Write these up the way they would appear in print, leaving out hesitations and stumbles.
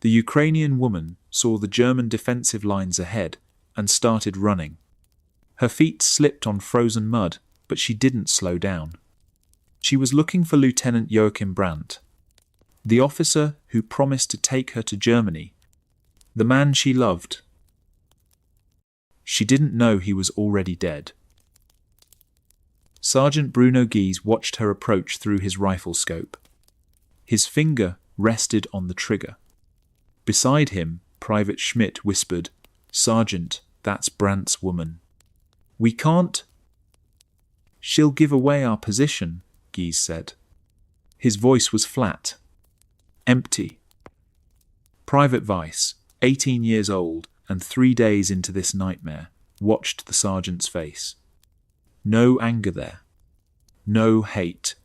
The Ukrainian woman saw the German defensive lines ahead and started running. Her feet slipped on frozen mud, but she didn't slow down. She was looking for Lieutenant Joachim Brandt, the officer who promised to take her to Germany, the man she loved. She didn't know he was already dead. Sergeant Bruno Guise watched her approach through his rifle scope. His finger rested on the trigger. Beside him, Private Schmidt whispered, "Sergeant, that's Brandt's woman. We can't—" "She'll give away our position," Guise said. His voice was flat, empty. Private Weiss, 18 years old and 3 days into this nightmare, watched the sergeant's face. No anger there. No hate.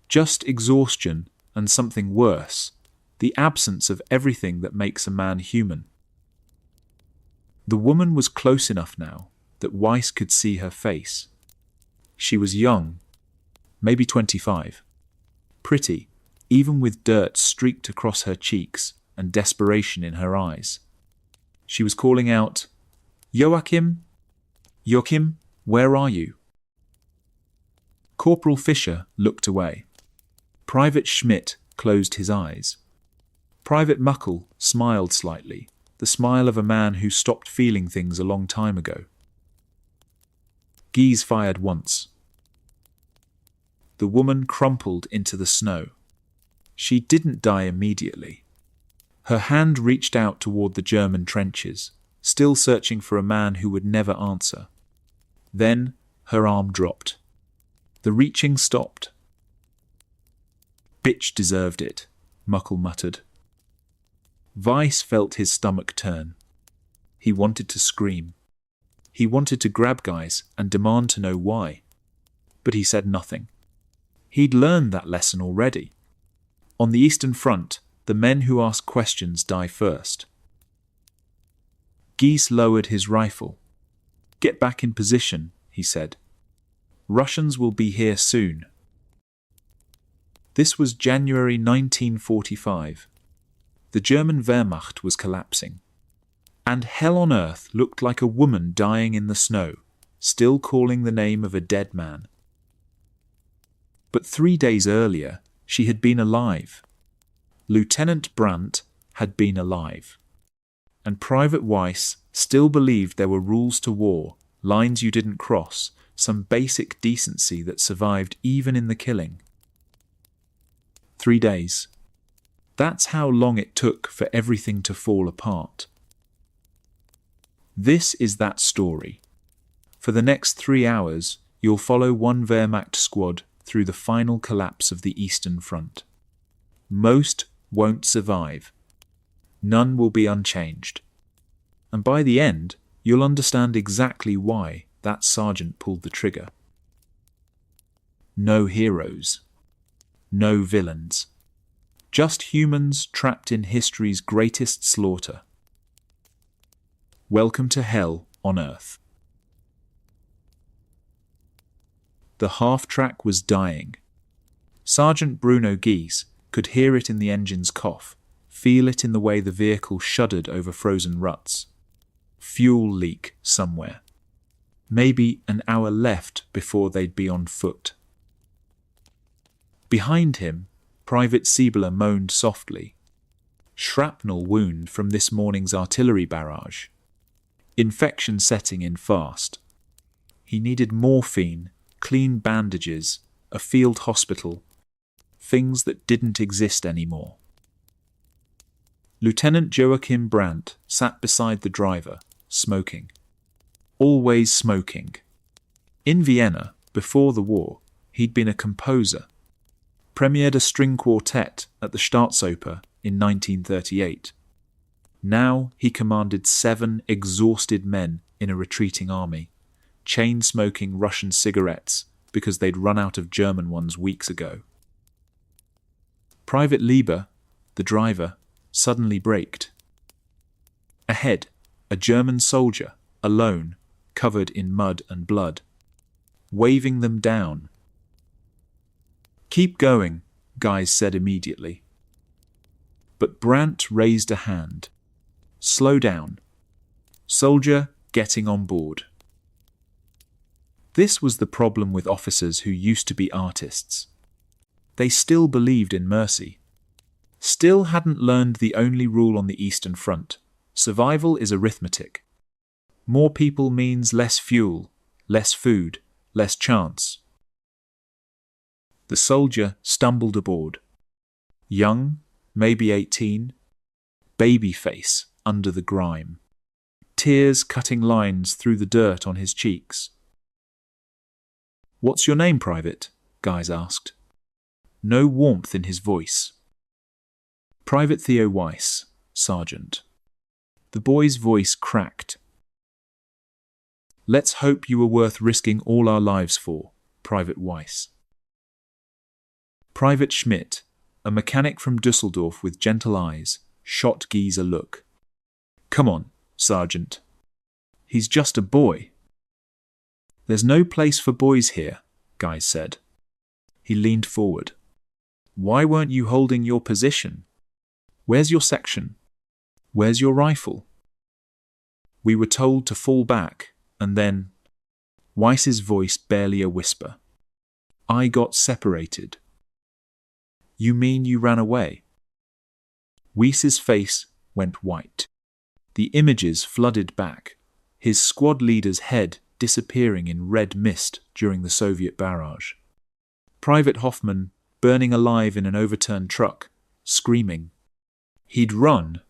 Just exhaustion and something worse, the absence of everything that makes a man human. The woman was close enough now that Weiss could see her face. She was young, maybe 25. Pretty, even with dirt streaked across her cheeks and desperation in her eyes. She was calling out, "Joachim? Joachim, where are you?" Corporal Fischer looked away. Private Schmidt closed his eyes. Private Muckle smiled slightly, the smile of a man who stopped feeling things a long time ago. Guise fired once. The woman crumpled into the snow. She didn't die immediately. Her hand reached out toward the German trenches, still searching for a man who would never answer. Then her arm dropped. The reaching stopped. "Bitch deserved it," Muckle muttered. Weiss felt his stomach turn. He wanted to scream. He wanted to grab Guise and demand to know why. But he said nothing. He'd learned that lesson already. On the Eastern Front, the men who ask questions die first. Guise lowered his rifle. "Get back in position," he said. "Russians will be here soon." This was January 1945. The German Wehrmacht was collapsing. And hell on earth looked like a woman dying in the snow, still calling the name of a dead man. But 3 days earlier, she had been alive. Lieutenant Brandt had been alive. And Private Weiss still believed there were rules to war, lines you didn't cross, some basic decency that survived even in the killing. 3 days. That's how long it took for everything to fall apart. This is that story. For the next 3 hours, you'll follow one Wehrmacht squad through the final collapse of the Eastern Front. Most won't survive. None will be unchanged. And by the end, you'll understand exactly why that sergeant pulled the trigger. No heroes. No villains. Just humans trapped in history's greatest slaughter. Welcome to hell on earth. The half-track was dying. Sergeant Bruno Guise could hear it in the engine's cough, feel it in the way the vehicle shuddered over frozen ruts. Fuel leak somewhere. Maybe an hour left before they'd be on foot. Behind him, Private Siebler moaned softly. Shrapnel wound from this morning's artillery barrage. Infection setting in fast. He needed morphine, clean bandages, a field hospital, things that didn't exist anymore. Lieutenant Joachim Brandt sat beside the driver, smoking. Always smoking. In Vienna, before the war, he'd been a composer. Premiered a string quartet at the Staatsoper in 1938. Now he commanded 7 exhausted men in a retreating army, chain-smoking Russian cigarettes because they'd run out of German ones weeks ago. Private Lieber, the driver, suddenly braked. Ahead, a German soldier, alone, covered in mud and blood, waving them down. "Keep going," Guise said immediately. But Brandt raised a hand. Slow down. Soldier getting on board. This was the problem with officers who used to be artists. They still believed in mercy. Still hadn't learned the only rule on the Eastern Front. Survival is arithmetic. More people means less fuel, less food, less chance. The soldier stumbled aboard. Young, maybe 18, baby face under the grime. Tears cutting lines through the dirt on his cheeks. "What's your name, Private?" Guys asked. No warmth in his voice. "Private Theo Weiss, Sergeant." The boy's voice cracked. "Let's hope you were worth risking all our lives for, Private Weiss." Private Schmidt, a mechanic from Dusseldorf with gentle eyes, shot Guise a look. "Come on, Sergeant. He's just a boy." "There's no place for boys here," Guise said. He leaned forward. "Why weren't you holding your position? Where's your section? Where's your rifle?" "We were told to fall back, and then—" Weiss's voice barely a whisper. "I got separated." "You mean you ran away?" Weiss's face went white. The images flooded back, his squad leader's head disappearing in red mist during the Soviet barrage. Private Hoffman burning alive in an overturned truck, screaming. He'd run.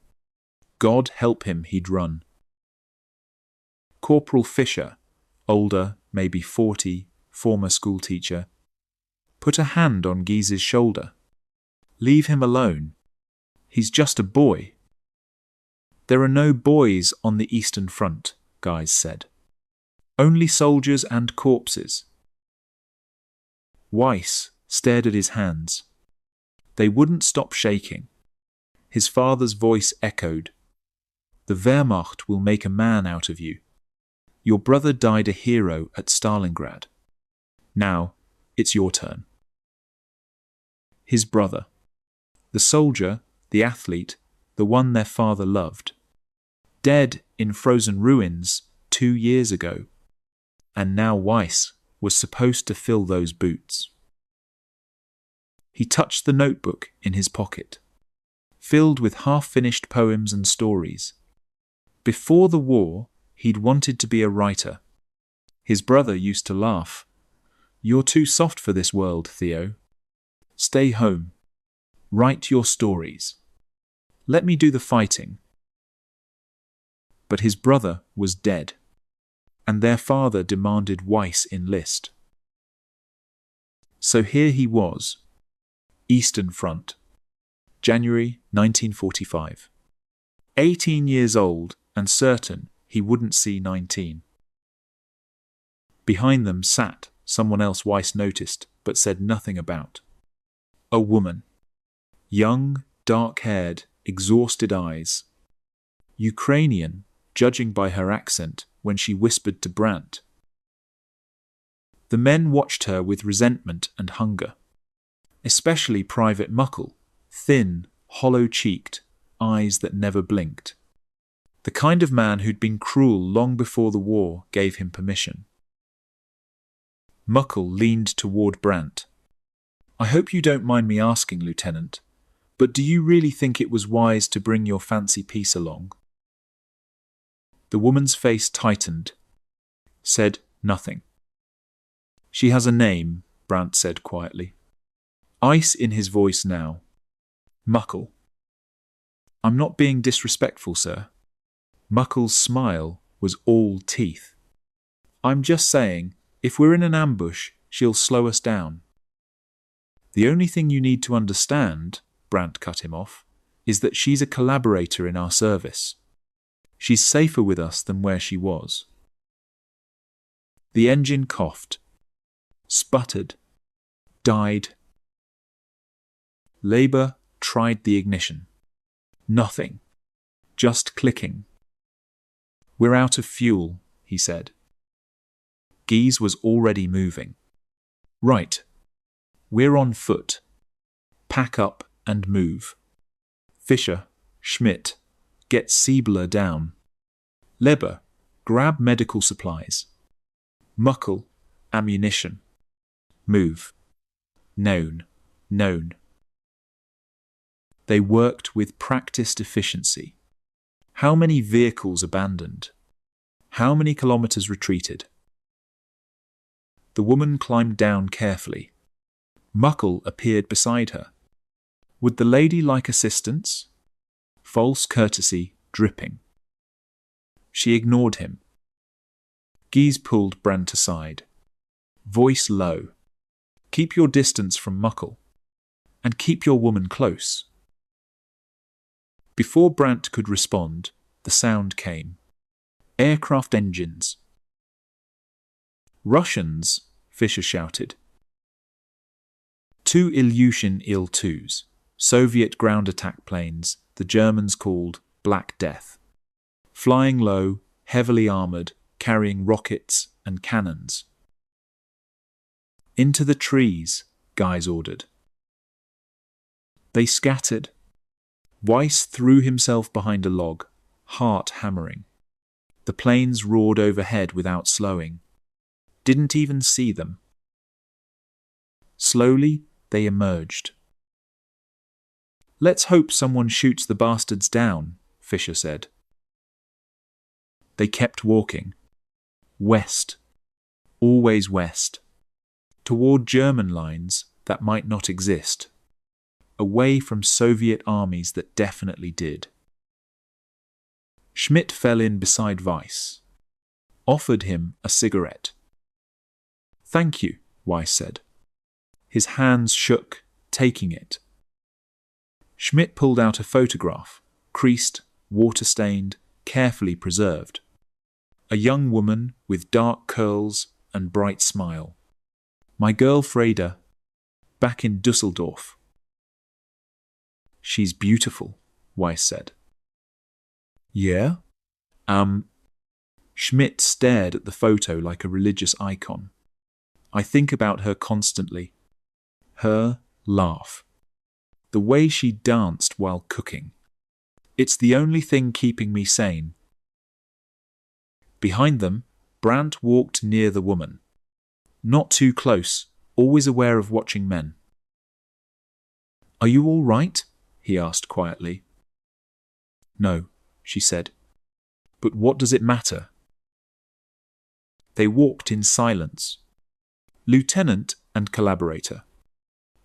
God help him, he'd run. Corporal Fischer, older, maybe 40, former schoolteacher, put a hand on Guise's shoulder. "Leave him alone. He's just a boy." "There are no boys on the Eastern Front," Guise said. "Only soldiers and corpses." Weiss stared at his hands. They wouldn't stop shaking. His father's voice echoed. "The Wehrmacht will make a man out of you. Your brother died a hero at Stalingrad. Now, it's your turn." His brother. The soldier, the athlete, the one their father loved. Dead in frozen ruins 2 years ago. And now Weiss was supposed to fill those boots. He touched the notebook in his pocket, filled with half-finished poems and stories. Before the war, he'd wanted to be a writer. His brother used to laugh. "You're too soft for this world, Theo. Stay home. Write your stories. Let me do the fighting." But his brother was dead, and their father demanded Weiss enlist. So here he was, Eastern Front, January 1945. 18 years old and certain he wouldn't see 19. Behind them sat someone else Weiss noticed but said nothing about. A woman. Young, dark-haired, exhausted eyes. Ukrainian, judging by her accent when she whispered to Brandt. The men watched her with resentment and hunger. Especially Private Muckle, thin, hollow-cheeked, eyes that never blinked. The kind of man who'd been cruel long before the war gave him permission. Muckle leaned toward Brandt. "I hope you don't mind me asking, Lieutenant, but do you really think it was wise to bring your fancy piece along?" The woman's face tightened. Said nothing. "She has a name," Brandt said quietly. Ice in his voice now. "Muckle." "I'm not being disrespectful, sir." Muckle's smile was all teeth. "I'm just saying, if we're in an ambush, she'll slow us down." "The only thing you need to understand," Brandt cut him off, "is that she's a collaborator in our service. She's safer with us than where she was." The engine coughed, sputtered, died. Labour tried the ignition. Nothing. Just clicking. "We're out of fuel," he said. Guise was already moving. "Right. We're on foot. Pack up and move. Fischer, Schmidt, get Siebler down. Leber, grab medical supplies. Muckel, ammunition. Move. Known. They worked with practiced efficiency. How many vehicles abandoned? How many kilometers retreated? The woman climbed down carefully. Muckel appeared beside her. Would the lady like assistance? False courtesy dripping. She ignored him. Gies pulled Brandt aside. Voice low. Keep your distance from Muckel. And keep your woman close. Before Brandt could respond, the sound came. Aircraft engines. Russians, Fischer shouted. 2 Ilyushin Il-2s, Soviet ground attack planes the Germans called Black Death. Flying low, heavily armoured, carrying rockets and cannons. Into the trees, Gies ordered. They scattered. Weiss threw himself behind a log, heart hammering. The planes roared overhead without slowing. Didn't even see them. Slowly, they emerged. Let's hope someone shoots the bastards down, Fischer said. They kept walking. West. Always west. Toward German lines that might not exist. Away from Soviet armies that definitely did. Schmidt fell in beside Weiss. Offered him a cigarette. Thank you, Weiss said. His hands shook, taking it. Schmidt pulled out a photograph, creased, water-stained, carefully preserved. A young woman with dark curls and bright smile. My girl Freda, back in Dusseldorf. She's beautiful, Weiss said. Yeah? Schmidt stared at the photo like a religious icon. I think about her constantly. Her laugh. The way she danced while cooking. It's the only thing keeping me sane. Behind them, Brandt walked near the woman. Not too close, always aware of watching men. Are you all right? He asked quietly. No, she said. But what does it matter? They walked in silence. Lieutenant and collaborator.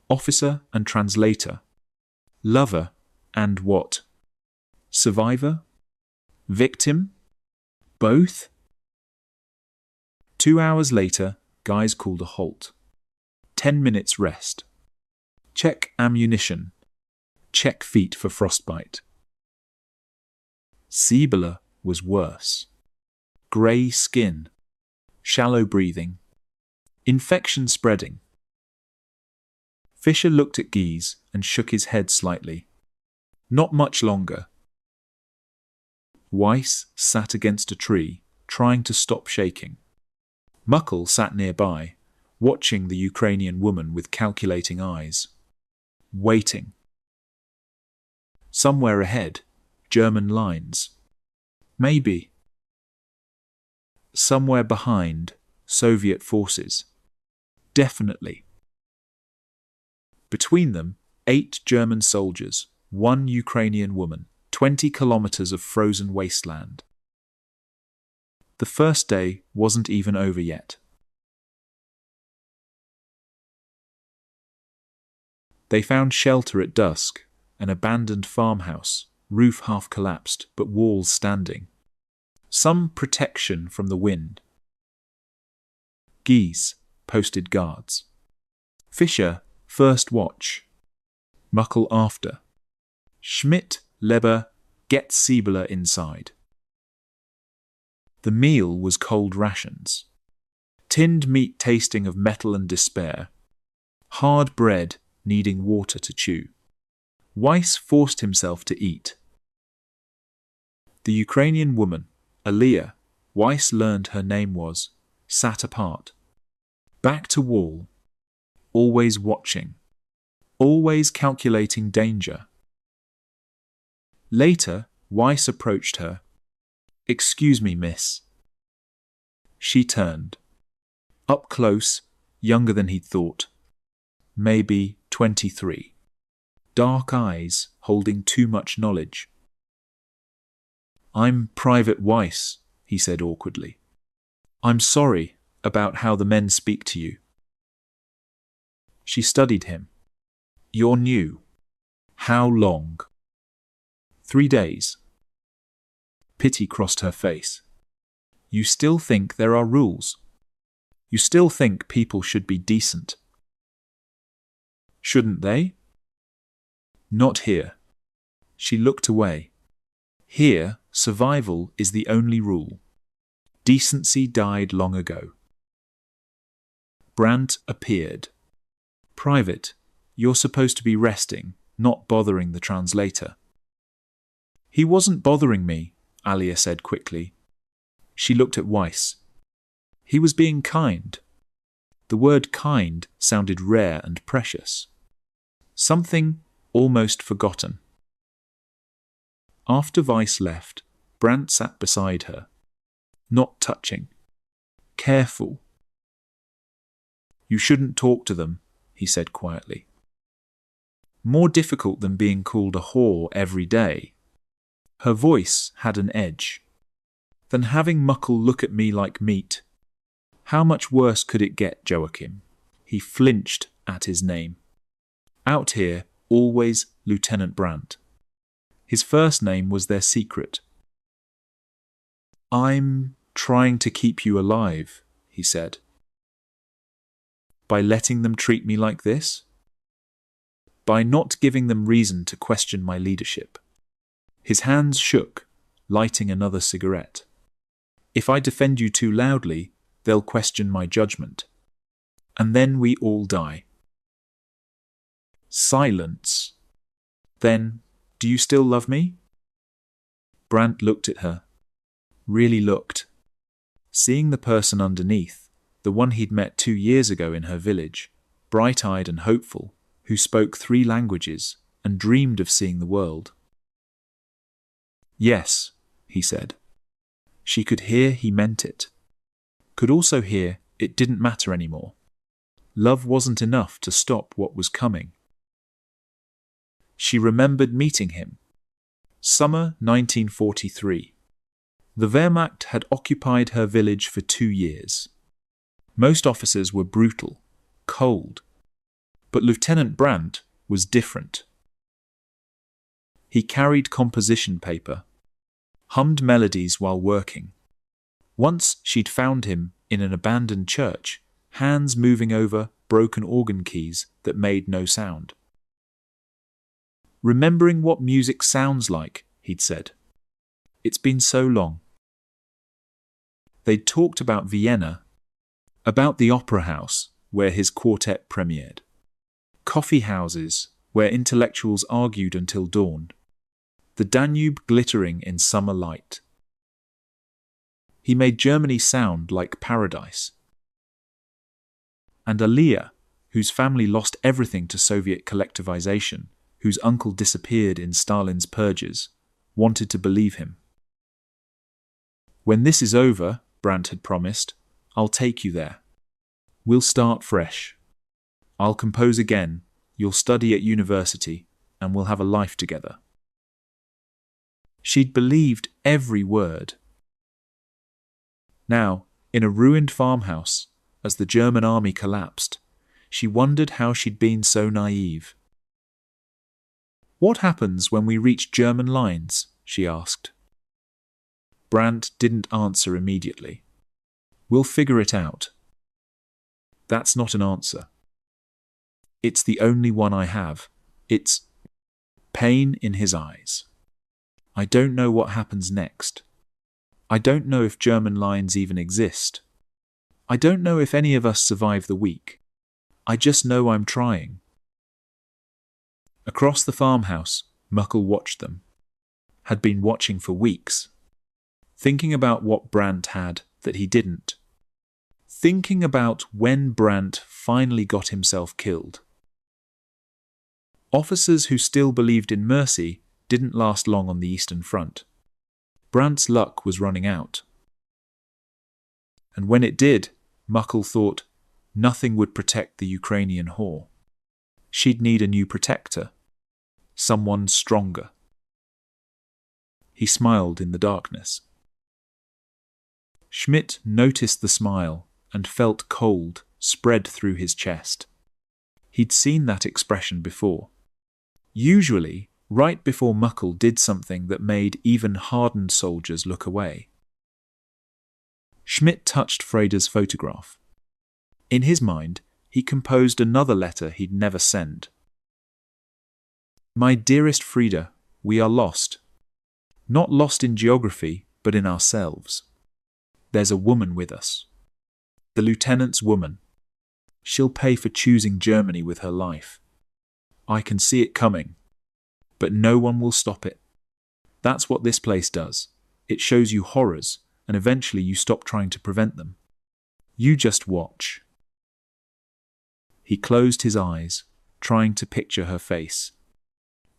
Officer and translator. Lover and what? Survivor? Victim? Both? 2 hours later, Gies called a halt. 10 minutes rest. Check ammunition. Check feet for frostbite. Siebler was worse. Grey skin. Shallow breathing. Infection spreading. Fischer looked at Gies and shook his head slightly. Not much longer. Weiss sat against a tree, trying to stop shaking. Muckel sat nearby, watching the Ukrainian woman with calculating eyes. Waiting. Somewhere ahead, German lines. Maybe. Somewhere behind, Soviet forces. Definitely. Between them, 8 German soldiers, 1 Ukrainian woman, 20 kilometers of frozen wasteland. The first day wasn't even over yet. They found shelter at dusk, an abandoned farmhouse, roof half collapsed but walls standing. Some protection from the wind. Gies posted guards. Fischer, first watch. Muckel after. Schmidt, Leber, get Siebler inside. The meal was cold rations. Tinned meat tasting of metal and despair. Hard bread needing water to chew. Weiss forced himself to eat. The Ukrainian woman, Aliyah, Weiss learned her name was, sat apart. Back to wall. Always watching. Always calculating danger. Later, Weiss approached her. "Excuse me, miss." She turned. Up close, younger than he'd thought. Maybe 23. Dark eyes holding too much knowledge. "I'm Private Weiss," he said awkwardly. "I'm sorry about how the men speak to you." She studied him. "You're new. How long?" 3 days. Pity crossed her face. "You still think there are rules? You still think people should be decent? Shouldn't they?" "Not here." She looked away. "Here, survival is the only rule. Decency died long ago." Brandt appeared. "Private, you're supposed to be resting, not bothering the translator." "He wasn't bothering me," Alia said quickly. She looked at Weiss. He was being kind. The word kind sounded rare and precious. Something almost forgotten. After Weiss left, Brandt sat beside her. Not touching. Careful. "You shouldn't talk to them," he said quietly. More difficult than being called a whore every day. Her voice had an edge. "Than having Muckle look at me like meat. How much worse could it get, Joachim?" He flinched at his name. Out here, always Lieutenant Brandt. His first name was their secret. "I'm trying to keep you alive," he said. "By letting them treat me like this? By not giving them reason to question my leadership." His hands shook, lighting another cigarette. "If I defend you too loudly, they'll question my judgment. And then we all die." Silence. "Then, do you still love me?" Brandt looked at her. Really looked. Seeing the person underneath, the one he'd met 2 years ago in her village, bright-eyed and hopeful, who spoke 3 languages and dreamed of seeing the world. "Yes," he said. She could hear he meant it. Could also hear it didn't matter anymore. Love wasn't enough to stop what was coming. She remembered meeting him. Summer 1943. The Wehrmacht had occupied her village for 2 years. Most officers were brutal, cold. But Lieutenant Brandt was different. He carried composition paper, hummed melodies while working. Once she'd found him in an abandoned church, hands moving over broken organ keys that made no sound. "Remembering what music sounds like," he'd said. "It's been so long." They'd talked about Vienna, about the opera house where his quartet premiered, coffee houses where intellectuals argued until dawn, the Danube glittering in summer light. He made Germany sound like paradise. And Alia, whose family lost everything to Soviet collectivization, whose uncle disappeared in Stalin's purges, wanted to believe him. "When this is over," Brandt had promised, "I'll take you there. We'll start fresh. I'll compose again, you'll study at university, and we'll have a life together." She'd believed every word. Now, in a ruined farmhouse, as the German army collapsed, she wondered how she'd been so naive. "What happens when we reach German lines?" she asked. Brandt didn't answer immediately. "We'll figure it out." That's not an answer. It's the only one I have. It's pain in his eyes. I don't know what happens next. I don't know if German lines even exist. I don't know if any of us survive the week. I just know I'm trying. Across the farmhouse, Muckle watched them. Had been watching for weeks. Thinking about what Brandt had that he didn't. Thinking about when Brandt finally got himself killed. Officers who still believed in mercy didn't last long on the Eastern Front. Brandt's luck was running out. And when it did, Muckle thought nothing would protect the Ukrainian whore. She'd need a new protector, someone stronger. He smiled in the darkness. Schmidt noticed the smile and felt cold spread through his chest. He'd seen that expression before. Usually, right before Muckle did something that made even hardened soldiers look away. Schmidt touched Freda's photograph. In his mind, he composed another letter he'd never send. My dearest Freda, we are lost. Not lost in geography, but in ourselves. There's a woman with us. The lieutenant's woman. She'll pay for choosing Germany with her life. I can see it coming, but no one will stop it. That's what this place does. It shows you horrors, and eventually you stop trying to prevent them. You just watch. He closed his eyes, trying to picture her face.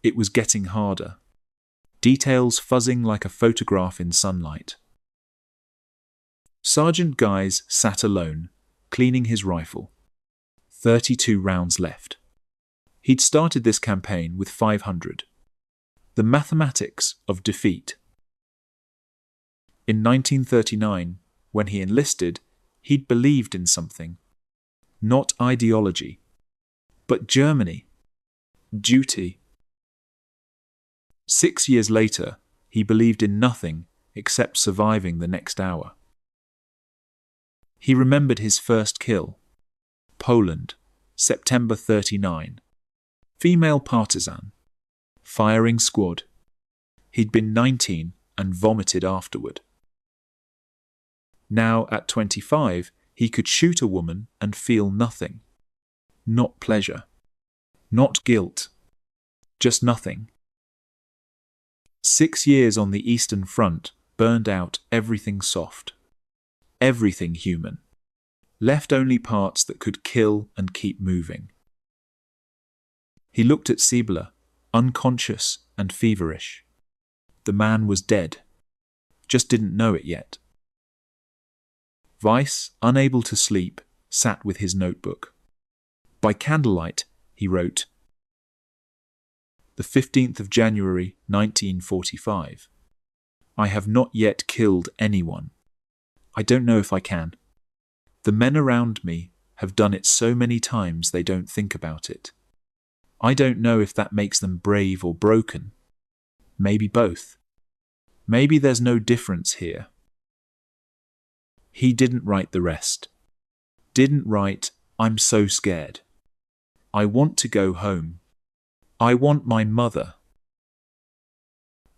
It was getting harder. Details fuzzing like a photograph in sunlight. Sergeant Guise sat alone, cleaning his rifle. 32 rounds left. He'd started this campaign with 500. The mathematics of defeat. In 1939, when he enlisted, he'd believed in something. Not ideology, but Germany. Duty. 6 years later, he believed in nothing except surviving the next hour. He remembered his first kill. Poland, September 39. Female partisan. Firing squad. He'd been 19 and vomited afterward. Now, at 25, he could shoot a woman and feel nothing. Not pleasure. Not guilt. Just nothing. 6 years on the Eastern Front burned out everything soft. Everything human. Left only parts that could kill and keep moving. He looked at Siebler, unconscious and feverish. The man was dead. Just didn't know it yet. Weiss, unable to sleep, sat with his notebook. By candlelight, he wrote, the 15th of January, 1945. I have not yet killed anyone. I don't know if I can. The men around me have done it so many times they don't think about it. I don't know if that makes them brave or broken. Maybe both. Maybe there's no difference here. He didn't write the rest. Didn't write, I'm so scared. I want to go home. I want my mother.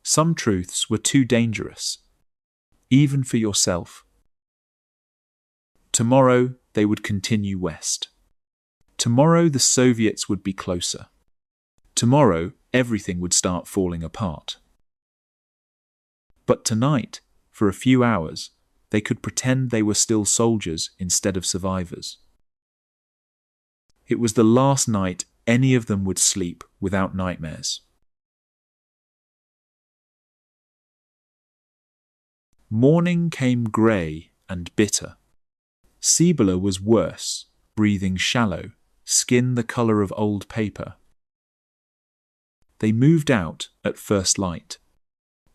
Some truths were too dangerous, even for yourself. Tomorrow they would continue west. Tomorrow the Soviets would be closer. Tomorrow everything would start falling apart. But tonight, for a few hours, they could pretend they were still soldiers instead of survivors. It was the last night any of them would sleep without nightmares. Morning came grey and bitter. Siebler was worse, breathing shallow, skin the colour of old paper. They moved out at first light,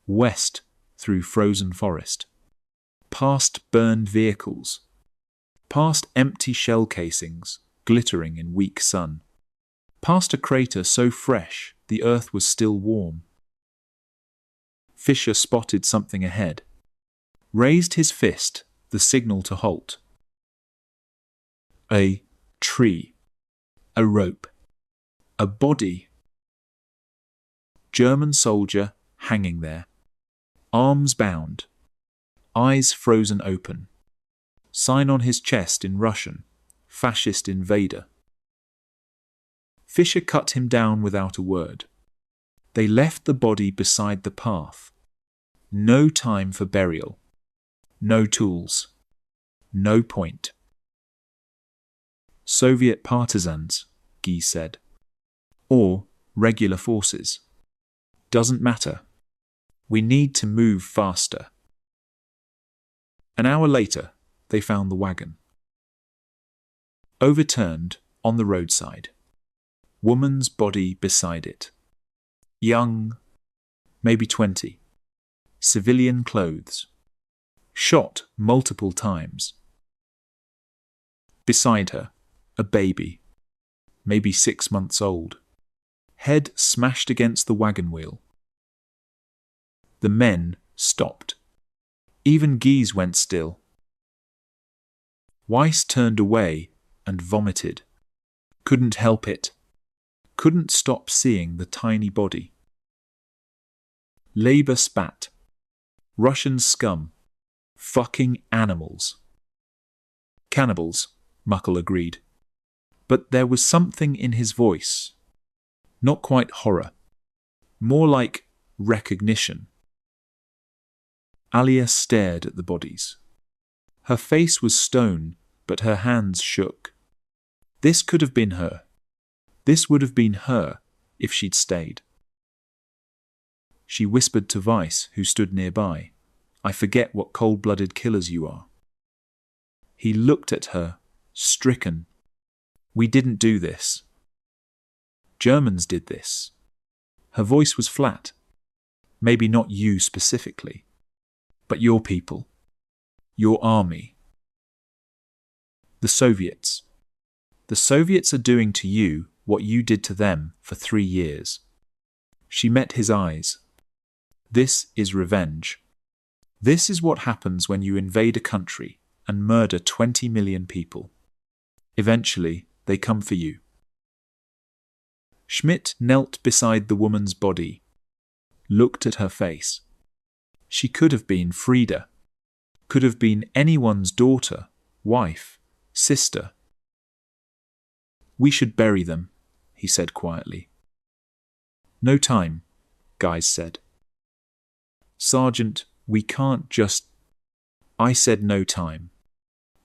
west through frozen forest, past burned vehicles, past empty shell casings glittering in weak sun, past a crater so fresh the earth was still warm. Fisher spotted something ahead, raised his fist, the signal to halt. A tree, a rope, a body. German soldier hanging there, arms bound, eyes frozen open. Sign on his chest in Russian, fascist invader. Fisher cut him down without a word. They left the body beside the path. No time for burial. No tools. No point. Soviet partisans, Guy said. Or regular forces. Doesn't matter. We need to move faster. An hour later, they found the wagon. Overturned on the roadside. Woman's body beside it. Young, maybe 20. Civilian clothes. Shot multiple times. Beside her, a baby, maybe 6 months old. Head smashed against the wagon wheel. The men stopped. Even Guise went still. Weiss turned away and vomited. Couldn't help it. Couldn't stop seeing the tiny body. Labour spat. Russian scum. Fucking animals. Cannibals, Muckle agreed. But there was something in his voice. Not quite horror. More like recognition. Alia stared at the bodies. Her face was stone, but her hands shook. This could have been her. This would have been her if she'd stayed. She whispered to Weiss, who stood nearby, "I forget what cold-blooded killers you are." He looked at her, stricken. "We didn't do this. Germans did this." Her voice was flat. "Maybe not you specifically, but your people. Your army. The Soviets. The Soviets are doing to you what you did to them for 3 years." She met his eyes. This is revenge. This is what happens when you invade a country and murder 20 million people. Eventually, they come for you. Schmidt knelt beside the woman's body, looked at her face. She could have been Frida, could have been anyone's daughter, wife, sister. "We should bury them," he said quietly. "No time," Guise said. "Sergeant, we can't just—" "I said no time."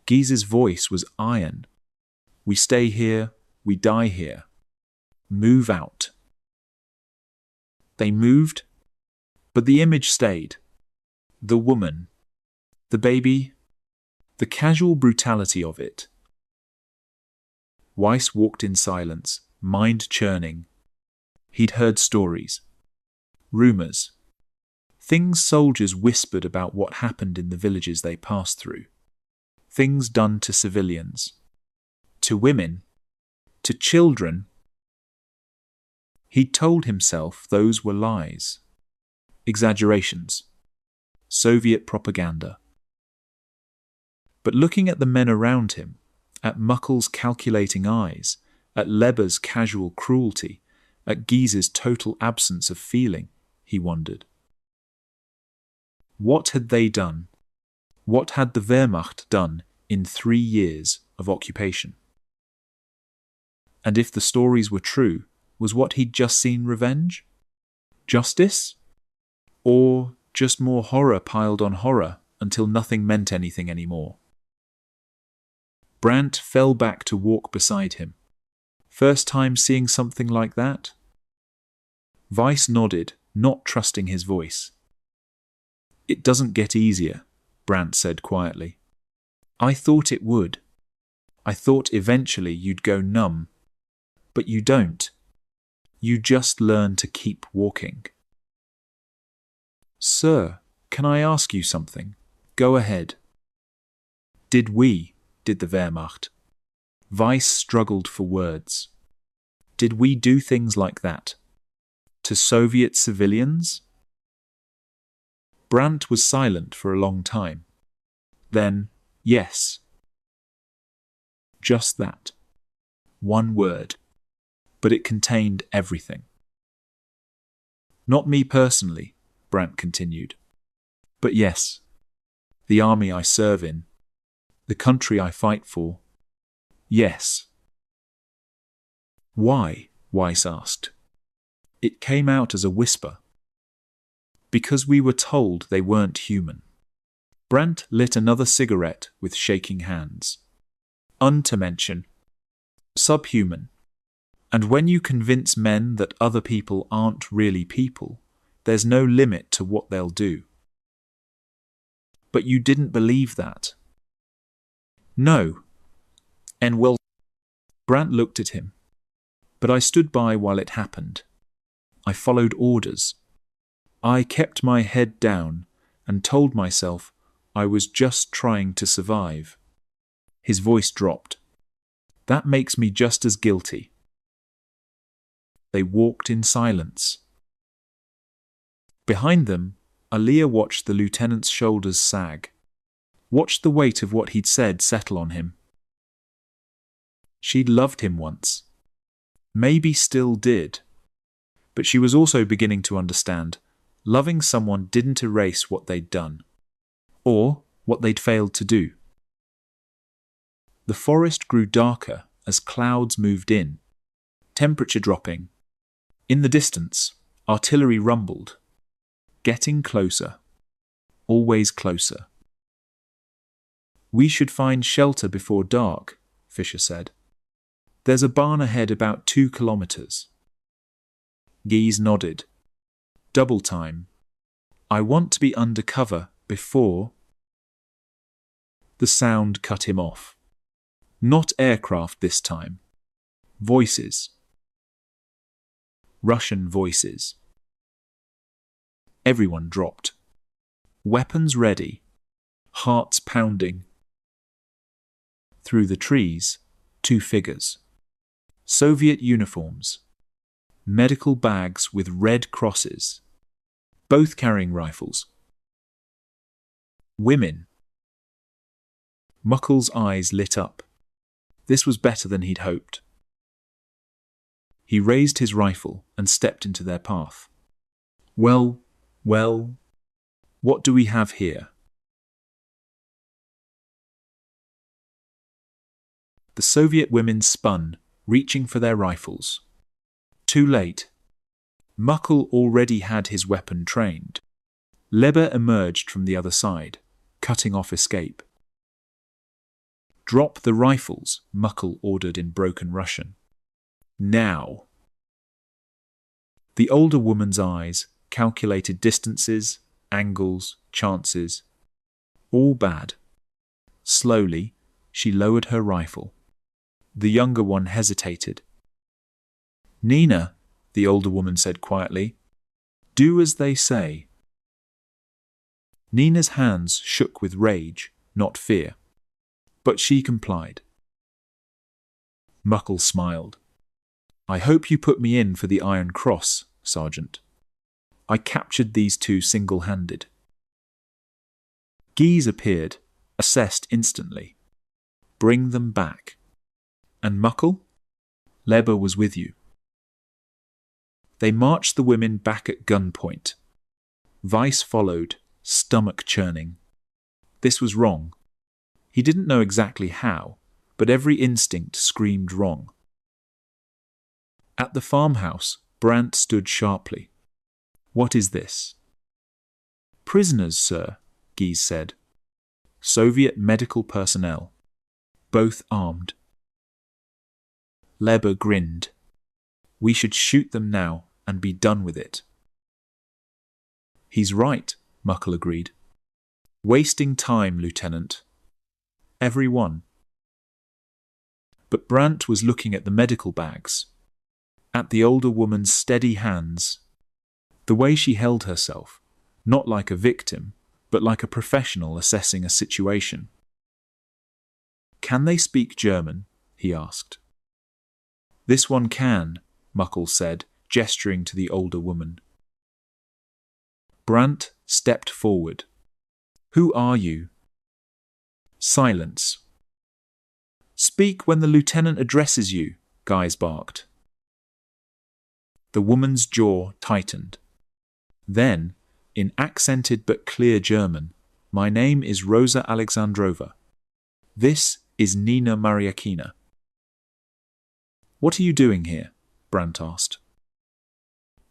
Guise's voice was iron. "We stay here, we die here. Move out." They moved, but the image stayed. The woman, the baby, the casual brutality of it. Weiss walked in silence, mind churning. He'd heard stories, rumors, things soldiers whispered about what happened in the villages they passed through. Things done to civilians, to women, to children. He'd told himself those were lies, exaggerations, Soviet propaganda. But looking at the men around him, at Muckle's calculating eyes, at Leber's casual cruelty, at Guise's total absence of feeling, he wondered. What had they done? What had the Wehrmacht done in 3 years of occupation? And if the stories were true, was what he'd just seen revenge? Justice? Or just more horror piled on horror until nothing meant anything anymore? Brandt fell back to walk beside him. First time seeing something like that? Weiss nodded, not trusting his voice. "It doesn't get easier," Brandt said quietly. "I thought it would. I thought eventually you'd go numb. But you don't. You just learn to keep walking." "Sir, can I ask you something?" "Go ahead." Did the Wehrmacht? Weiss struggled for words. Did we do things like that? To Soviet civilians? Brandt was silent for a long time. Then, yes. Just that. One word. But it contained everything. "Not me personally," Brandt continued. "But yes, the army I serve in, the country I fight for. Yes." "Why?" Weiss asked. It came out as a whisper. "Because we were told they weren't human." Brandt lit another cigarette with shaking hands. "To mention, subhuman. And when you convince men that other people aren't really people, There's no limit to what they'll do. But you didn't believe that. No. And well, Brant looked at him. But I stood by while it happened. I followed orders. I kept my head down and told myself I was just trying to survive. His voice dropped. That makes me just as guilty. They walked in silence. Behind them, Aaliyah watched the lieutenant's shoulders sag, watched the weight of what he'd said settle on him. She'd loved him once. Maybe still did. But she was also beginning to understand loving someone didn't erase what they'd done, or what they'd failed to do. The forest grew darker as clouds moved in, temperature dropping. In the distance, artillery rumbled, getting closer, always closer. We should find shelter before dark, Fisher said. There's a barn ahead about 2 kilometers. Gies nodded. Double time. I want to be under cover before... The sound cut him off. Not aircraft this time. Voices. Russian voices. Everyone dropped. Weapons ready. Hearts pounding. Through the trees, 2 figures. Soviet uniforms. Medical bags with red crosses. Both carrying rifles. Women. Muckle's eyes lit up. This was better than he'd hoped. He raised his rifle and stepped into their path. Well, what do we have here? The Soviet women spun, reaching for their rifles. Too late. Muckle already had his weapon trained. Leber emerged from the other side, cutting off escape. Drop the rifles, Muckle ordered in broken Russian. Now. The older woman's eyes calculated distances, angles, chances. All bad. Slowly, she lowered her rifle. The younger one hesitated. Nina, the older woman said quietly, do as they say. Nina's hands shook with rage, not fear. But she complied. Muckle smiled. I hope you put me in for the Iron Cross, Sergeant. I captured these 2 single-handed. Gies appeared, assessed instantly. Bring them back. And Muckle? Leber was with you. They marched the women back at gunpoint. Weiss followed, stomach churning. This was wrong. He didn't know exactly how, but every instinct screamed wrong. At the farmhouse, Brant stood sharply. What is this? Prisoners, sir, Gies said. Soviet medical personnel. Both armed. Leber grinned. We should shoot them now and be done with it. He's right, Muckle agreed. Wasting time, Lieutenant. Everyone. But Brant was looking at the medical bags, at the older woman's steady hands, the way she held herself, not like a victim, but like a professional assessing a situation. Can they speak German? He asked. This one can, Muckle said, gesturing to the older woman. Brant stepped forward. Who are you? Silence. Speak when the lieutenant addresses you, Gies barked. The woman's jaw tightened. Then, in accented but clear German, my name is Rosa Alexandrova. This is Nina Mariakina. What are you doing here? Brant asked.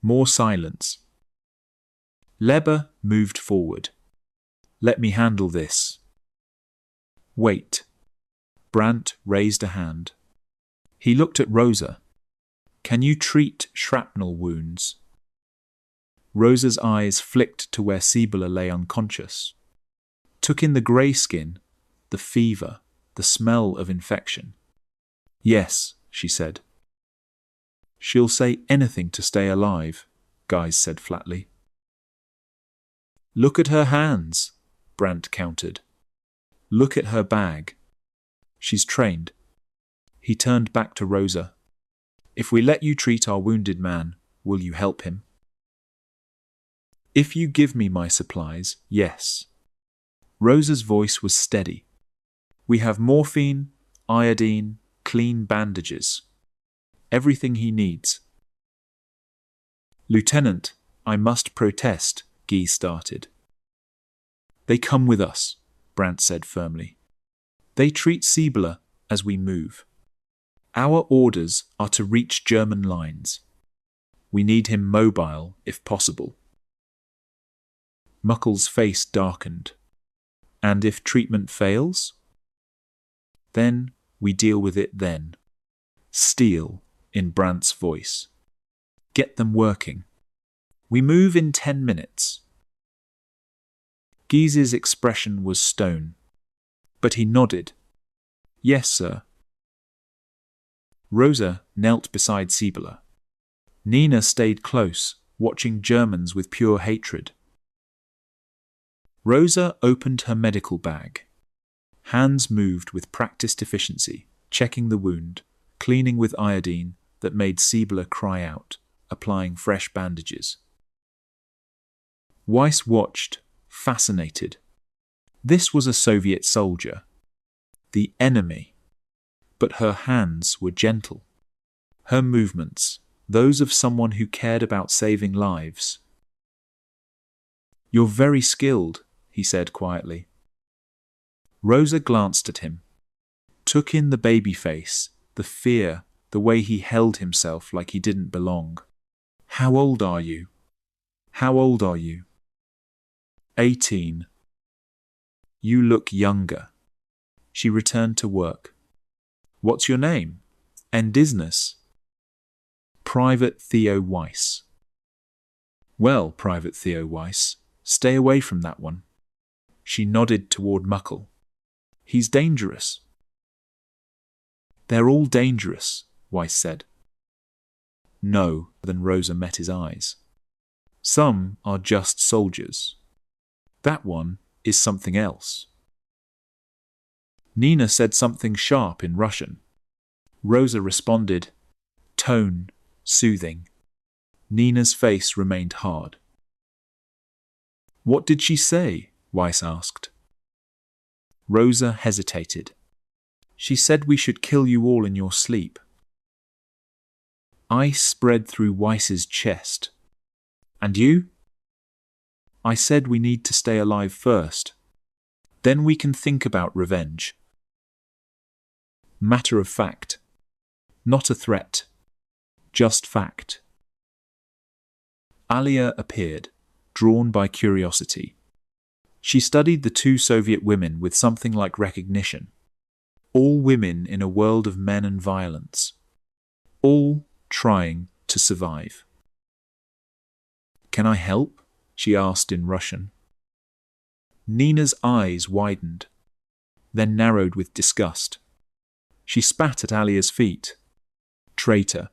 More silence. Leber moved forward. Let me handle this. Wait. Brant raised a hand. He looked at Rosa. Can you treat shrapnel wounds? Rosa's eyes flicked to where Sibylla lay unconscious. Took in the grey skin, the fever, the smell of infection. Yes, she said. She'll say anything to stay alive, Guys said flatly. Look at her hands, Brant countered. Look at her bag. She's trained. He turned back to Rosa. If we let you treat our wounded man, will you help him? If you give me my supplies, yes. Rosa's voice was steady. We have morphine, iodine, clean bandages. Everything he needs. Lieutenant, I must protest, Guy started. They come with us, Brant said firmly. They treat Sibylla as we move. Our orders are to reach German lines. We need him mobile, if possible. Muckle's face darkened. And if treatment fails? Then we deal with it then. Steel in Brant's voice. Get them working. We move in 10 minutes. Guy's expression was stone, but he nodded. Yes, sir. Rosa knelt beside Sibylla. Nina stayed close, watching Germans with pure hatred. Rosa opened her medical bag. Hands moved with practiced efficiency, checking the wound, cleaning with iodine that made Sibylla cry out, applying fresh bandages. Weiss watched, fascinated. This was a Soviet soldier. The enemy. But her hands were gentle. Her movements, those of someone who cared about saving lives. You're very skilled, he said quietly. Rosa glanced at him, took in the baby face, the fear, the way he held himself like he didn't belong. How old are you? How old are you? 18. You look younger. She returned to work. What's your name? And business? Private Theo Weiss. Well, Private Theo Weiss, stay away from that one. She nodded toward Muckle. He's dangerous. They're all dangerous, Weiss said. No, then Rosa met his eyes. Some are just soldiers. That one is something else. Nina said something sharp in Russian. Rosa responded, tone, soothing. Nina's face remained hard. What did she say? Weiss asked. Rosa hesitated. She said we should kill you all in your sleep. Ice spread through Weiss's chest. And you? I said we need to stay alive first. Then we can think about revenge. Matter of fact. Not a threat. Just fact. Alia appeared, drawn by curiosity. She studied the two Soviet women with something like recognition. All women in a world of men and violence. All trying to survive. Can I help? She asked in Russian. Nina's eyes widened, then narrowed with disgust. She spat at Alia's feet. Traitor.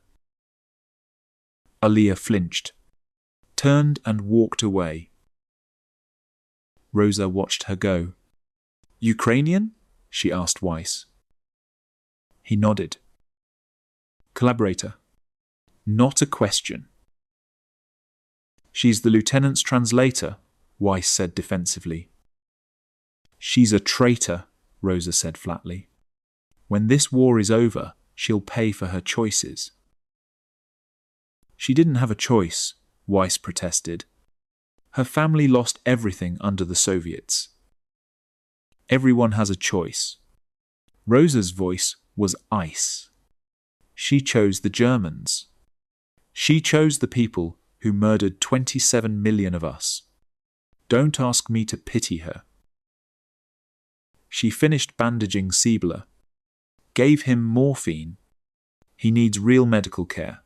Alia flinched, turned and walked away. Rosa watched her go. Ukrainian? She asked Weiss. He nodded. Collaborator. Not a question. She's the lieutenant's translator, Weiss said defensively. She's a traitor, Rosa said flatly. When this war is over, she'll pay for her choices. She didn't have a choice, Weiss protested. Her family lost everything under the Soviets. Everyone has a choice. Rosa's voice was ice. She chose the Germans. She chose the people who murdered 27 million of us. Don't ask me to pity her. She finished bandaging Sibylla. Gave him morphine. He needs real medical care.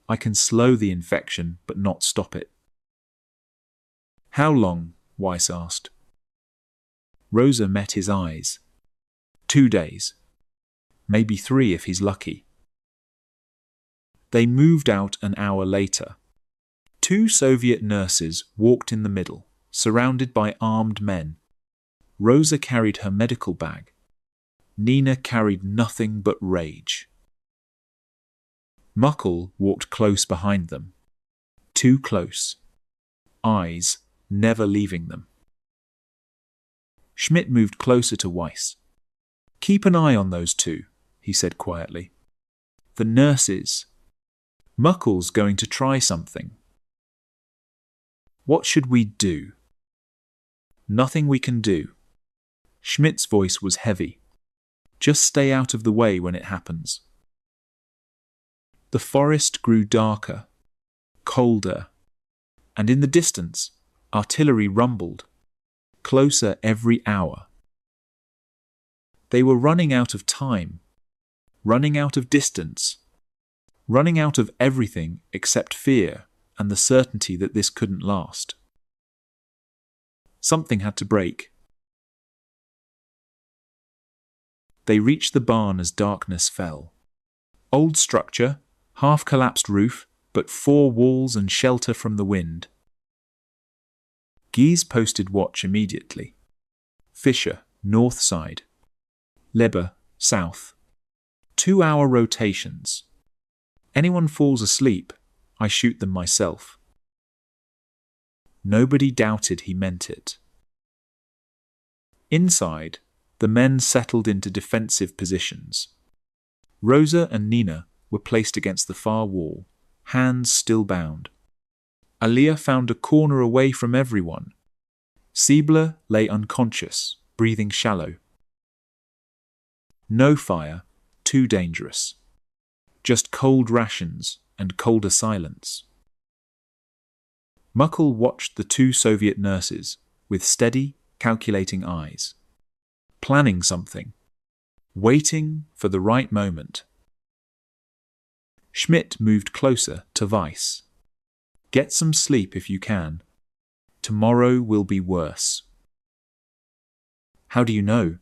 I can slow the infection, but not stop it. How long? Weiss asked. Rosa met his eyes. 2 days. Maybe 3 if he's lucky. They moved out an hour later. 2 Soviet nurses walked in the middle, surrounded by armed men. Rosa carried her medical bag. Nina carried nothing but rage. Muckle walked close behind them. Too close. Eyes never leaving them. Schmidt moved closer to Weiss. Keep an eye on those 2, he said quietly. The nurses. Muckle's going to try something. What should we do? Nothing we can do. Schmidt's voice was heavy. Just stay out of the way when it happens. The forest grew darker, colder, and in the distance, artillery rumbled, closer every hour. They were running out of time, running out of distance, running out of everything except fear and the certainty that this couldn't last. Something had to break. They reached the barn as darkness fell. Old structure, half-collapsed roof, but 4 walls and shelter from the wind. Guise posted watch immediately. Fischer, north side. Leber, south. 2-hour rotations. Anyone falls asleep, I shoot them myself. Nobody doubted he meant it. Inside, the men settled into defensive positions. Rosa and Nina were placed against the far wall, hands still bound. Aliyah found a corner away from everyone. Siebler lay unconscious, breathing shallow. No fire, too dangerous. Just cold rations and colder silence. Muckle watched the 2 Soviet nurses with steady, calculating eyes. Planning something. Waiting for the right moment. Schmidt moved closer to Weiss. Get some sleep if you can. Tomorrow will be worse. How do you know?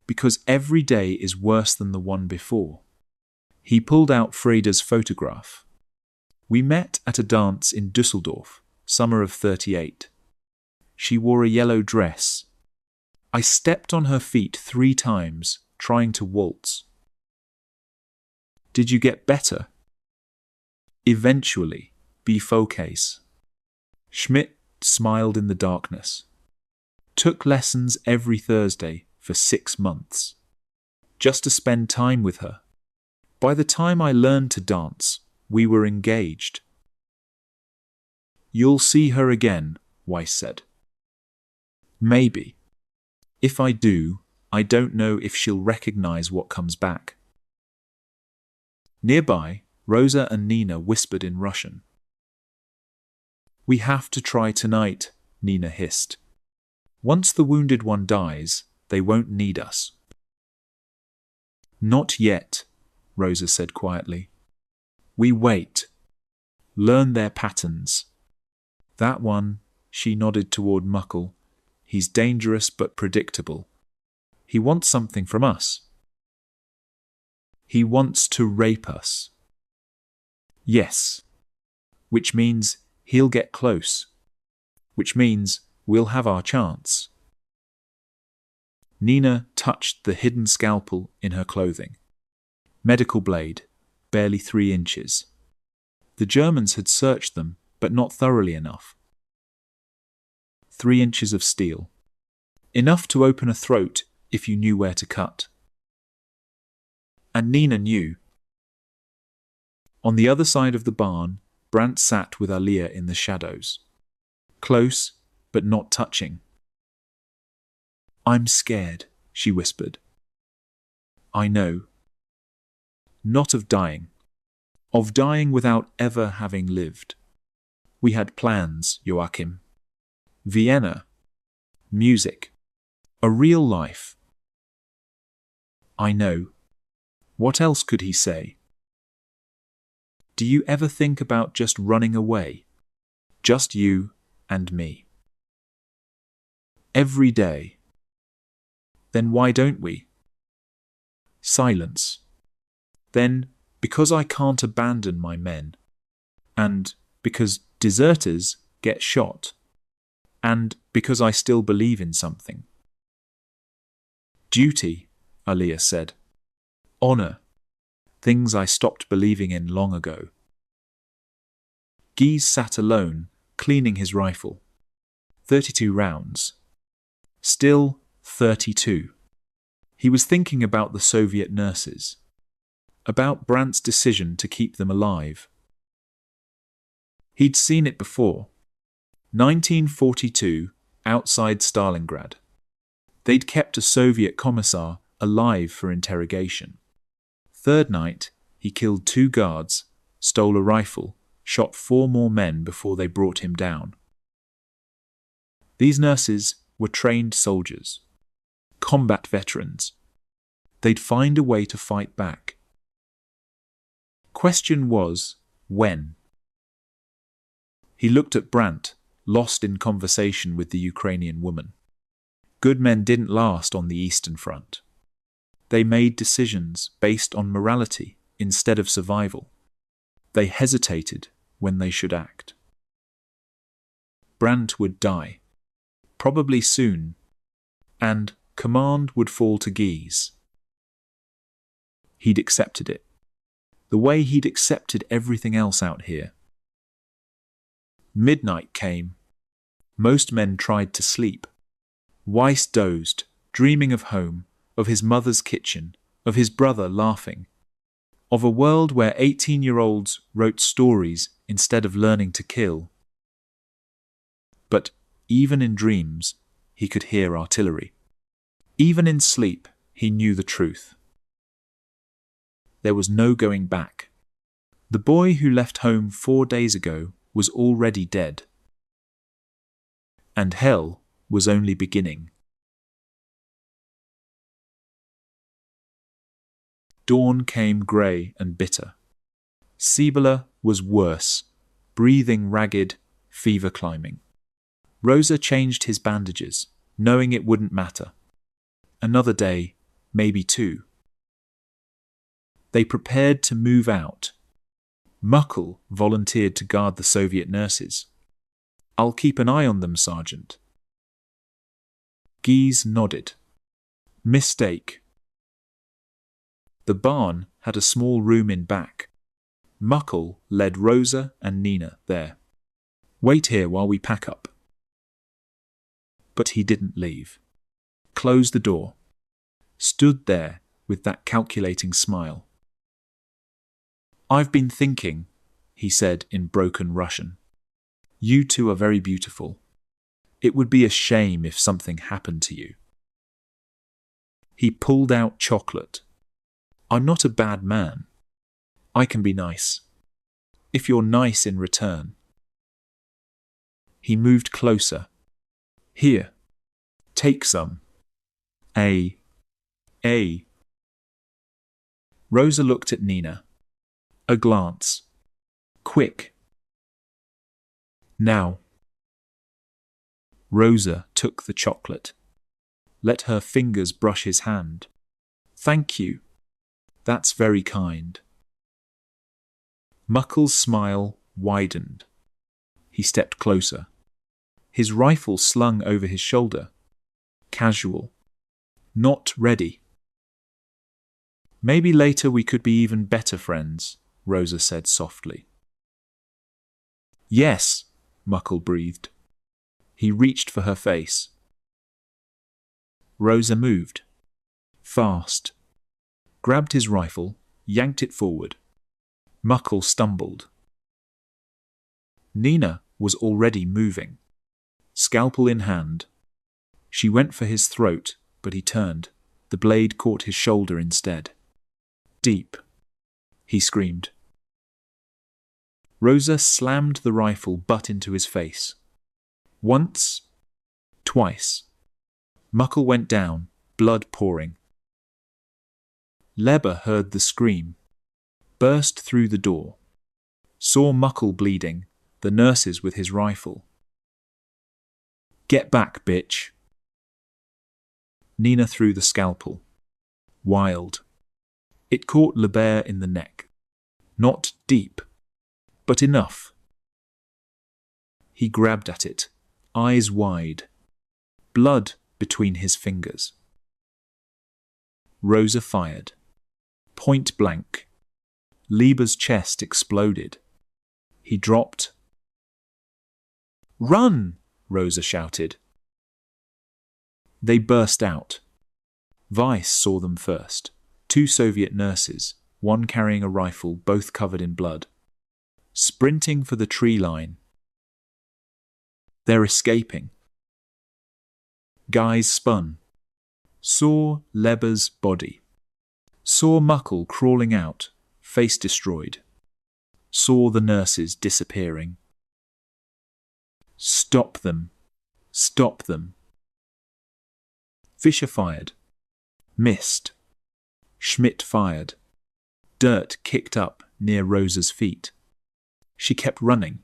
Because every day is worse than the one before. He pulled out Frieda's photograph. We met at a dance in Düsseldorf, summer of 38. She wore a yellow dress. I stepped on her feet 3 times, trying to waltz. Did you get better? Eventually, bifocase. Schmidt smiled in the darkness. Took lessons every Thursday for 6 months. Just to spend time with her. By the time I learned to dance, we were engaged. You'll see her again, Weiss said. Maybe. If I do, I don't know if she'll recognize what comes back. Nearby, Rosa and Nina whispered in Russian. We have to try tonight, Nina hissed. Once the wounded one dies, they won't need us. Not yet, Rosa said quietly. We wait. Learn their patterns. That one, she nodded toward Muckle. He's dangerous but predictable. He wants something from us. He wants to rape us. Yes. Which means he'll get close. Which means we'll have our chance. Nina touched the hidden scalpel in her clothing. Medical blade, barely 3 inches. The Germans had searched them, but not thoroughly enough. 3 inches of steel. Enough to open a throat if you knew where to cut. And Nina knew. On the other side of the barn, Brandt sat with Aliyah in the shadows. Close, but not touching. I'm scared, she whispered. I know. Not of dying. Of dying without ever having lived. We had plans, Joachim. Vienna. Music. A real life. I know. What else could he say? Do you ever think about just running away? Just you, and me. Every day. Then why don't we? Silence. Then, because I can't abandon my men, and because deserters get shot, and because I still believe in something. Duty, Aliyah said. Honor. Things I stopped believing in long ago. Gies sat alone, cleaning his rifle. 32 rounds. Still 32. He was thinking about the Soviet nurses, about Brandt's decision to keep them alive. He'd seen it before. 1942, outside Stalingrad. They'd kept a Soviet commissar alive for interrogation. Third night, he killed 2 guards, stole a rifle, shot 4 more men before they brought him down. These nurses were trained soldiers, combat veterans. They'd find a way to fight back. Question was, when? He looked at Brandt, lost in conversation with the Ukrainian woman. Good men didn't last on the Eastern Front. They made decisions based on morality instead of survival. They hesitated when they should act. Brandt would die, probably soon, and command would fall to Gies. He'd accepted it, the way he'd accepted everything else out here. Midnight came. Most men tried to sleep. Weiss dozed, dreaming of home, of his mother's kitchen, of his brother laughing, of a world where 18-year-olds wrote stories instead of learning to kill. But even in dreams, he could hear artillery. Even in sleep, he knew the truth. There was no going back. The boy who left home 4 days ago was already dead. And hell was only beginning. Dawn came grey and bitter. Sibylla was worse, breathing ragged, fever climbing. Rosa changed his bandages, knowing it wouldn't matter. Another day, maybe 2. They prepared to move out. Muckle volunteered to guard the Soviet nurses. I'll keep an eye on them, Sergeant. Gies nodded. Mistake. The barn had a small room in back. Muckle led Rosa and Nina there. Wait here while we pack up. But he didn't leave. Closed the door. Stood there with that calculating smile. I've been thinking, he said in broken Russian. You 2 are very beautiful. It would be a shame if something happened to you. He pulled out chocolate. I'm not a bad man. I can be nice. If you're nice in return. He moved closer. Here. Take some. A. Rosa looked at Nina. A glance. Quick. Now. Rosa took the chocolate. Let her fingers brush his hand. Thank you. That's very kind. Muckle's smile widened. He stepped closer. His rifle slung over his shoulder. Casual. Not ready. Maybe later we could be even better friends, Rosa said softly. Yes, Muckle breathed. He reached for her face. Rosa moved. Fast. Grabbed his rifle, yanked it forward. Muckle stumbled. Nina was already moving. Scalpel in hand. She went for his throat, but he turned. The blade caught his shoulder instead. Deep. He screamed. Rosa slammed the rifle butt into his face. Once. Twice. Muckle went down, blood pouring. Leber heard the scream. Burst through the door. Saw Muckle bleeding, the nurses with his rifle. Get back, bitch. Nina threw the scalpel. Wild. It caught Lebert in the neck. Not deep, but enough. He grabbed at it, eyes wide, blood between his fingers. Rosa fired. Point blank. Lieber's chest exploded. He dropped. "Run!" Rosa shouted. They burst out. Weiss saw them first. 2 Soviet nurses, one carrying a rifle, both covered in blood. Sprinting for the tree line. They're escaping. Guys spun. Saw Leber's body. Saw Muckle crawling out, face destroyed. Saw the nurses disappearing. Stop them. Stop them. Fischer fired. Missed. Schmidt fired. Dirt kicked up near Rosa's feet. She kept running.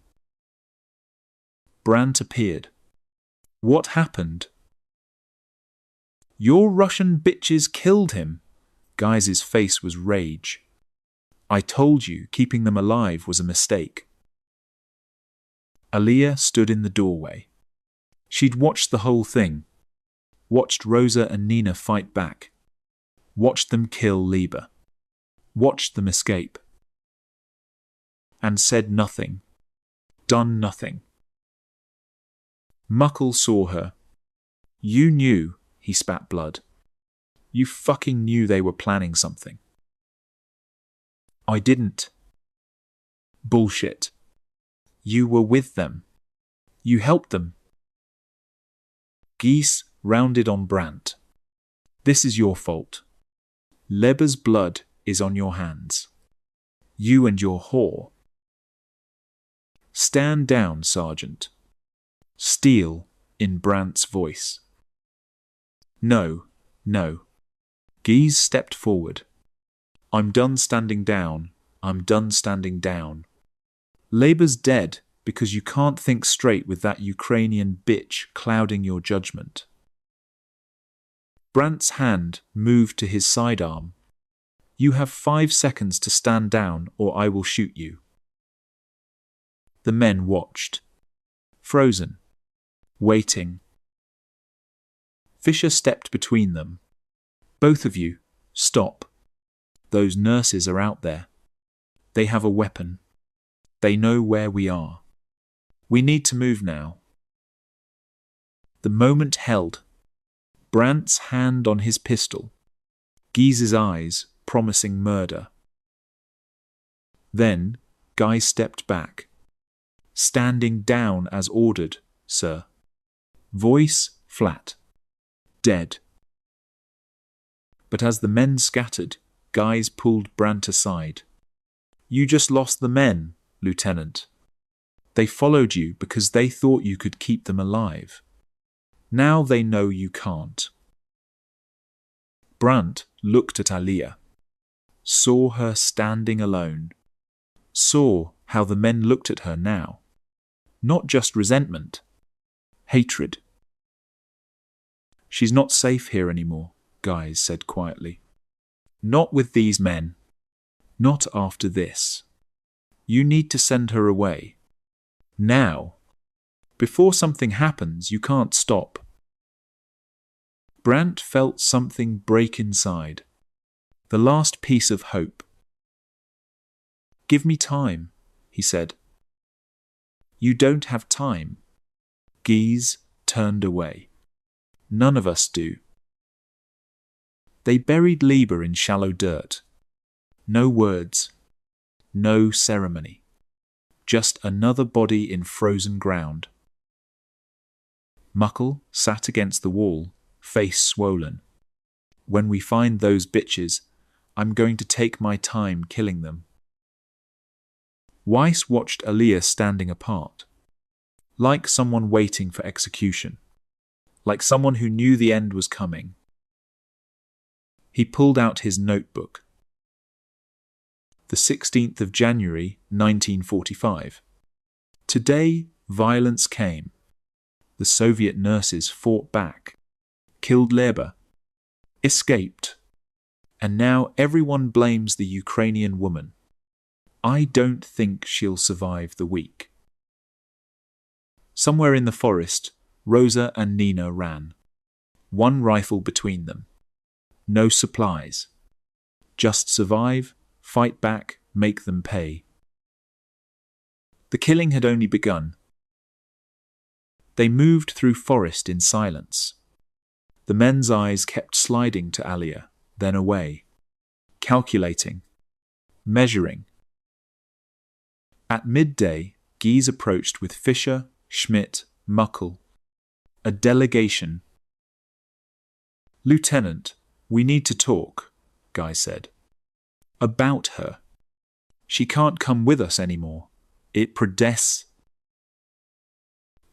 Brandt appeared. What happened? Your Russian bitches killed him. Guy's face was rage. I told you keeping them alive was a mistake. Aliyah stood in the doorway. She'd watched the whole thing. Watched Rosa and Nina fight back. Watched them kill Lieber. Watched them escape. And said nothing. Done nothing. Muckle saw her. You knew, he spat blood. You fucking knew they were planning something. I didn't. Bullshit. You were with them. You helped them. Geese rounded on Brandt. This is your fault. Leber's blood is on your hands. You and your whore. Stand down, Sergeant. Steel in Brandt's voice. No, no. Geese stepped forward. I'm done standing down. I'm done standing down. Leber's dead because you can't think straight with that Ukrainian bitch clouding your judgment. Brandt's hand moved to his sidearm. You have 5 seconds to stand down or I will shoot you. The men watched. Frozen. Waiting. Fischer stepped between them. Both of you, stop. Those nurses are out there. They have a weapon. They know where we are. We need to move now. The moment held. Brandt's hand on his pistol. Guy's eyes promising murder. Then, Guy stepped back. Standing down as ordered, sir. Voice flat. Dead. But as the men scattered, Guys pulled Brandt aside. You just lost the men, Lieutenant. They followed you because they thought you could keep them alive. Now they know you can't. Brandt looked at Aliyah. Saw her standing alone. Saw how the men looked at her now. Not just resentment. Hatred. She's not safe here anymore, Guys said quietly. Not with these men. Not after this. You need to send her away. Now. Before something happens, you can't stop. Brandt felt something break inside. The last piece of hope. Give me time, he said. You don't have time. Guise turned away. None of us do. They buried Lieber in shallow dirt. No words. No ceremony. Just another body in frozen ground. Muckle sat against the wall, face swollen. When we find those bitches, I'm going to take my time killing them. Weiss watched Aliyah standing apart. Like someone waiting for execution. Like someone who knew the end was coming. He pulled out his notebook. The 16th of January, 1945. Today, violence came. The The Soviet nurses fought back, killed labor, escaped, and now everyone blames the Ukrainian woman. I don't think she'll survive the week. Somewhere in the forest, Rosa and Nina ran. One rifle between them. No supplies. Just survive, fight back, make them pay. The killing had only begun. They moved through forest in silence. The men's eyes kept sliding to Alia, then away, calculating, measuring. At midday, Gies approached with Fischer, Schmidt, Muckle, a delegation. "Lieutenant, we need to talk," Guy said. "About her. She can't come with us anymore. It predes.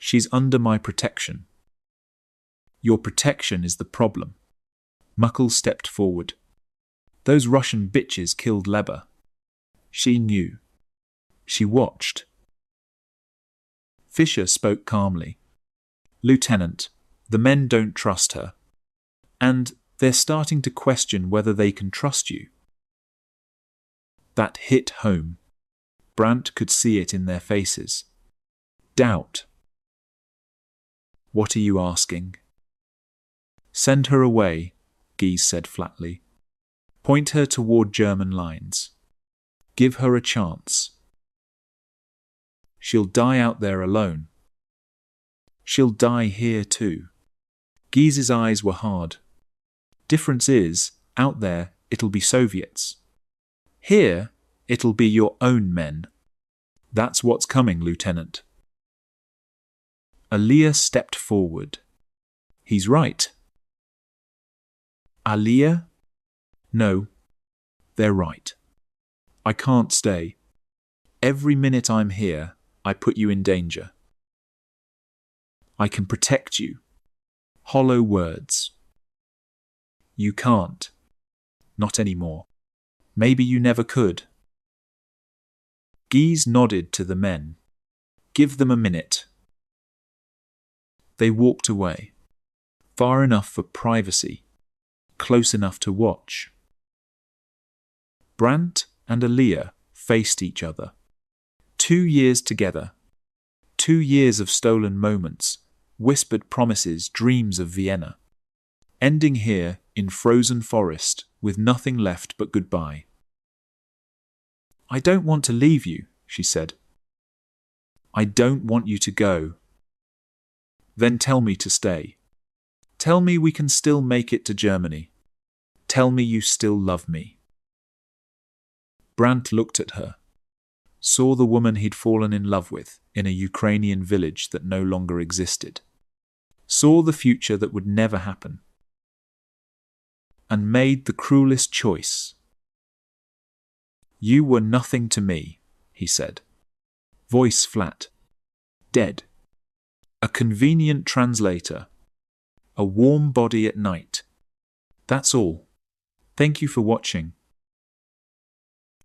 She's under my protection." "Your protection is the problem." Muckle stepped forward. "Those Russian bitches killed Leber." She knew. She watched. Fischer spoke calmly. "Lieutenant, the men don't trust her. And they're starting to question whether they can trust you." That hit home. Brandt could see it in their faces. Doubt. "What are you asking?" "Send her away," Gies said flatly. "Point her toward German lines. Give her a chance. She'll die out there alone. She'll die here too." Gies's eyes were hard. "Difference is, out there it'll be Soviets. Here it'll be your own men. That's what's coming, Lieutenant." Alia stepped forward. "He's right." "Alia?" "No, they're right. I can't stay. Every minute I'm here, I put you in danger. I can protect you." Hollow words. "You can't. Not anymore. Maybe you never could." Gies nodded to the men. "Give them a minute." They walked away, far enough for privacy, close enough to watch. Brandt and Alia faced each other. 2 years together. 2 years of stolen moments, whispered promises, dreams of Vienna. Ending here in frozen forest with nothing left but goodbye. "I don't want to leave you," she said. "I don't want you to go." "Then tell me to stay. Tell me we can still make it to Germany. Tell me you still love me." Brandt looked at her, saw the woman he'd fallen in love with in a Ukrainian village that no longer existed, saw the future that would never happen, and made the cruelest choice. "You were nothing to me," he said, voice flat, dead. A convenient translator, a warm body at night. That's all. Thank you for watching.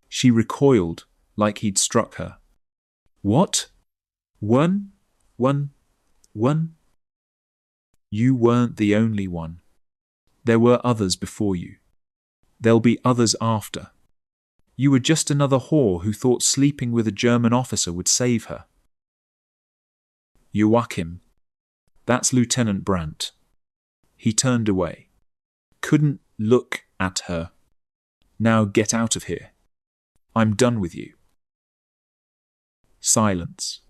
She recoiled like he'd struck her. "What? One? You weren't the only one. There were others before you. There'll be others after. You were just another whore who thought sleeping with a German officer would save her." "Joachim, that's Lieutenant Brandt." He turned away. Couldn't look at her. "Now get out of here. I'm done with you." Silence.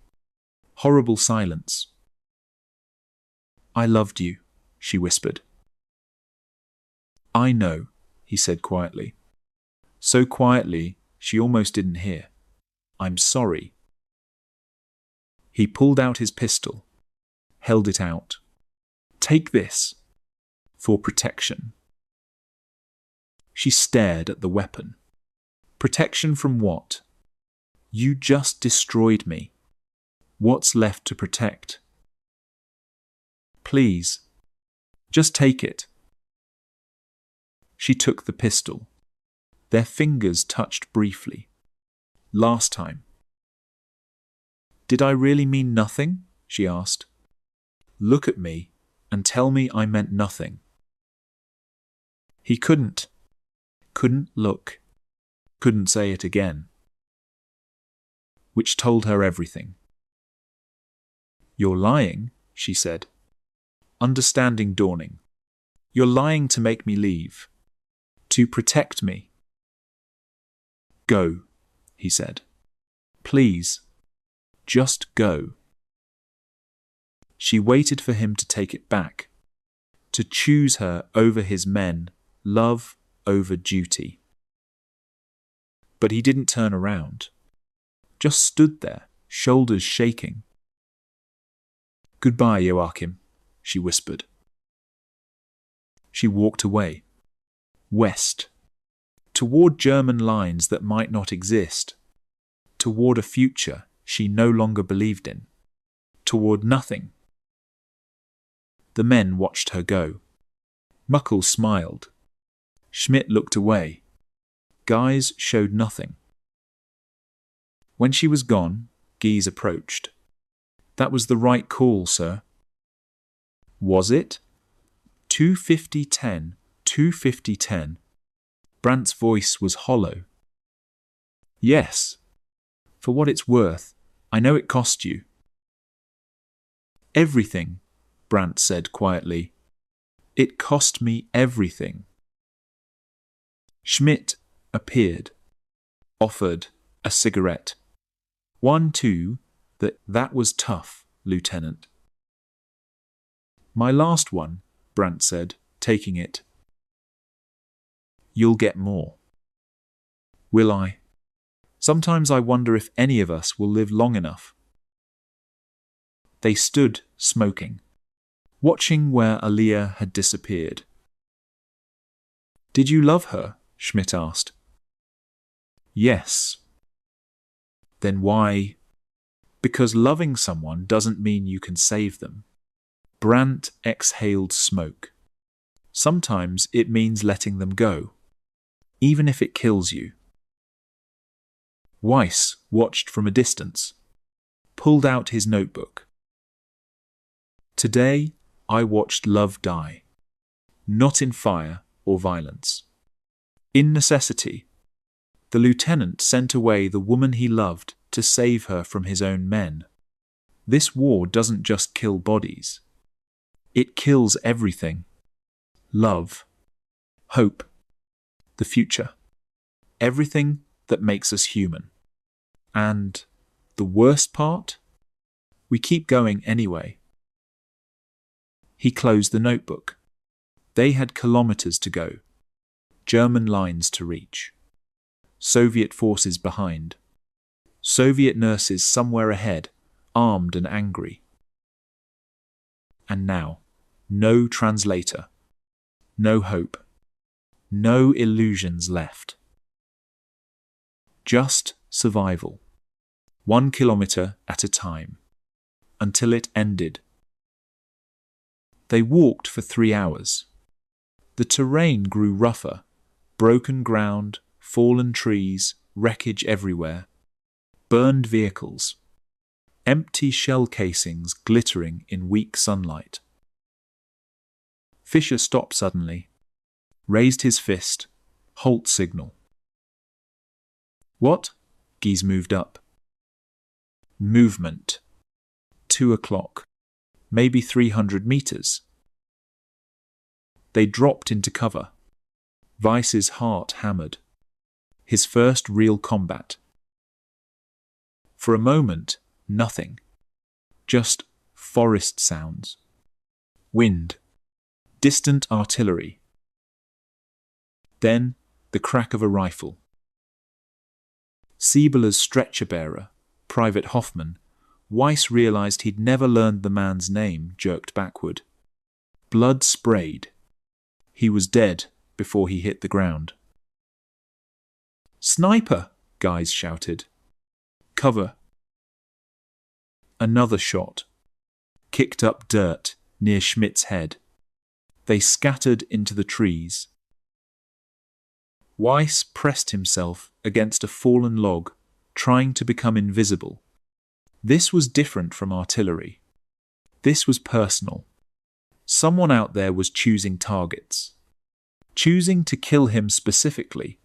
Horrible silence. "I loved you," she whispered. "I know," he said quietly. So quietly, she almost didn't hear. "I'm sorry." He pulled out his pistol, held it out. "Take this. For protection." She stared at the weapon. "Protection from what? You just destroyed me. What's left to protect?" "Please, just take it." She took the pistol. Their fingers touched briefly. "Last time." "Did I really mean nothing?" she asked. look at me, and tell me I meant nothing. He couldn't look, couldn't say it again. Which told her everything. You're lying, she said. Understanding dawning. You're lying to make me leave. To protect me. Go, he said. Please, just go. She waited for him to take it back, to choose her over his men, love over duty. But he didn't turn around, just stood there, shoulders shaking. Goodbye, Joachim, she whispered. She walked away, west, toward German lines that might not exist, toward a future she no longer believed in, toward nothing. The men watched her go. Muckle smiled. Schmidt looked away. Guys showed nothing. When she was gone, Gies approached. That was the right call, sir. Was it? 250-10, 250-10. Brandt's voice was hollow. Yes. For what it's worth, I know it cost you. Everything, Brandt said quietly. It cost me everything. Schmidt appeared, offered a cigarette. One, too, that was tough, Lieutenant. My last one, Brandt said, taking it. You'll get more. Will I? Sometimes I wonder if any of us will live long enough. They stood, smoking, watching where Aliyah had disappeared. Did you love her? Schmidt asked. Yes. Then why? Because loving someone doesn't mean you can save them. Brandt exhaled smoke. Sometimes it means letting them go, even if it kills you. Weiss watched from a distance, pulled out his notebook. Today, I watched love die, not in fire or violence. In necessity, the lieutenant sent away the woman he loved to save her from his own men. This war doesn't just kill bodies. It kills everything. Love, hope, the future, everything that makes us human. And the worst part? We keep going anyway. He closed the notebook. They had kilometers to go. German lines to reach. Soviet forces behind. Soviet nurses somewhere ahead, armed and angry. And now, no translator. No hope. No illusions left. Just survival. 1 kilometer at a time. Until it ended. They walked for 3 hours. The terrain grew rougher. Broken ground, fallen trees, wreckage everywhere. Burned vehicles. Empty shell casings glittering in weak sunlight. Fischer stopped suddenly. Raised his fist. Halt signal. What? Gies moved up. Movement. 2 o'clock. Maybe 300 meters. They dropped into cover. Weiss's heart hammered. His first real combat. For a moment, nothing. Just forest sounds. Wind. Distant artillery. Then the crack of a rifle. Siebel's stretcher-bearer, Private Hoffman, Weiss realized he'd never learned the man's name, jerked backward. Blood sprayed. He was dead before he hit the ground. Sniper! Guys shouted. Cover. Another shot. Kicked up dirt near Schmidt's head. They scattered into the trees. Weiss pressed himself against a fallen log, trying to become invisible. This was different from artillery. This was personal. Someone out there was choosing targets. Choosing to kill him specifically.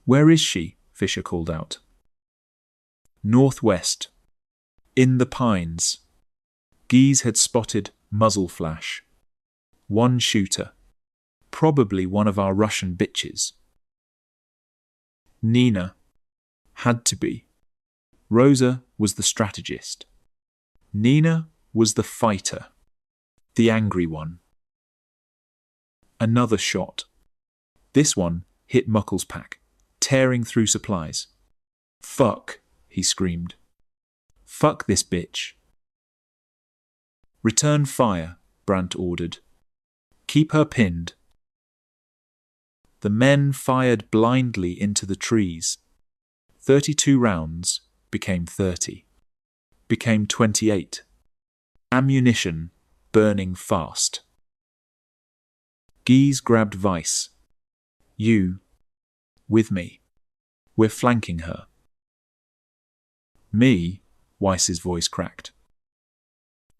"Where is she?" Fisher called out. "Northwest. In the pines." Gies had spotted muzzle flash. One shooter. Probably one of our Russian bitches. Nina. Had to be. Rosa was the strategist. Nina was the fighter. The angry one. Another shot. This one hit Muckle's pack, tearing through supplies. "Fuck," he screamed. "Fuck this bitch." "Return fire," Brandt ordered. "Keep her pinned." The men fired blindly into the trees. 32 rounds became 30. Became 28. Ammunition burning fast. Gies grabbed Weiss. "You. With me. We're flanking her." "Me?" Weiss's voice cracked.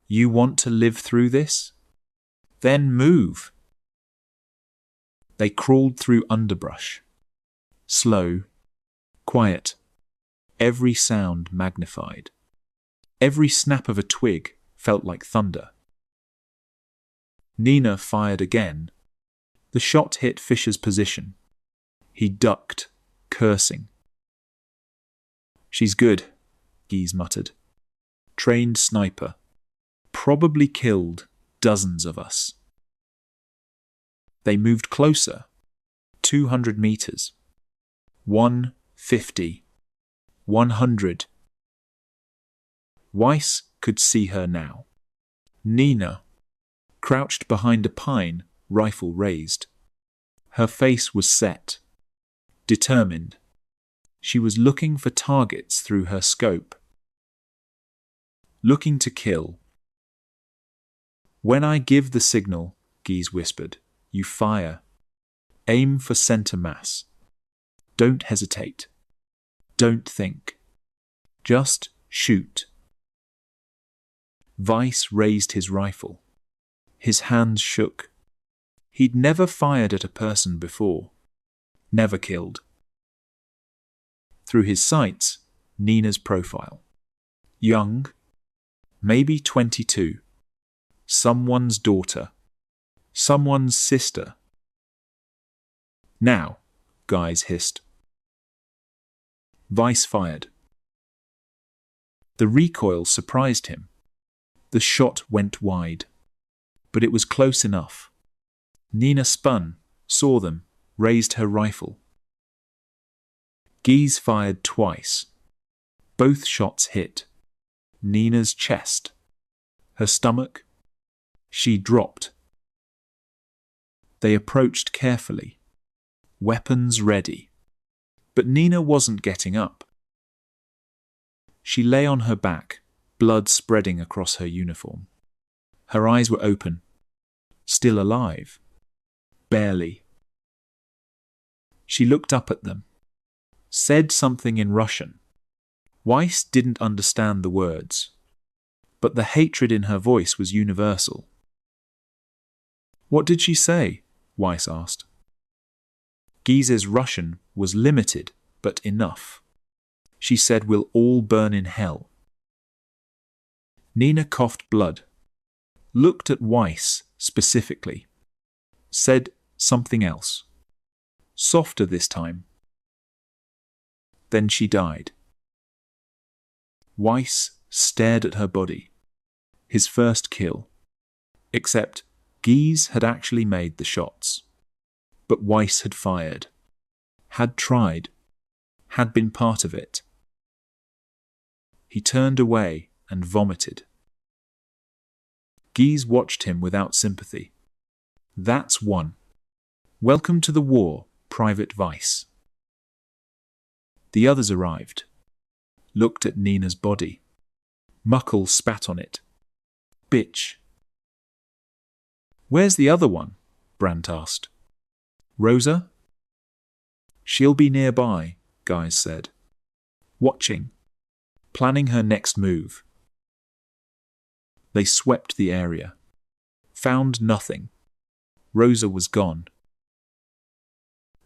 "You want to live through this? Then move." They crawled through underbrush. Slow. Quiet. Every sound magnified. Every snap of a twig felt like thunder. Nina fired again. The shot hit Fisher's position. He ducked, cursing. "She's good," Gies muttered. "Trained sniper. Probably killed dozens of us." They moved closer. 200 meters. 150. 100. Weiss could see her now. Nina, crouched behind a pine, rifle raised. Her face was set. Determined. She was looking for targets through her scope. Looking to kill. "When I give the signal," Gies whispered, "you fire. Aim for center mass. Don't hesitate. Don't think. Just shoot." Weiss raised his rifle. His hands shook. He'd never fired at a person before. Never killed. Through his sights, Nina's profile. Young. Maybe 22. Someone's daughter. Someone's sister. "Now," Gies hissed. Weiss fired. The recoil surprised him. The shot went wide. But it was close enough. Nina spun, saw them, raised her rifle. Gies fired twice. Both shots hit. Nina's chest. Her stomach. She dropped. They approached carefully. Weapons ready. But Nina wasn't getting up. She lay on her back, blood spreading across her uniform. Her eyes were open. Still alive. Barely. She looked up at them. Said something in Russian. Weiss didn't understand the words. But the hatred in her voice was universal. "What did she say?" Weiss asked. Gies's Russian was limited, but enough. She said, "We'll all burn in hell." Nina coughed blood. Looked at Weiss specifically. Said something else. Softer this time. Then she died. Weiss stared at her body. His first kill. Except Gies had actually made the shots. But Weiss had fired. Had tried. Had been part of it. He turned away and vomited. Gies watched him without sympathy. "That's one. Welcome to the war, Private Weiss." The others arrived. Looked at Nina's body. Muckle spat on it. "Bitch." "Where's the other one?" Brandt asked. "Rosa?" "She'll be nearby," Gies said. "Watching. Planning her next move." They swept the area. Found nothing. Rosa was gone.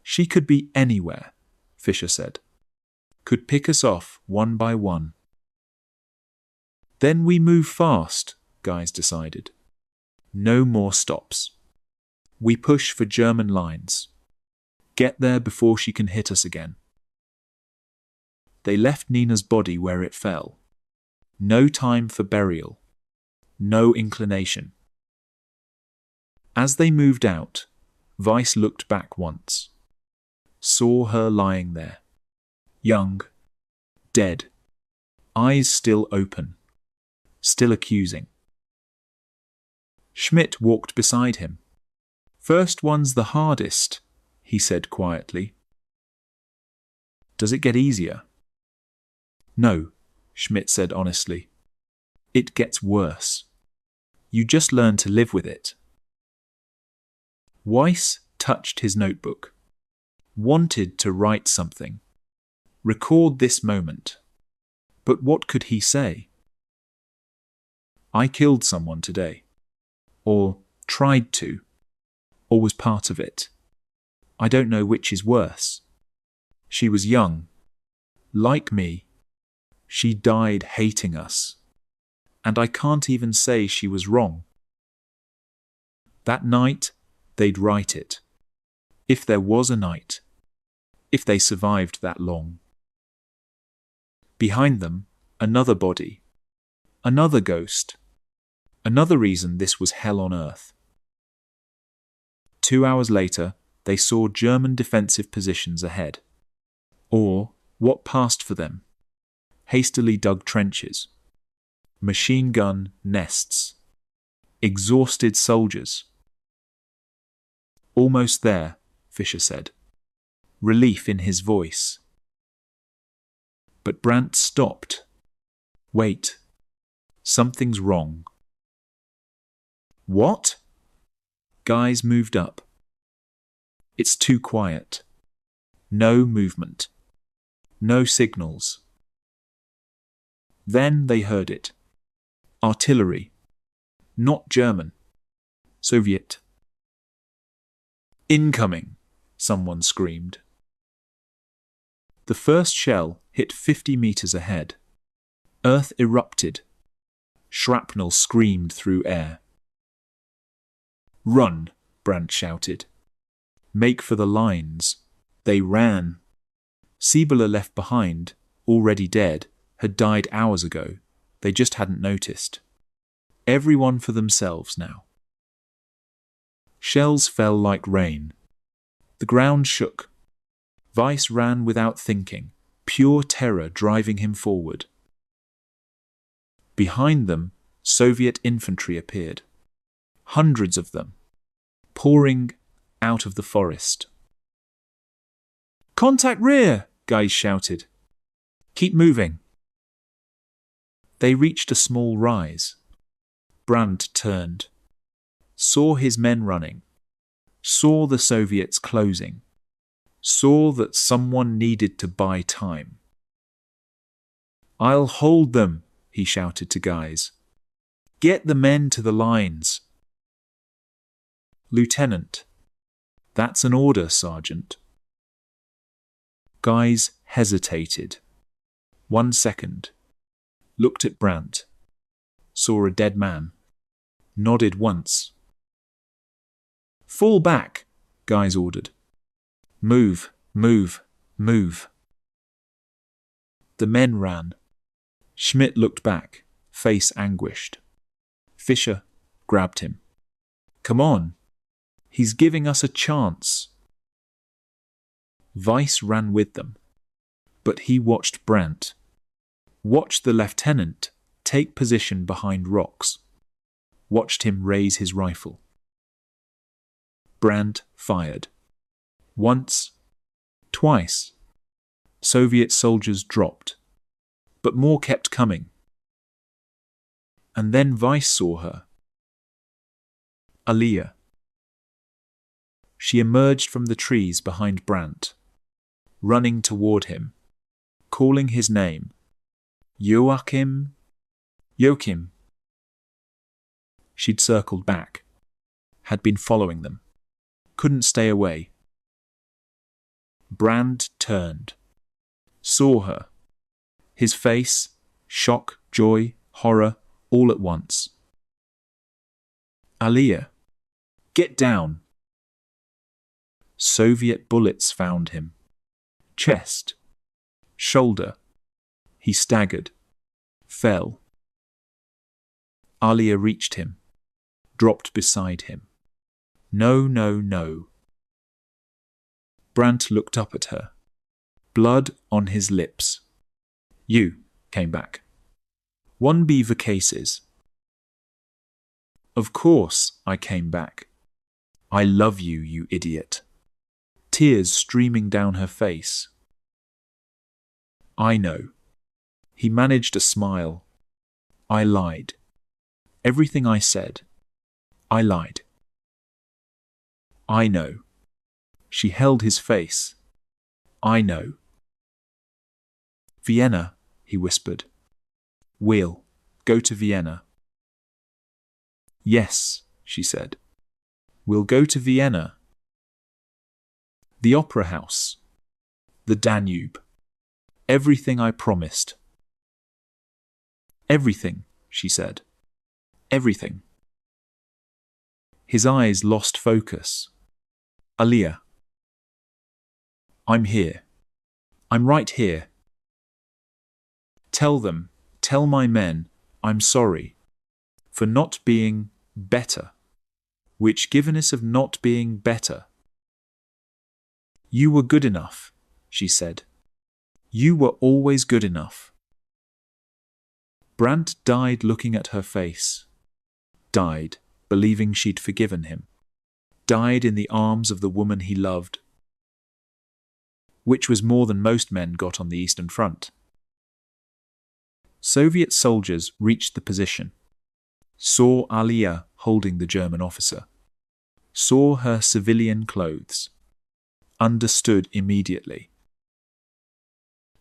She could be anywhere, Fisher said. Could pick us off one by one. Then we move fast, Guys decided. No more stops. We push for German lines. Get there before she can hit us again. They left Nina's body where it fell. No time for burial. No inclination. As they moved out, Weiss looked back once. Saw her lying there. Young. Dead. Eyes still open. Still accusing. Schmidt walked beside him. First one's the hardest, he said quietly. Does it get easier? No, Schmidt said honestly. It gets worse. You just learn to live with it. Weiss touched his notebook. Wanted to write something. Record this moment. But what could he say? I killed someone today. Or tried to. Or was part of it. I don't know which is worse. She was young. Like me. She died hating us. And I can't even say she was wrong. That night, they'd write it. If there was a night. If they survived that long. Behind them, another body. Another ghost. Another reason this was hell on earth. 2 hours later, they saw German defensive positions ahead. Or what passed for them. Hastily dug trenches. Machine gun nests. Exhausted soldiers. Almost there, Fisher said. Relief in his voice. But Brandt stopped. Wait. Something's wrong. What? Guys moved up. It's too quiet. No movement. No signals. Then they heard it. Artillery. Not German. Soviet. Incoming, someone screamed. The first shell hit 50 meters ahead. Earth erupted. Shrapnel screamed through air. Run, Brandt shouted. Make for the lines. They ran. Siebler left behind, already dead, had died hours ago. They just hadn't noticed. Everyone for themselves now. Shells fell like rain. The ground shook. Weiss ran without thinking, pure terror driving him forward. Behind them, Soviet infantry appeared. Hundreds of them, pouring out of the forest. Contact rear, Guys shouted. Keep moving. They reached a small rise. Brandt turned. Saw his men running. Saw the Soviets closing. Saw that someone needed to buy time. I'll hold them, he shouted to Guys. Get the men to the lines. Lieutenant. That's an order, Sergeant. Guys hesitated. 1 second. Looked at Brandt. Saw a dead man. Nodded once. Fall back, Guys ordered. Move, move, move. The men ran. Schmidt looked back, face anguished. Fischer grabbed him. Come on. He's giving us a chance. Weiss ran with them. But he watched Brandt. Watched the lieutenant take position behind rocks. Watched him raise his rifle. Brandt fired. Once. Twice. Soviet soldiers dropped. But more kept coming. And then Weiss saw her. Aliyah. She emerged from the trees behind Brandt, running toward him, calling his name. Joachim. She'd circled back, had been following them, couldn't stay away. Brand turned, saw her. His face, shock, joy, horror, all at once. Aliyah, get down! Soviet bullets found him. Chest, shoulder. He staggered, fell. Aliyah reached him, dropped beside him. No, no, no. Brandt looked up at her, blood on his lips. You came back. 1 beaver cases. Of course I came back. I love you, you idiot. Tears streaming down her face. I know. He managed a smile. I lied. Everything I said. I lied. I know. She held his face. I know. Vienna, he whispered. We'll go to Vienna. Yes, she said. We'll go to Vienna. The opera house. The Danube. Everything I promised. Everything, she said. Everything. His eyes lost focus. Aliyah. I'm here. I'm right here. Tell them, tell my men, I'm sorry for not being better, which givenness of not being better. You were good enough, she said. You were always good enough. Brandt died looking at her face. Died, believing she'd forgiven him. Died in the arms of the woman he loved. Which was more than most men got on the Eastern Front. Soviet soldiers reached the position. Saw Aliyah holding the German officer. Saw her civilian clothes. Understood immediately.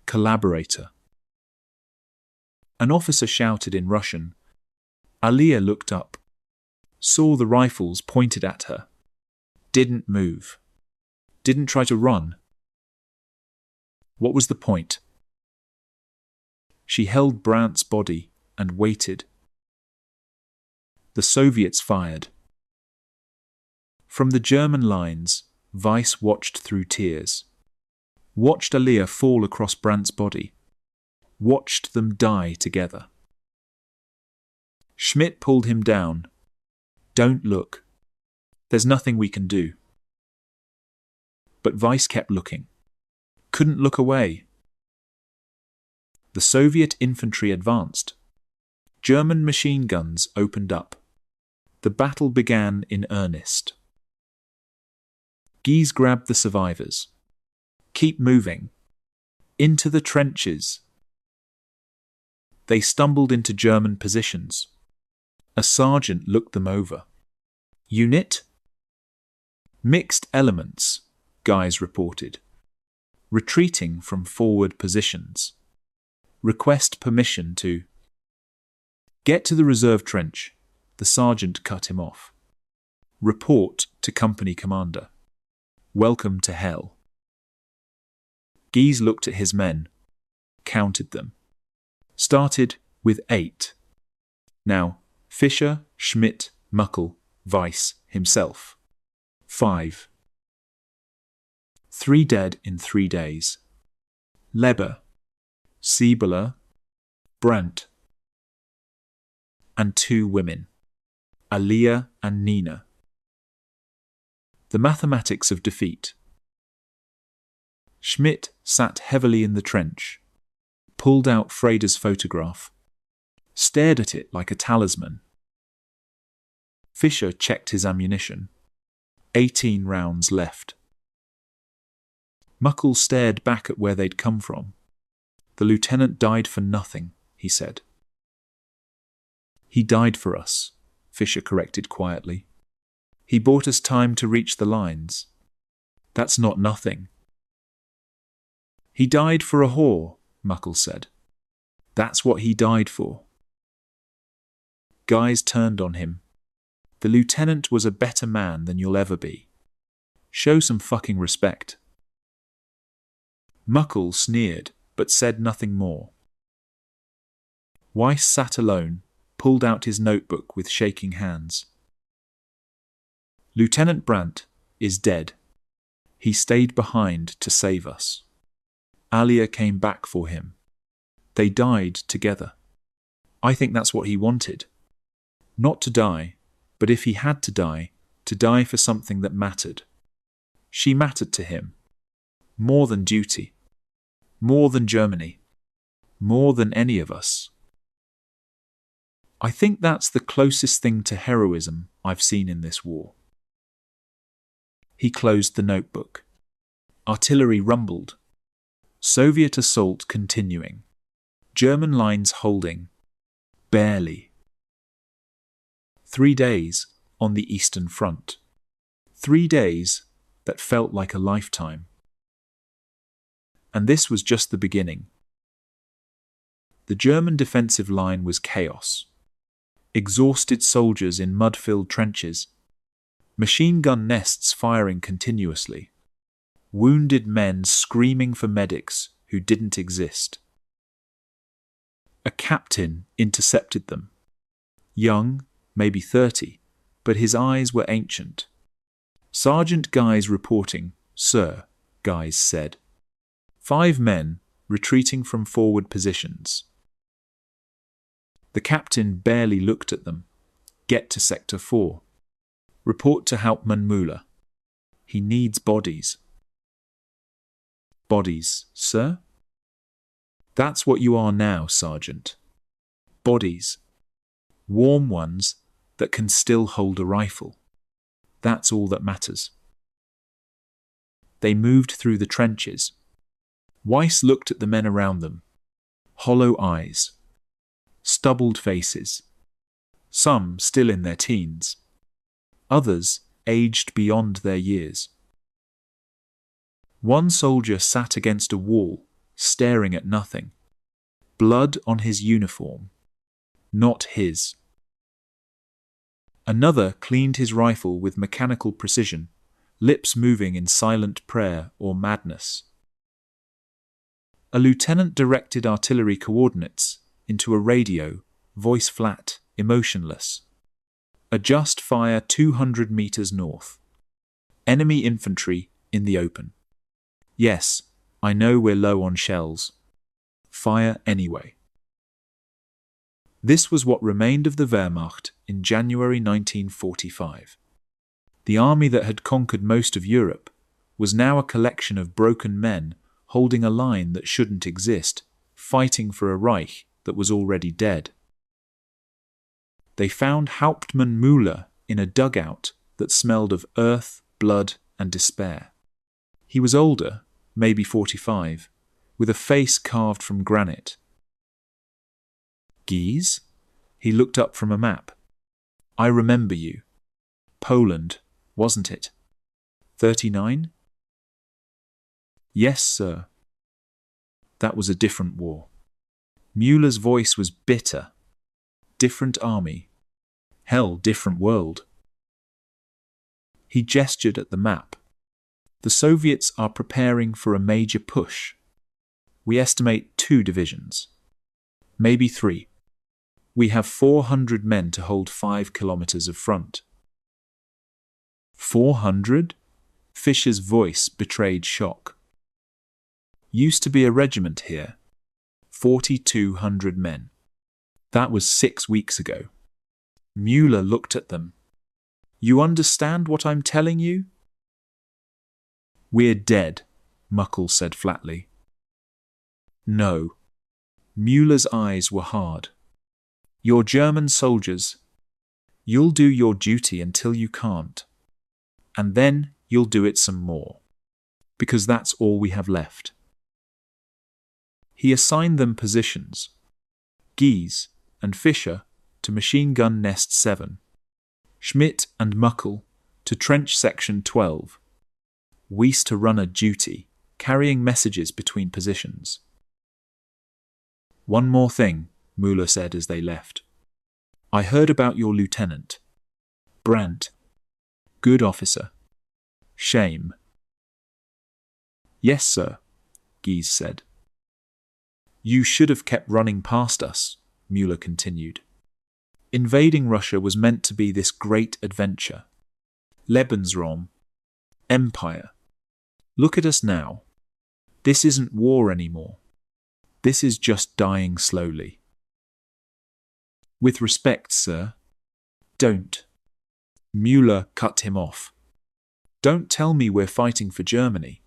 Collaborator. An officer shouted in Russian. Aliyah looked up. Saw the rifles pointed at her. Didn't move. Didn't try to run. What was the point? She held Brandt's body and waited. The Soviets fired. From the German lines, Weiss watched through tears. Watched Aliyah fall across Brandt's body. Watched them die together. Schmidt pulled him down. Don't look. There's nothing we can do. But Weiss kept looking. Couldn't look away. The Soviet infantry advanced. German machine guns opened up. The battle began in earnest. Guise grabbed the survivors. Keep moving. Into the trenches. They stumbled into German positions. A sergeant looked them over. Unit? Mixed elements, Guise reported. Retreating from forward positions. Request permission to get to the reserve trench. The sergeant cut him off. Report to company commander. Welcome to hell. Guise looked at his men, counted them. Started with 8. Now, Fischer, Schmidt, Muckel, Weiss, himself. 5. 3 dead in 3 days. Leber, Siebeler, Brandt. And 2 women, Aliyah and Nina. The mathematics of defeat. Schmidt sat heavily in the trench, pulled out Freder's photograph, stared at it like a talisman. Fischer checked his ammunition. 18 rounds left. Muckel stared back at where they'd come from. The lieutenant died for nothing, he said. He died for us, Fischer corrected quietly. He bought us time to reach the lines. That's not nothing. He died for a whore, Muckel said. That's what he died for. Guise turned on him, The lieutenant was a better man than you'll ever be. Show some fucking respect. Muckle sneered, but said nothing more. Weiss sat alone, pulled out his notebook with shaking hands. Lieutenant Brandt is dead. He stayed behind to save us. Alia came back for him. They died together. I think that's what he wanted. Not to die, but if he had to die for something that mattered. She mattered to him. More than duty. More than Germany. More than any of us. I think that's the closest thing to heroism I've seen in this war. He closed the notebook. Artillery rumbled. Soviet assault continuing. German lines holding. Barely. 3 days on the Eastern Front. 3 days that felt like a lifetime. And this was just the beginning. The German defensive line was chaos. Exhausted soldiers in mud-filled trenches. Machine gun nests firing continuously. Wounded men screaming for medics who didn't exist. A captain intercepted them. Young, maybe 30, but his eyes were ancient. Sergeant Guys reporting, "Sir," Guys said. 5 men retreating from forward positions. The captain barely looked at them. "Get to Sector 4. Report to Hauptmann Müller. He needs bodies." "Bodies, sir?" "That's what you are now, Sergeant. Bodies. Warm ones that can still hold a rifle. That's all that matters." They moved through the trenches. Weiss looked at the men around them. Hollow eyes. Stubbled faces. Some still in their teens. Others aged beyond their years. One soldier sat against a wall, staring at nothing. Blood on his uniform. Not his. Another cleaned his rifle with mechanical precision, lips moving in silent prayer or madness. A lieutenant directed artillery coordinates into a radio, voice flat, emotionless. Adjust fire 200 meters north. Enemy infantry in the open. Yes, I know we're low on shells. Fire anyway. This was what remained of the Wehrmacht in January 1945. The army that had conquered most of Europe was now a collection of broken men holding a line that shouldn't exist, fighting for a Reich that was already dead. They found Hauptmann Müller in a dugout that smelled of earth, blood, and despair. He was older, maybe 45, with a face carved from granite. "Guise?" He looked up from a map. "I remember you. Poland, wasn't it? 39? "Yes, sir." That was a different war. Müller's voice was bitter. Different army. Hell, different world. He gestured at the map. "The Soviets are preparing for a major push. We estimate 2 divisions. Maybe 3. We have 400 men to hold 5 kilometers of front." 400? Fischer's voice betrayed shock. "Used to be a regiment here. 4,200 men. That was 6 weeks ago." Müller looked at them. "You understand what I'm telling you?" "We're dead," Muckle said flatly. "No." Müller's eyes were hard. "You're German soldiers. You'll do your duty until you can't. And then you'll do it some more. Because that's all we have left." He assigned them positions. Guise and Fischer to Machine Gun Nest 7. Schmidt and Muckle to Trench Section 12. Weiss to runner duty, carrying messages between positions. "One more thing," Müller said as they left. "I heard about your lieutenant. Brandt. Good officer. Shame. Yes, sir, Gies said. You should have kept running past us, Mueller continued. Invading Russia was meant to be this great adventure. Lebensraum. Empire. Look at us now. This isn't war anymore. This is just dying slowly. With respect, sir. Don't. Mueller cut him off. Don't tell me we're fighting for Germany.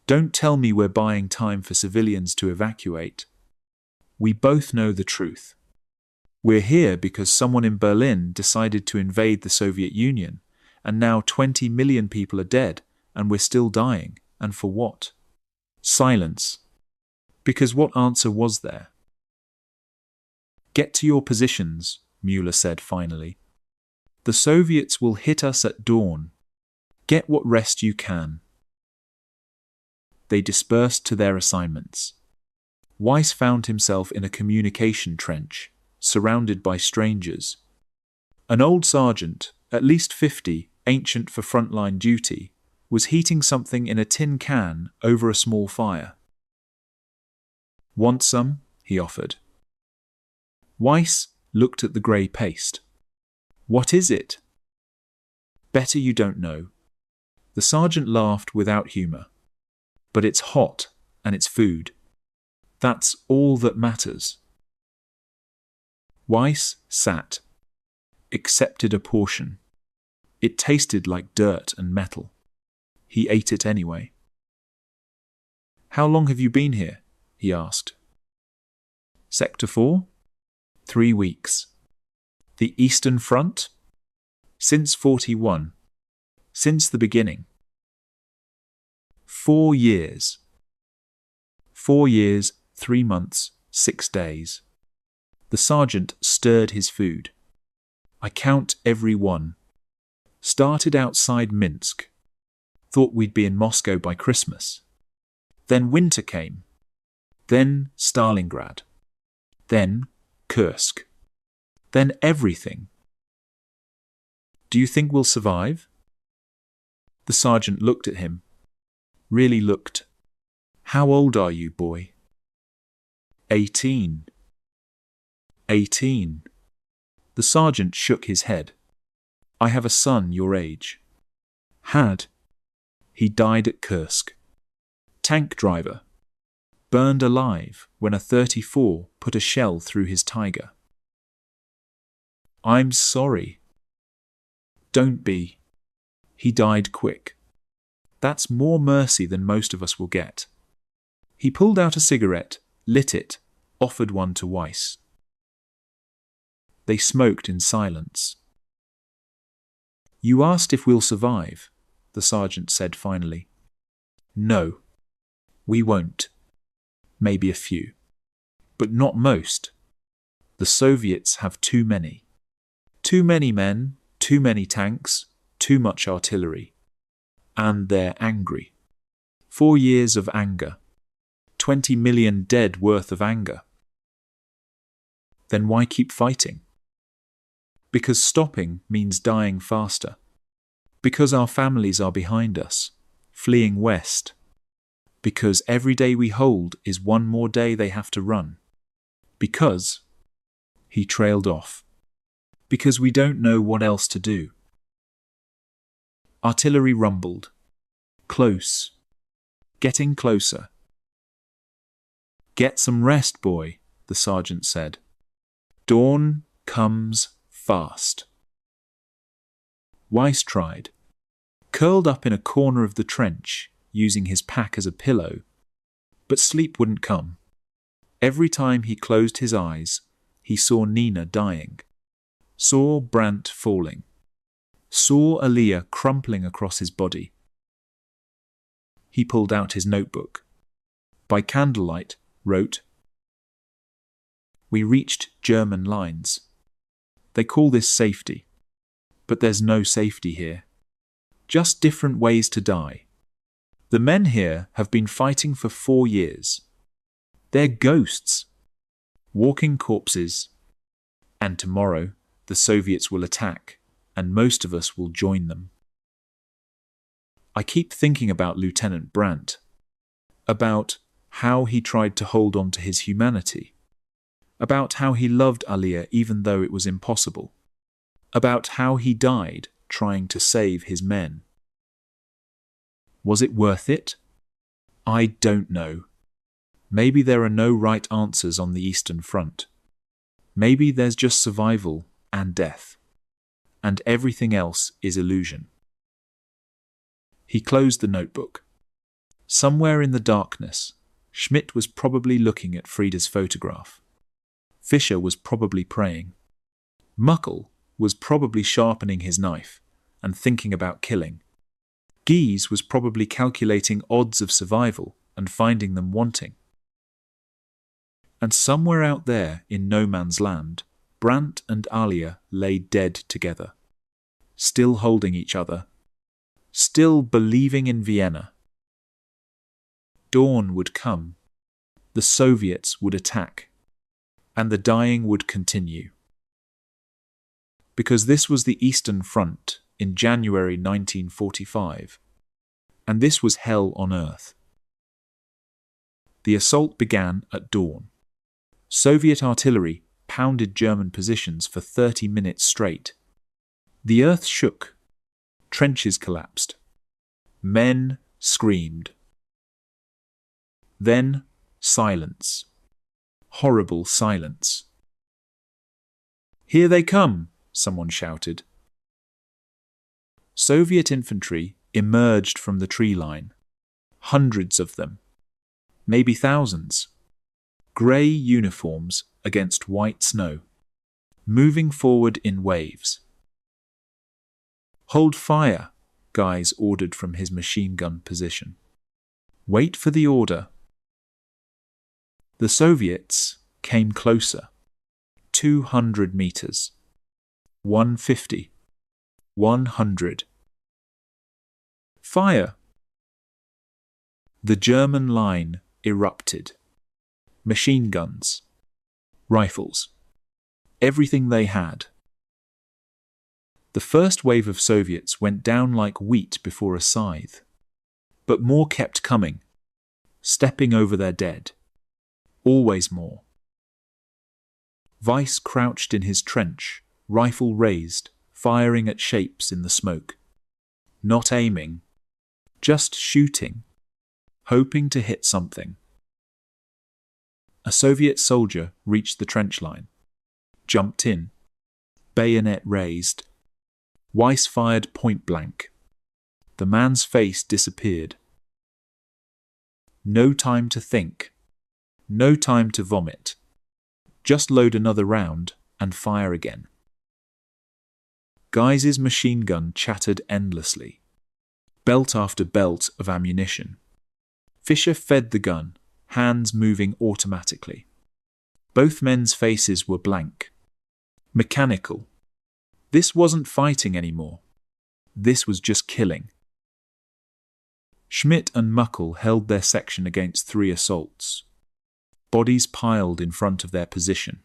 Don't tell me we're buying time for civilians to evacuate. We both know the truth. We're here because someone in Berlin decided to invade the Soviet Union, and now 20 million people are dead, and we're still dying. And for what? Silence. Because what answer was there? Get to your positions, Mueller said finally. The Soviets will hit us at dawn. Get what rest you can. They dispersed to their assignments. Weiss found himself in a communication trench, surrounded by strangers. An old sergeant, at least 50, ancient for frontline duty, was heating something in a tin can over a small fire. Want some? He offered. Weiss looked at the grey paste. What is it? Better you don't know. The sergeant laughed without humour. But it's hot, and it's food. That's all that matters. Weiss sat, accepted a portion. It tasted like dirt and metal. He ate it anyway. How long have you been here? He asked. Sector 4? 3 weeks. The Eastern Front? Since 41. Since the beginning. 4 years. 4 years, 3 months, 6 days. The sergeant stirred his food. I count every one. Started outside Minsk. Thought we'd be in Moscow by Christmas. Then winter came. Then Stalingrad. Then Kursk. Then everything. Do you think we'll survive? The sergeant looked at him. Really looked. How old are you, boy? 18. 18. The sergeant shook his head. I have a son your age. Had. He died at Kursk. Tank driver. Burned alive when a .34 put a shell through his Tiger. I'm sorry. Don't be. He died quick. That's more mercy than most of us will get. He pulled out a cigarette, lit it, offered one to Weiss. They smoked in silence. You asked if we'll survive, the sergeant said finally. No, we won't. Maybe a few. But not most. The Soviets have too many. Too many men, too many tanks, too much artillery. And they're angry. 4 years of anger. 20 million dead worth of anger. Then why keep fighting? Because stopping means dying faster. Because our families are behind us, fleeing west. Because every day we hold is one more day they have to run. Because, he trailed off. Because we don't know what else to do. Artillery rumbled. Close. Getting closer. Get some rest, boy, the sergeant said. Dawn comes fast. Weiss tried. Curled up in a corner of the trench, using his pack as a pillow. But sleep wouldn't come. Every time he closed his eyes, he saw Nina dying. Saw Brandt falling. Saw Aliyah crumpling across his body. He pulled out his notebook. By candlelight, wrote, We reached German lines. They call this safety. But there's no safety here. Just different ways to die. The men here have been fighting for 4 years. They're ghosts. Walking corpses. And tomorrow, the Soviets will attack. and most of us will join them. I keep thinking about Lieutenant Brandt, about how he tried to hold on to his humanity, about how he loved Alia even though it was impossible, about how he died trying to save his men. Was it worth it? I don't know. Maybe there are no right answers on the Eastern Front. Maybe there's just survival and death, and everything else is illusion. He closed the notebook. Somewhere in the darkness, Schmidt was probably looking at Frida's photograph. Fischer was probably praying. Muckle was probably sharpening his knife and thinking about killing. Gies was probably calculating odds of survival and finding them wanting. And somewhere out there in no man's land, Brandt and Alia lay dead together, still holding each other, still believing in Vienna. Dawn would come, the Soviets would attack, and the dying would continue. Because this was the Eastern Front in January 1945, and this was hell on earth. The assault began at dawn. Soviet artillery pounded German positions for 30 minutes straight. The earth shook. Trenches collapsed. Men screamed. Then silence. Horrible silence. "Here they come!" someone shouted. Soviet infantry emerged from the tree line. Hundreds of them. Maybe thousands. Grey uniforms against white snow. Moving forward in waves. "Hold fire," Guys ordered from his machine gun position. "Wait for the order." The Soviets came closer. 200 meters. 150. 100. Fire! The German line erupted. Machine guns. Rifles. Everything they had. The first wave of Soviets went down like wheat before a scythe. But more kept coming, stepping over their dead. Always more. Weiss crouched in his trench, rifle raised, firing at shapes in the smoke. Not aiming, just shooting, hoping to hit something. A Soviet soldier reached the trench line, jumped in, bayonet raised. Weiss fired point blank. The man's face disappeared. No time to think. No time to vomit. Just load another round and fire again. Guys's machine gun chattered endlessly. Belt after belt of ammunition. Fischer fed the gun, hands moving automatically. Both men's faces were blank. Mechanical. This wasn't fighting anymore. This was just killing. Schmidt and Muckle held their section against 3 assaults. Bodies piled in front of their position.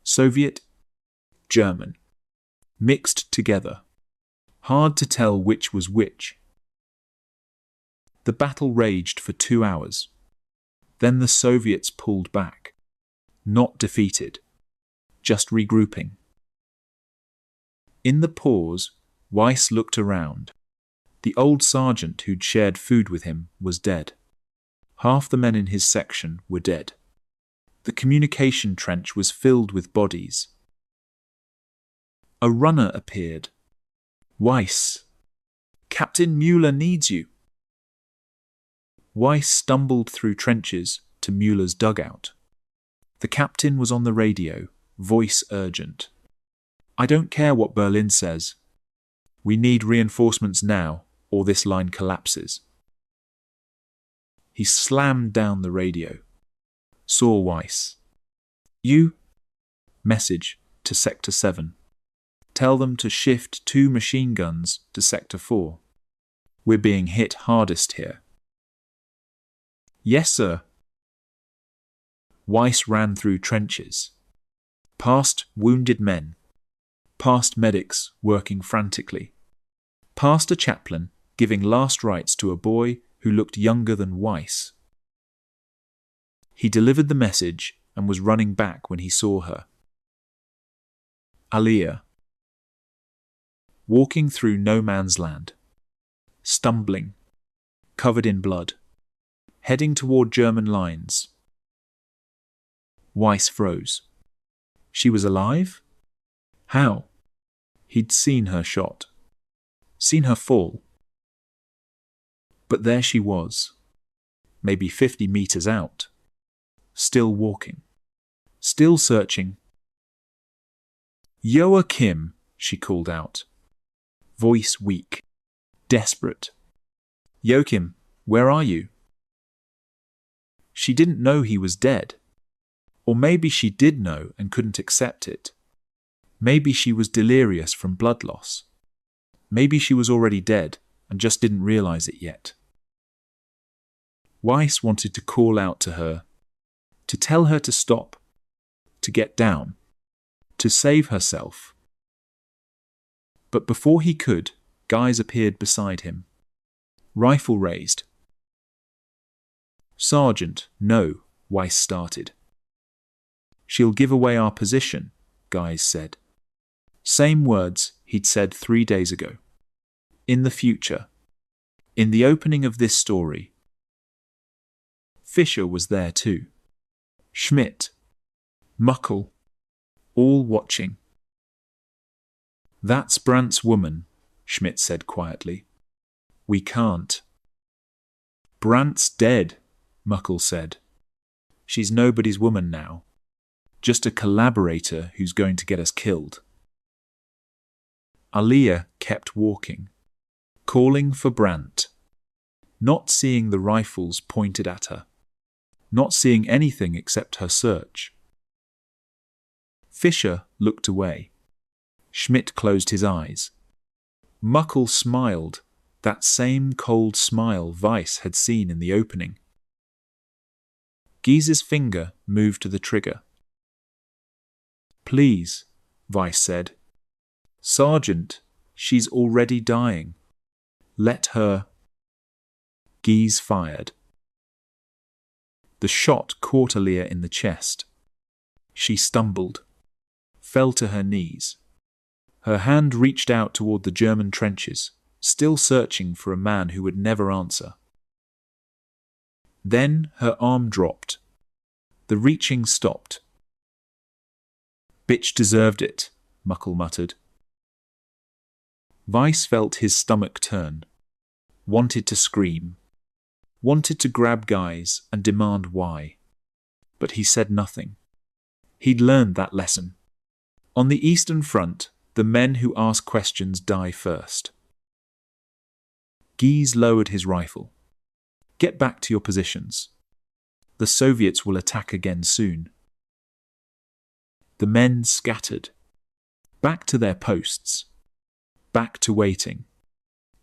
Soviet, German. Mixed together. Hard to tell which was which. The battle raged for 2 hours. Then the Soviets pulled back. Not defeated. Just regrouping. In the pause, Weiss looked around. The old sergeant who'd shared food with him was dead. Half the men in his section were dead. The communication trench was filled with bodies. A runner appeared. "Weiss, Captain Müller needs you." Weiss stumbled through trenches to Müller's dugout. The captain was on the radio, voice urgent. "I don't care what Berlin says. We need reinforcements now, or this line collapses." He slammed down the radio. Saw Weiss. "You?" Message to Sector 7. "Tell them to shift 2 machine guns to Sector 4. We're being hit hardest here." "Yes, sir." Weiss ran through trenches. Past wounded men. past medics working frantically, past a chaplain giving last rites to a boy who looked younger than Weiss. He delivered the message and was running back when he saw her. Aliyah. Walking through no man's land, stumbling, covered in blood, heading toward German lines. Weiss froze. She was alive? How? He'd seen her shot, seen her fall. But there she was, maybe 50 meters out, still walking, still searching. Joachim, she called out, voice weak, desperate. Joachim, where are you? She didn't know he was dead. Or maybe she did know and couldn't accept it. Maybe she was delirious from blood loss. Maybe she was already dead and just didn't realize it yet. Weiss wanted to call out to her, to tell her to stop, to get down, to save herself. But before he could, guys appeared beside him, rifle raised. Sergeant, no, Weiss started. She'll give away our position, guys said. Same words he'd said 3 days ago. In the future. In the opening of this story. Fischer was there too. Schmidt. Muckle. All watching. That's Brandt's woman, Schmidt said quietly. We can't. Brandt's dead, Muckle said. She's nobody's woman now. Just a collaborator who's going to get us killed. Aliyah kept walking, calling for Brandt, not seeing the rifles pointed at her, not seeing anything except her search. Fischer looked away. Schmidt closed his eyes. Muckle smiled, that same cold smile Weiss had seen in the opening. Giese's finger moved to the trigger. Please, Weiss said. Sergeant, she's already dying. Let her. Giese fired. The shot caught Aliyah in the chest. She stumbled, fell to her knees. Her hand reached out toward the German trenches, still searching for a man who would never answer. Then her arm dropped. The reaching stopped. Bitch deserved it, Muckle muttered. Weiss felt his stomach turn, wanted to scream, wanted to grab guys and demand why. But he said nothing. He'd learned that lesson. On the Eastern Front, the men who ask questions die first. Giese lowered his rifle. Get back to your positions. The Soviets will attack again soon. The men scattered. Back to their posts. Back to waiting.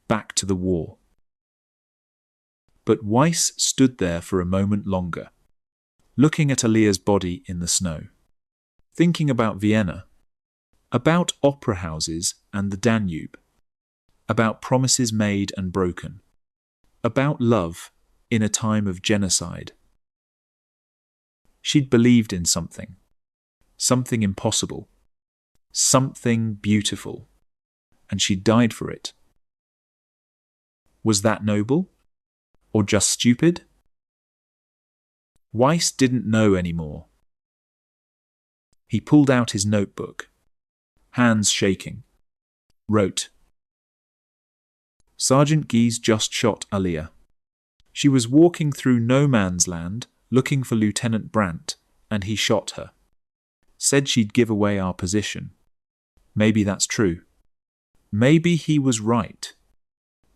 Back to the war. But Weiss stood there for a moment longer, looking at Aliyah's body in the snow, thinking about Vienna, about opera houses and the Danube, about promises made and broken, about love in a time of genocide. She'd believed in something impossible, something beautiful, and she died for it. Was that noble? Or just stupid? Weiss didn't know anymore. He pulled out his notebook, hands shaking, wrote, Sergeant Giese just shot Aliyah. She was walking through no man's land looking for Lieutenant Brandt, and he shot her. Said she'd give away our position. Maybe that's true. Maybe he was right.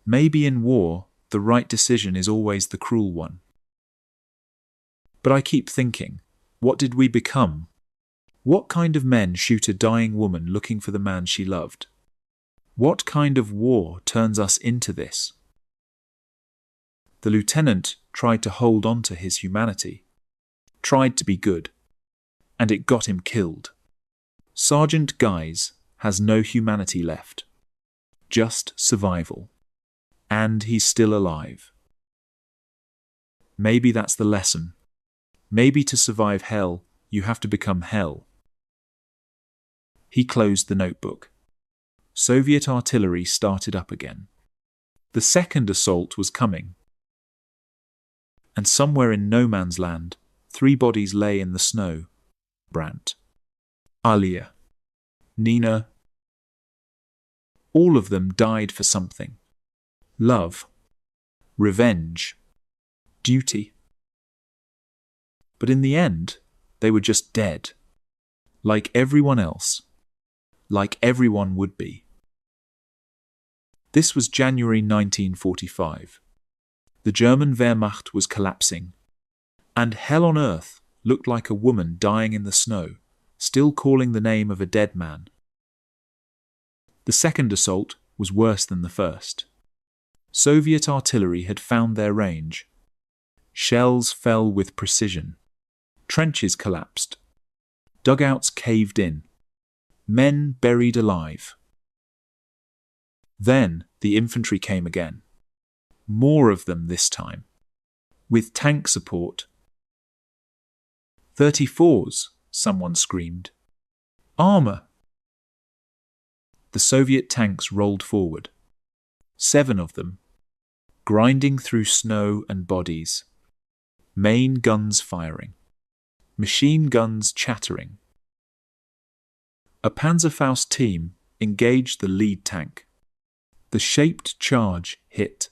Maybe in war, the right decision is always the cruel one. But I keep thinking, what did we become? What kind of men shoot a dying woman looking for the man she loved? What kind of war turns us into this? The lieutenant tried to hold on to his humanity, tried to be good, and it got him killed. Sergeant Giese has no humanity left. Just survival. And he's still alive. Maybe that's the lesson. Maybe to survive hell, you have to become hell. He closed the notebook. Soviet artillery started up again. The second assault was coming. And somewhere in no man's land, 3 bodies lay in the snow. Brandt, Alia, Nina. All of them died for something. Love, revenge, duty. But in the end, they were just dead. Like everyone else. Like everyone would be. This was January 1945. The German Wehrmacht was collapsing. And hell on earth looked like a woman dying in the snow, still calling the name of a dead man. The second assault was worse than the first. Soviet artillery had found their range. Shells fell with precision. Trenches collapsed. Dugouts caved in. Men buried alive. Then the infantry came again. More of them this time. With tank support. 34s, someone screamed. Armour! The Soviet tanks rolled forward. 7 of them. Grinding through snow and bodies. Main guns firing. Machine guns chattering. A Panzerfaust team engaged the lead tank. The shaped charge hit.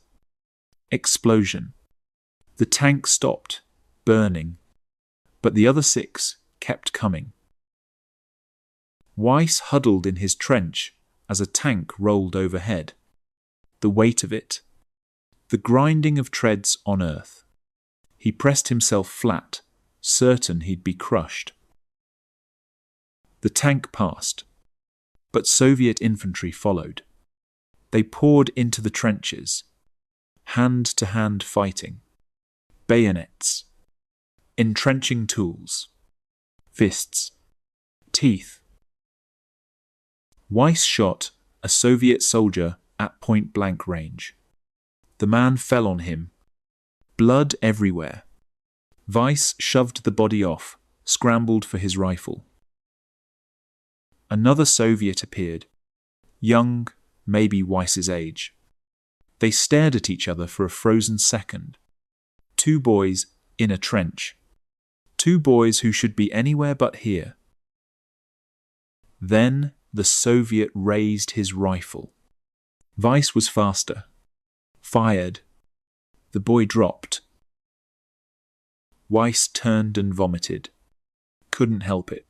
Explosion. The tank stopped, burning, but the other 6 kept coming. Weiss huddled in his trench as a tank rolled overhead. The weight of it. The grinding of treads on earth. He pressed himself flat, certain he'd be crushed. The tank passed, but Soviet infantry followed. They poured into the trenches, hand-to-hand fighting, bayonets, entrenching tools, fists, teeth. Weiss shot a Soviet soldier at point-blank range. The man fell on him, blood everywhere. Weiss shoved the body off, scrambled for his rifle. Another Soviet appeared, young, maybe Weiss's age. They stared at each other for a frozen second. 2 boys in a trench. 2 boys who should be anywhere but here. Then the Soviet raised his rifle. Weiss was faster. Fired. The boy dropped. Weiss turned and vomited. Couldn't help it.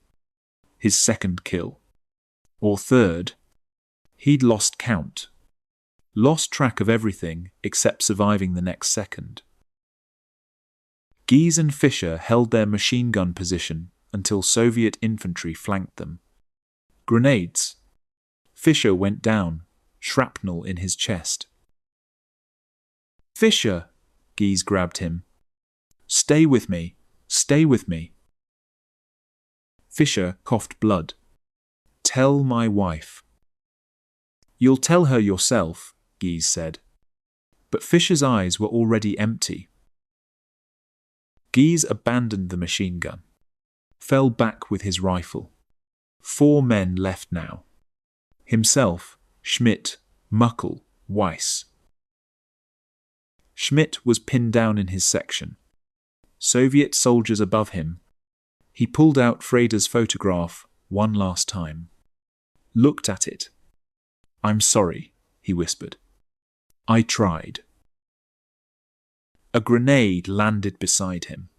His second kill. Or third. He'd lost count. Lost track of everything except surviving the next second. Gies and Fischer held their machine gun position until Soviet infantry flanked them. Grenades. Fischer went down, shrapnel in his chest. Fischer! Gies grabbed him. Stay with me. Stay with me. Fischer coughed blood. Tell my wife. You'll tell her yourself, Gies said. But Fischer's eyes were already empty. Gies abandoned the machine gun. Fell back with his rifle. 4 men left now. Himself, Schmidt, Muckel, Weiss. Schmidt was pinned down in his section. Soviet soldiers above him. He pulled out Freder's photograph one last time. Looked at it. I'm sorry, he whispered. I tried. A grenade landed beside him.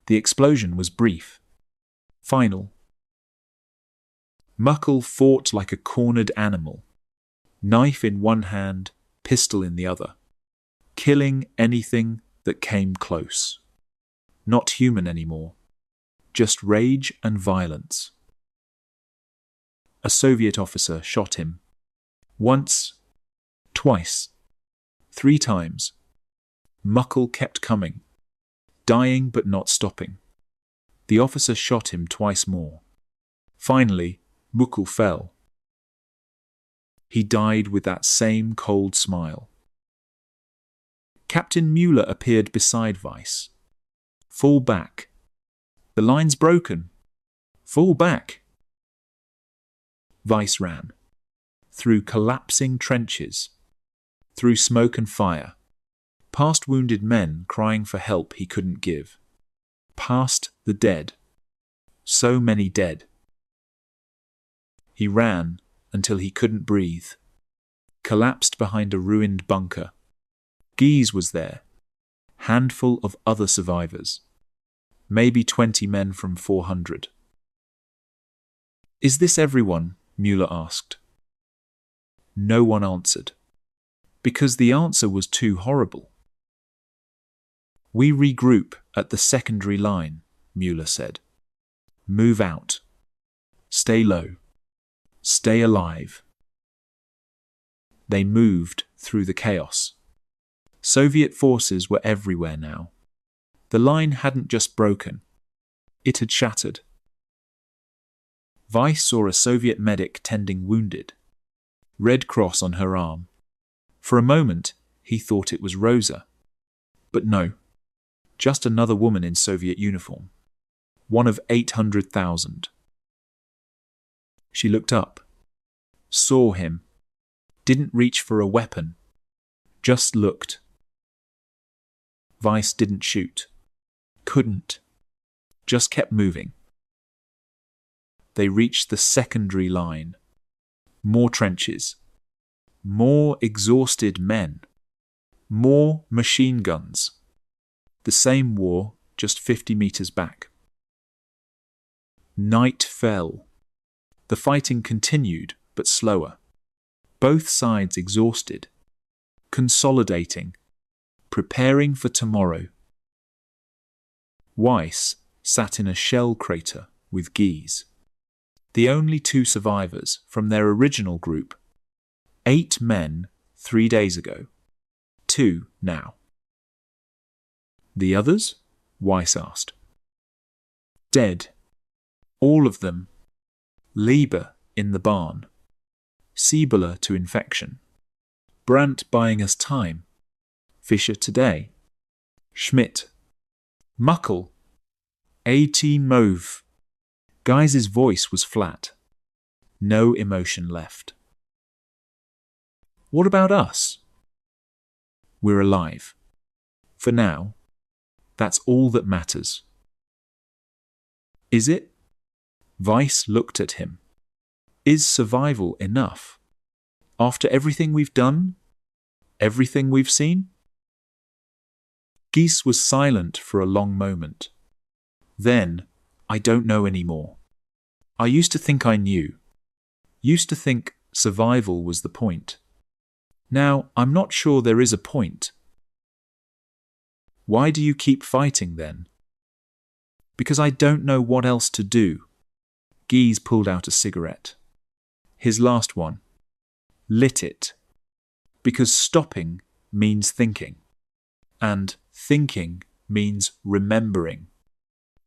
The explosion was brief. Final. Muckel fought like a cornered animal. Knife in one hand, pistol in the other. Killing anything that came close. Not human anymore. Just rage and violence. A Soviet officer shot him. Once, twice, 3 times. Muckel kept coming, dying but not stopping. The officer shot him twice more. Finally, Mukul fell. He died with that same cold smile. Captain Mueller appeared beside Weiss. Fall back. The line's broken. Fall back. Weiss ran. Through collapsing trenches. Through smoke and fire. Past wounded men crying for help he couldn't give. Past the dead. So many dead. He ran until he couldn't breathe. Collapsed behind a ruined bunker. Guise was there. Handful of other survivors. Maybe 20 men from 400. Is this everyone? Mueller asked. No one answered. Because the answer was too horrible. We regroup at the secondary line, Mueller said. Move out. Stay low. Stay alive. They moved through the chaos. Soviet forces were everywhere now. The line hadn't just broken. It had shattered. Weiss saw a Soviet medic tending wounded. Red cross on her arm. For a moment, he thought it was Rosa. But no. Just another woman in Soviet uniform. One of 800,000. She looked up. Saw him. Didn't reach for a weapon. Just looked. Weiss didn't shoot. Couldn't. Just kept moving. They reached the secondary line. More trenches. More exhausted men. More machine guns. The same war, just 50 meters back. Night fell. The fighting continued, but slower. Both sides exhausted. Consolidating. Preparing for tomorrow. Weiss sat in a shell crater with Guise. The only two survivors from their original group. 8 men 3 days ago. 2 now. The others? Weiss asked. Dead. All of them. Lieber in the barn. Siebler to infection. Brandt buying us time. Fischer today. Schmidt. Muckle. 18 Mauve. Guise's voice was flat. No emotion left. What about us? We're alive. For now. That's all that matters. Is it? Weiss looked at him. Is survival enough? After everything we've done? Everything we've seen? Guise was silent for a long moment. Then, I don't know anymore. I used to think I knew. Used to think survival was the point. Now, I'm not sure there is a point. Why do you keep fighting then? Because I don't know what else to do. Guise pulled out a cigarette. His last one. Lit it. Because stopping means thinking. And thinking means remembering.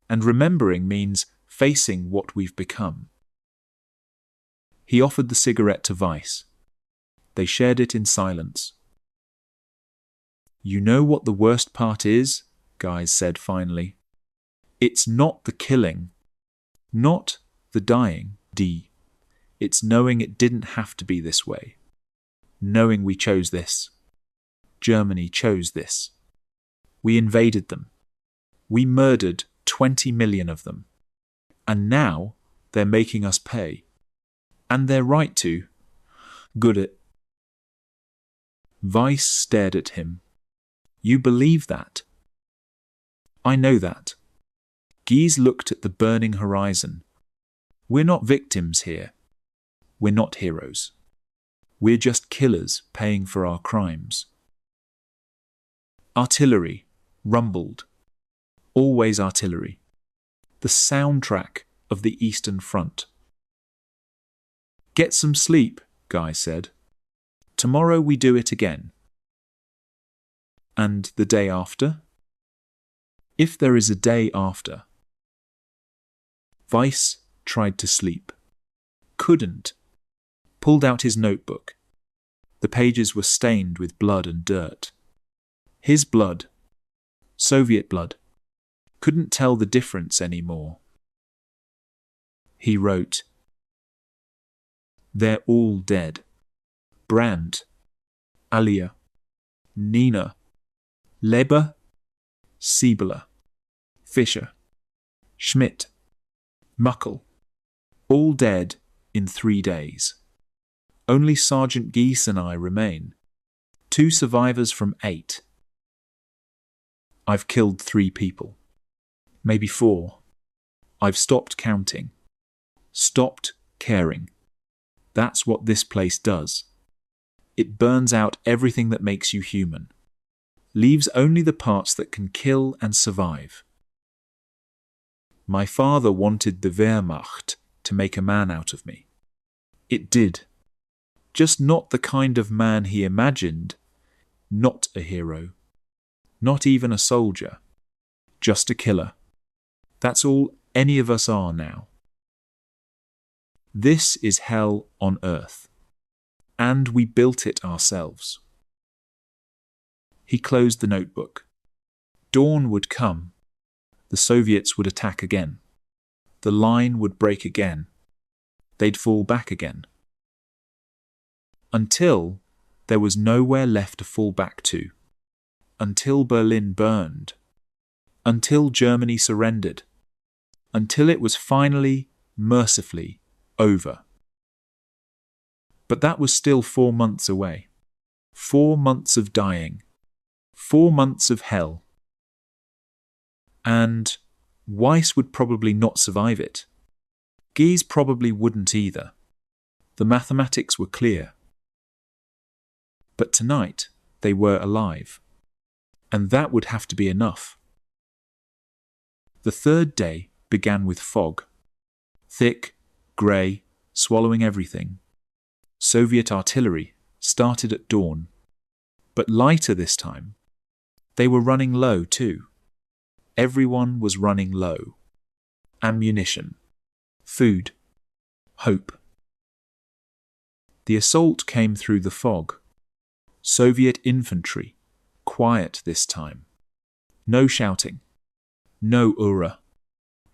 And remembering means facing what we've become. He offered the cigarette to Weiss. They shared it in silence. You know what the worst part is? Guise said finally. It's not the killing. Not the dying, D. It's knowing it didn't have to be this way. Knowing we chose this. Germany chose this. We invaded them. We murdered 20 million of them. And now they're making us pay. And they're right to. Good at. Weiss stared at him. You believe that? I know that. Guise looked at the burning horizon. We're not victims here. We're not heroes. We're just killers paying for our crimes. Artillery rumbled. Always artillery. The soundtrack of the Eastern Front. Get some sleep, Guise said. Tomorrow we do it again. And the day after? If there is a day after. Weiss tried to sleep. couldn't, pulled out his notebook. The pages were stained with blood and dirt. His blood, Soviet blood, couldn't tell the difference anymore. He wrote, "They're all dead. Brandt, Alia, Nina, Leber, Siebler, Fischer, Schmidt, Muckel, all dead in 3 days. Only Sergeant Geese and I remain, 2 survivors from 8. I've killed 3 people, maybe 4. I've stopped counting, stopped caring. That's what this place does. It burns out everything that makes you human, leaves only the parts that can kill and survive. My father wanted the Wehrmacht to make a man out of me. It did. Just not the kind of man he imagined, not a hero, not even a soldier, just a killer. That's all any of us are now. This is hell on earth, and we built it ourselves." He closed the notebook. Dawn would come. The Soviets would attack again. The line would break again. They'd fall back again. Until there was nowhere left to fall back to. Until Berlin burned. Until Germany surrendered. Until it was finally, mercifully, over. But that was still 4 months away. 4 months of dying. 4 months of hell. And Weiss would probably not survive it. Gies probably wouldn't either. The mathematics were clear. But tonight, they were alive. And that would have to be enough. The 3rd day began with fog. Thick, grey, swallowing everything. Soviet artillery started at dawn. But lighter this time. They were running low too. Everyone was running low. Ammunition. Food. Hope. The assault came through the fog. Soviet infantry. Quiet this time. No shouting. No hurrah.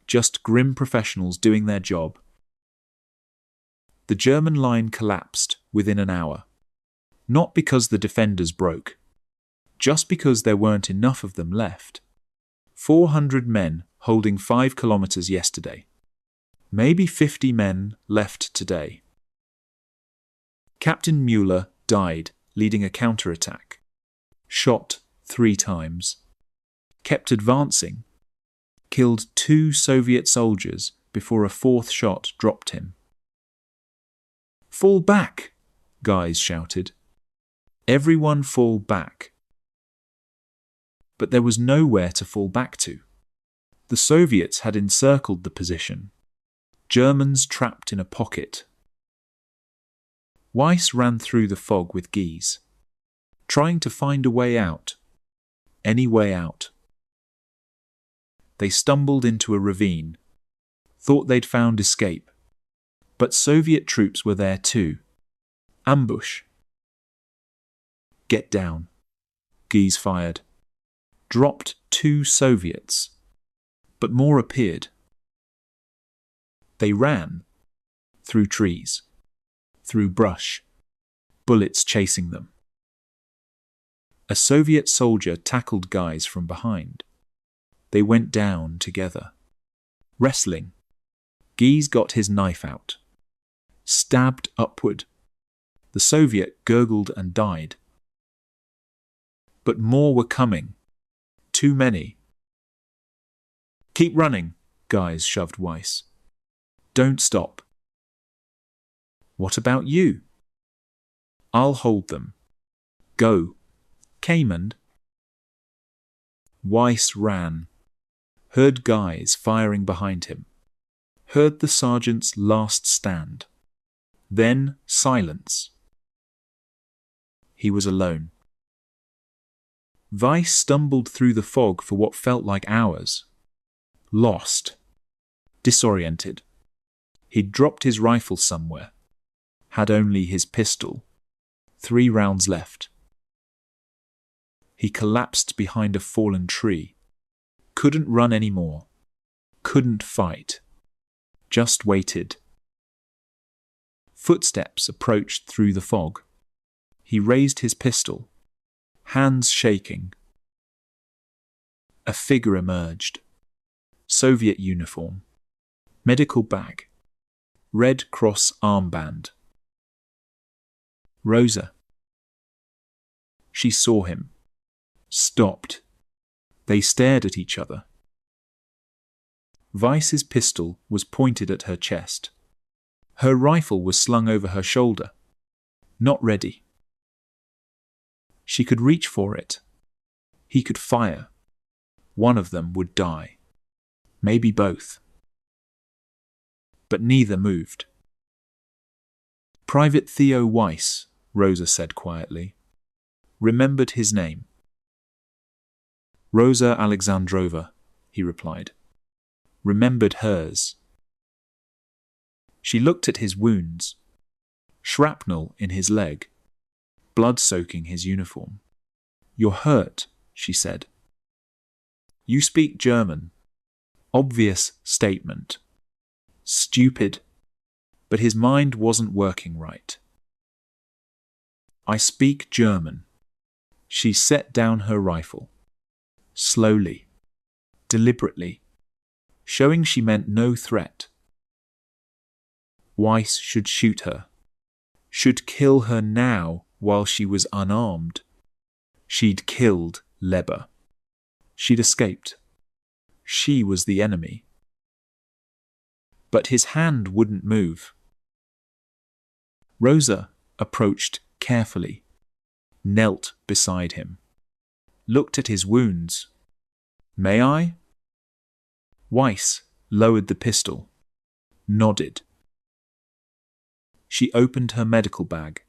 Just grim professionals doing their job. The German line collapsed within an hour. Not because the defenders broke. Just because there weren't enough of them left. 400 men holding 5 kilometers yesterday. Maybe 50 men left today. Captain Müller died leading a counterattack. Shot 3 times. Kept advancing. Killed 2 Soviet soldiers before a 4th shot dropped him. "Fall back!" guys shouted. Everyone fall back. But there was nowhere to fall back to. The Soviets had encircled the position. Germans trapped in a pocket. Weiss ran through the fog with Gies, trying to find a way out. Any way out. They stumbled into a ravine, thought they'd found escape. But Soviet troops were there too. Ambush. "Get down," Gies fired. Dropped 2 Soviets. But more appeared. They ran. Through trees. Through brush. Bullets chasing them. A Soviet soldier tackled Gies from behind. They went down together. Wrestling. Gies got his knife out. Stabbed upward. The Soviet gurgled and died. But more were coming. Too many. "Keep running," Gies shoved Weiss. "Don't stop." "What about you?" "I'll hold them." "Go." "Cayman." Weiss ran. Heard Gies firing behind him. Heard the sergeant's last stand. Then silence. He was alone. Weiss stumbled through the fog for what felt like hours. Lost. Disoriented. He'd dropped his rifle somewhere. Had only his pistol. 3 rounds left. He collapsed behind a fallen tree. Couldn't run anymore. Couldn't fight. Just waited. Footsteps approached through the fog. He raised his pistol, hands shaking. A figure emerged. Soviet uniform. Medical bag. Red Cross armband. Rosa. She saw him. Stopped. They stared at each other. Weiss's pistol was pointed at her chest. Her rifle was slung over her shoulder. Not ready. She could reach for it. He could fire. One of them would die. Maybe both. But neither moved. Private Theo Weiss, Rosa said quietly. Remembered his name. Rosa Alexandrova, he replied. Remembered hers. She looked at his wounds. Shrapnel in his leg. Blood soaking his uniform. You're hurt, she said. You speak German. Obvious statement. Stupid. But his mind wasn't working right. I speak German. She set down her rifle. Slowly. Deliberately. Showing she meant no threat. Weiss should shoot her. Should kill her now while she was unarmed. She'd killed Leber. She'd escaped. She was the enemy. But his hand wouldn't move. Rosa approached carefully, knelt beside him, looked at his wounds. May I? Weiss lowered the pistol, nodded. She opened her medical bag,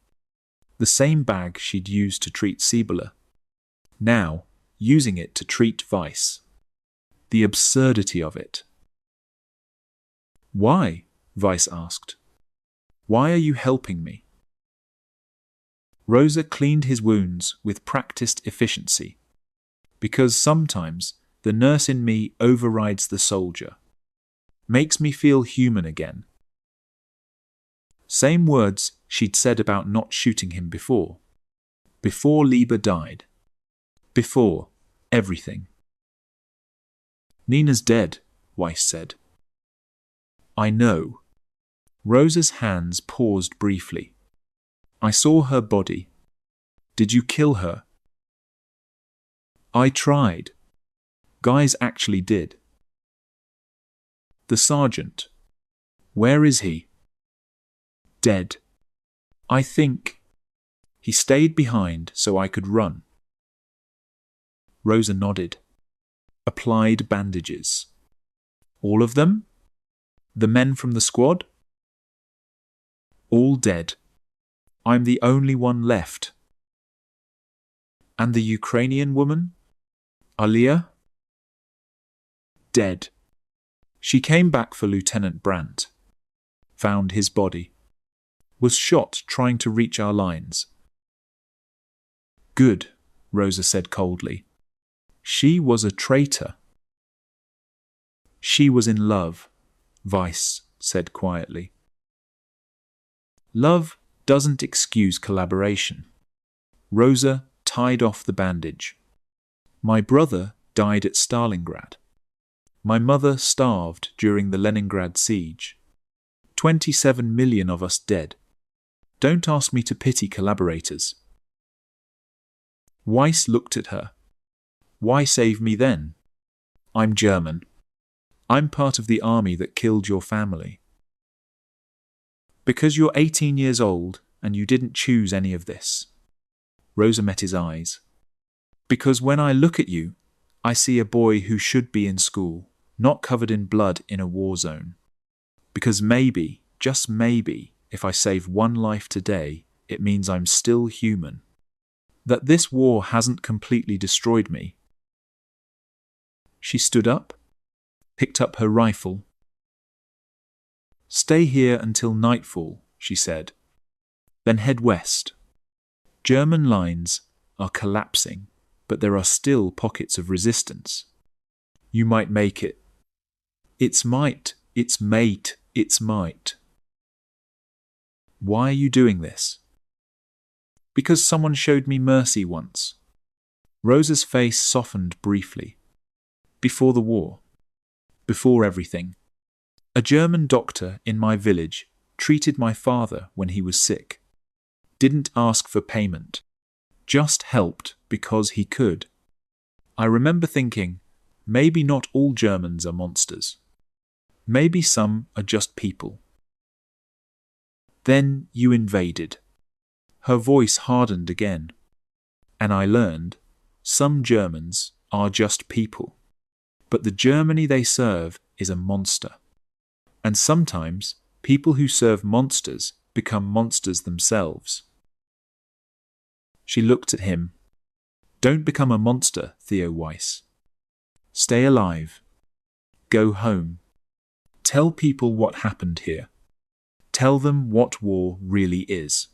the same bag she'd used to treat Siebele, now using it to treat Weiss. The absurdity of it. Why? Weiss asked. Why are you helping me? Rosa cleaned his wounds with practiced efficiency, because sometimes the nurse in me overrides the soldier, makes me feel human again. Same words she'd said about not shooting him before Lieber died, before everything. Nina's dead, Weiss said. I know. Rosa's hands paused briefly. I saw her body. Did you kill her? I tried. Guys actually did. The sergeant. Where is he? Dead. I think. He stayed behind so I could run. Rosa nodded. Applied bandages. All of them? The men from the squad? All dead. I'm the only one left. And the Ukrainian woman? Alia? Dead. She came back for Lieutenant Brandt. Found his body. Was shot trying to reach our lines. Good, Rosa said coldly. She was a traitor. She was in love, Weiss said quietly. Love doesn't excuse collaboration. Rosa tied off the bandage. My brother died at Stalingrad. My mother starved during the Leningrad siege. 27 million of us dead. Don't ask me to pity collaborators. Weiss looked at her. Why save me then? I'm German. I'm part of the army that killed your family. Because you're 18 years old and you didn't choose any of this. Rosa met his eyes. Because when I look at you, I see a boy who should be in school, not covered in blood in a war zone. Because maybe, just maybe, if I save one life today, it means I'm still human. That this war hasn't completely destroyed me. She stood up, picked up her rifle. Stay here until nightfall, she said. Then head west. German lines are collapsing, but there are still pockets of resistance. You might make it. It's might, it's mate, it's might. Why are you doing this? Because someone showed me mercy once. Rosa's face softened briefly. Before the war. Before everything. A German doctor in my village treated my father when he was sick. Didn't ask for payment. Just helped because he could. I remember thinking, maybe not all Germans are monsters. Maybe some are just people. Then you invaded. Her voice hardened again. And I learned, some Germans are just people. But the Germany they serve is a monster. And sometimes people who serve monsters become monsters themselves. She looked at him. Don't become a monster, Theo Weiss. Stay alive. Go home. Tell people what happened here. Tell them what war really is.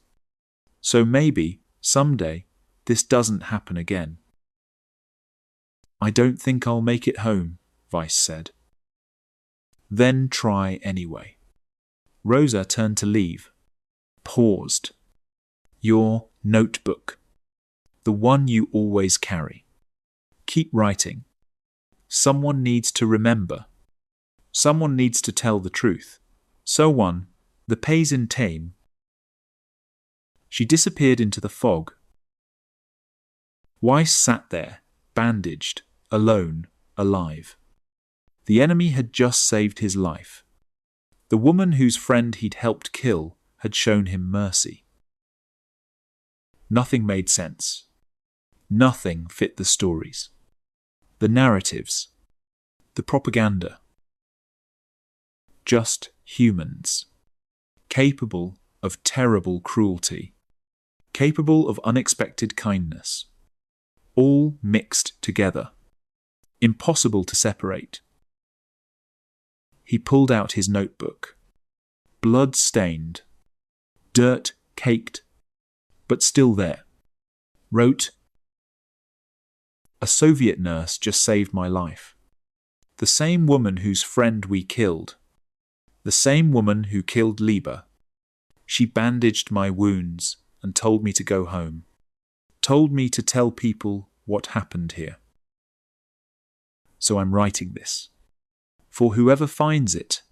So maybe, someday, this doesn't happen again. I don't think I'll make it home, Weiss said. Then try anyway. Rosa turned to leave. Paused. Your notebook. The one you always carry. Keep writing. Someone needs to remember. Someone needs to tell the truth. So on, the pays in tame. She disappeared into the fog. Weiss sat there, bandaged, alone, alive. The enemy had just saved his life. The woman whose friend he'd helped kill had shown him mercy. Nothing made sense. Nothing fit the stories. The narratives. The propaganda. Just humans. Capable of terrible cruelty. Capable of unexpected kindness. All mixed together. Impossible to separate. He pulled out his notebook. Blood-stained. Dirt-caked. But still there. Wrote, a Soviet nurse just saved my life. The same woman whose friend we killed. The same woman who killed Lieber. She bandaged my wounds and told me to go home. Told me to tell people what happened here. So I'm writing this. For whoever finds it.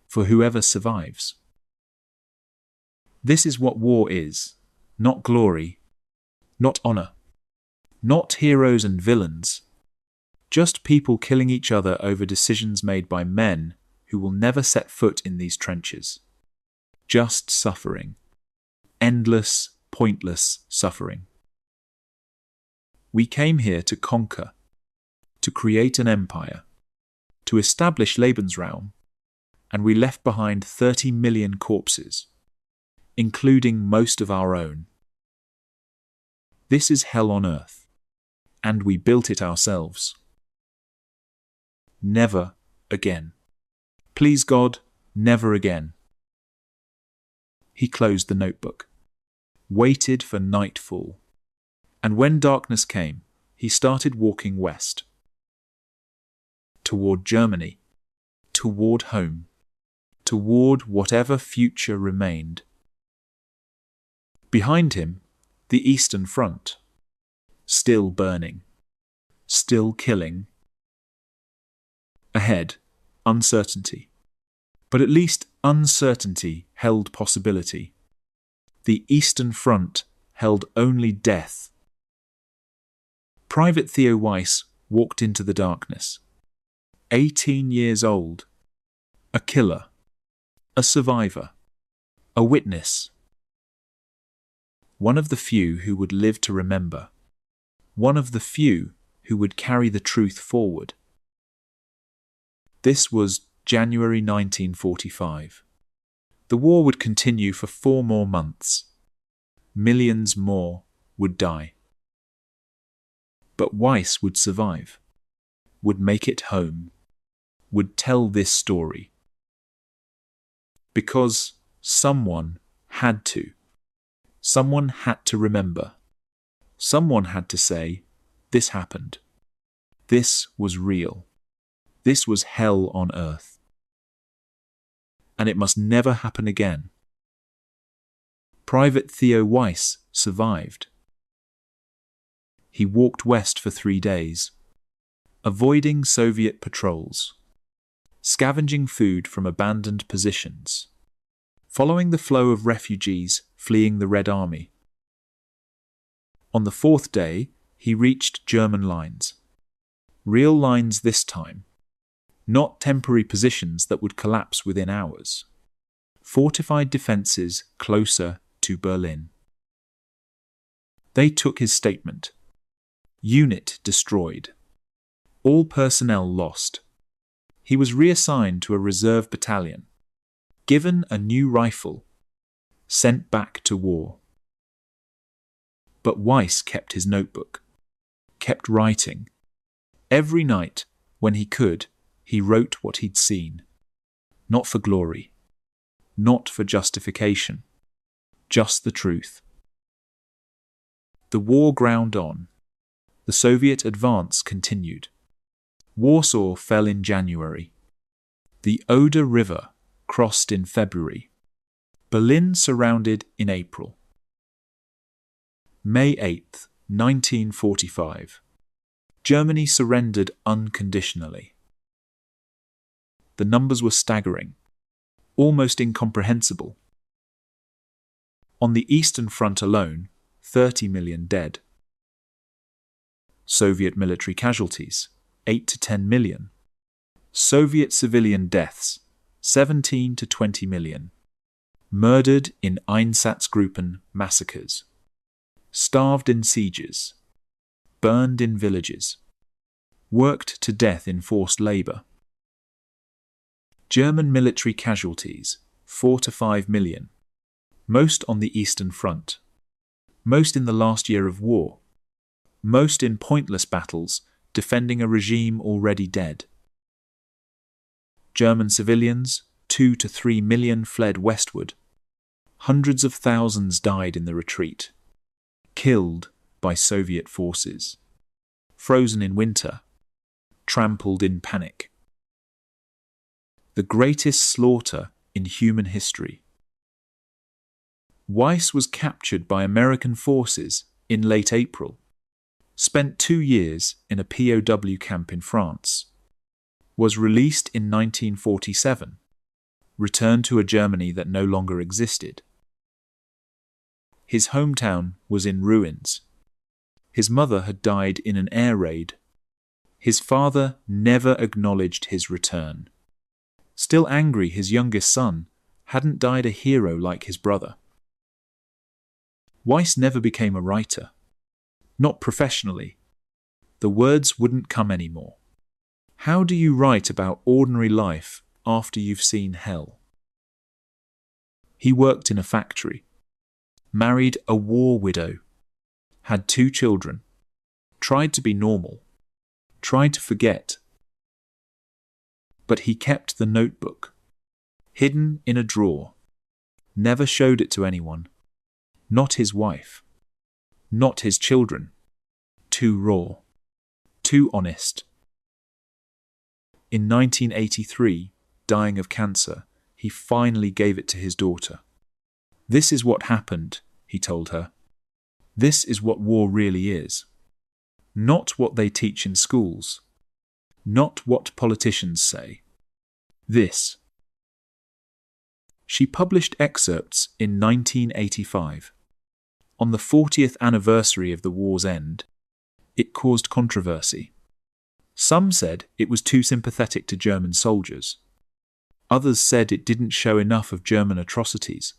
For whoever survives. This is what war is. Not glory. Not honor. Not heroes and villains. Just people killing each other over decisions made by men who will never set foot in these trenches. Just suffering. Endless, pointless suffering. We came here to conquer, to create an empire, to establish Lebensraum, and we left behind 30 million corpses, including most of our own. This is hell on earth. And we built it ourselves. Never again. Please God, never again. He closed the notebook, waited for nightfall, and when darkness came, he started walking west. Toward Germany, toward home, toward whatever future remained. Behind him, the Eastern Front. Still burning. Still killing. Ahead, uncertainty. But at least uncertainty held possibility. The Eastern Front held only death. Private Theo Weiss walked into the darkness. 18 years old. A killer. A survivor. A witness. One of the few who would live to remember. One of the few who would carry the truth forward. This was January 1945. The war would continue for 4 more months. Millions more would die. But Weiss would survive, would make it home, would tell this story. Because someone had to. Someone had to remember. Someone had to say, this happened. This was real. This was hell on earth. And it must never happen again. Private Theo Weiss survived. He walked west for 3 days, avoiding Soviet patrols, scavenging food from abandoned positions, following the flow of refugees fleeing the Red Army. On the 4th day, he reached German lines. Real lines this time, not temporary positions that would collapse within hours. Fortified defences closer to Berlin. They took his statement. Unit destroyed. All personnel lost. He was reassigned to a reserve battalion, given a new rifle, sent back to war. But Weiss kept his notebook, kept writing. Every night, when he could, he wrote what he'd seen. Not for glory, not for justification, just the truth. The war ground on. The Soviet advance continued. Warsaw fell in January. The Oder River crossed in February. Berlin surrounded in April. May 8, 1945. Germany surrendered unconditionally. The numbers were staggering, almost incomprehensible. On the Eastern Front alone, 30 million dead. Soviet military casualties, 8 to 10 million. Soviet civilian deaths, 17 to 20 million. Murdered in Einsatzgruppen massacres. Starved in sieges. Burned in villages. Worked to death in forced labour. German military casualties, 4 to 5 million. Most on the Eastern Front. Most in the last year of war. Most in pointless battles, defending a regime already dead. German civilians, 2 to 3 million, fled westward. Hundreds of thousands died in the retreat. Killed by Soviet forces. Frozen in winter. Trampled in panic. The greatest slaughter in human history. Weiss was captured by American forces in late April. Spent 2 years in a POW camp in France. Was released in 1947. Returned to a Germany that no longer existed. His hometown was in ruins. His mother had died in an air raid. His father never acknowledged his return. Still angry his youngest son hadn't died a hero like his brother. Weiss never became a writer. Not professionally. The words wouldn't come anymore. How do you write about ordinary life after you've seen hell? He worked in a factory. Married a war widow. Had 2 children. Tried to be normal. Tried to forget. But he kept the notebook. Hidden in a drawer. Never showed it to anyone. Not his wife. Not his children. Too raw. Too honest. In 1983, dying of cancer, he finally gave it to his daughter. This is what happened, he told her. This is what war really is. Not what they teach in schools. Not what politicians say. This. She published excerpts in 1985. On the 40th anniversary of the war's end, it caused controversy. Some said it was too sympathetic to German soldiers. Others said it didn't show enough of German atrocities.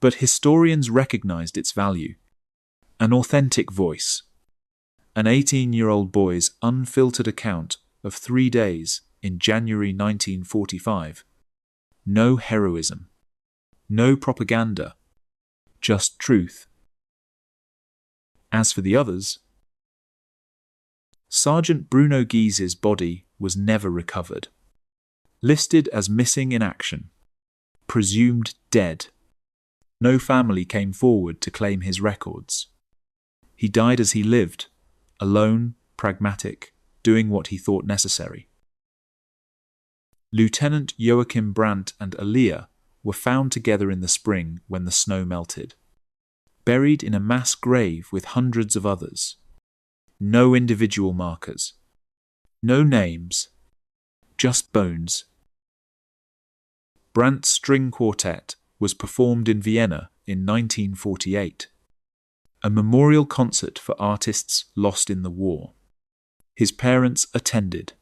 But historians recognized its value. An authentic voice. An 18-year-old boy's unfiltered account of 3 days in January 1945. No heroism. No propaganda. Just truth. As for the others, Sergeant Bruno Guise's body was never recovered. Listed as missing in action. Presumed dead. No family came forward to claim his records. He died as he lived, alone, pragmatic, doing what he thought necessary. Lieutenant Joachim Brandt and Aliyah were found together in the spring when the snow melted, buried in a mass grave with hundreds of others. No individual markers. No names. Just bones. Brandt's string quartet was performed in Vienna in 1948, a memorial concert for artists lost in the war. His parents attended.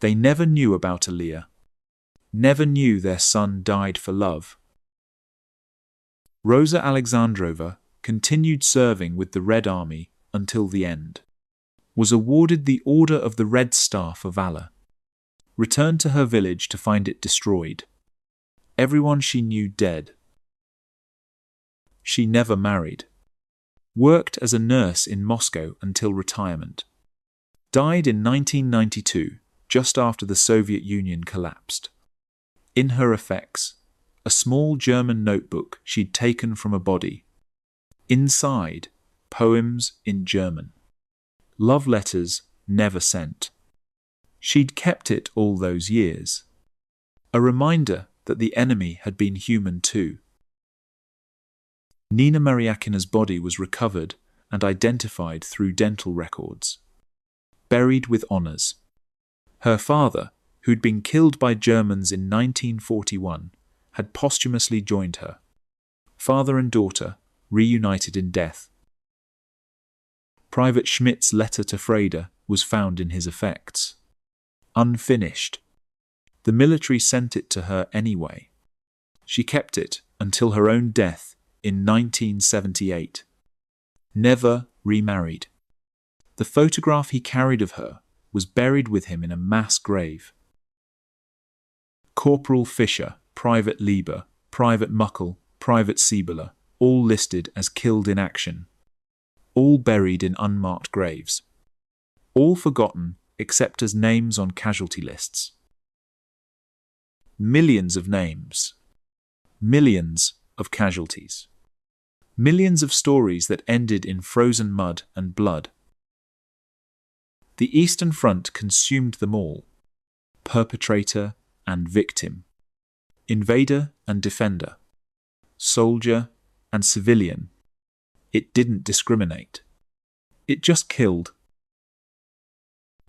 They never knew about Aliyah, never knew their son died for love. Rosa Alexandrova continued serving with the Red Army until the end, was awarded the Order of the Red Star for valor, returned to her village to find it destroyed, everyone she knew dead. She never married, worked as a nurse in Moscow until retirement, died in 1992, just after the Soviet Union collapsed. In her effects, a small German notebook she'd taken from a body. Inside, poems in German. Love letters never sent. She'd kept it all those years. A reminder that the enemy had been human too. Nina Mariakina's body was recovered and identified through dental records. Buried with honours. Her father, who'd been killed by Germans in 1941, had posthumously joined her. Father and daughter, reunited in death. Private Schmidt's letter to Freda was found in his effects. Unfinished. The military sent it to her anyway. She kept it until her own death in 1978. Never remarried. The photograph he carried of her was buried with him in a mass grave. Corporal Fischer, Private Lieber, Private Muckel, Private Siebler, all listed as killed in action. All buried in unmarked graves. All forgotten except as names on casualty lists. Millions of names. Millions of casualties. Millions of stories that ended in frozen mud and blood. The Eastern Front consumed them all. Perpetrator and victim. Invader and defender. Soldier and civilian. It didn't discriminate. It just killed.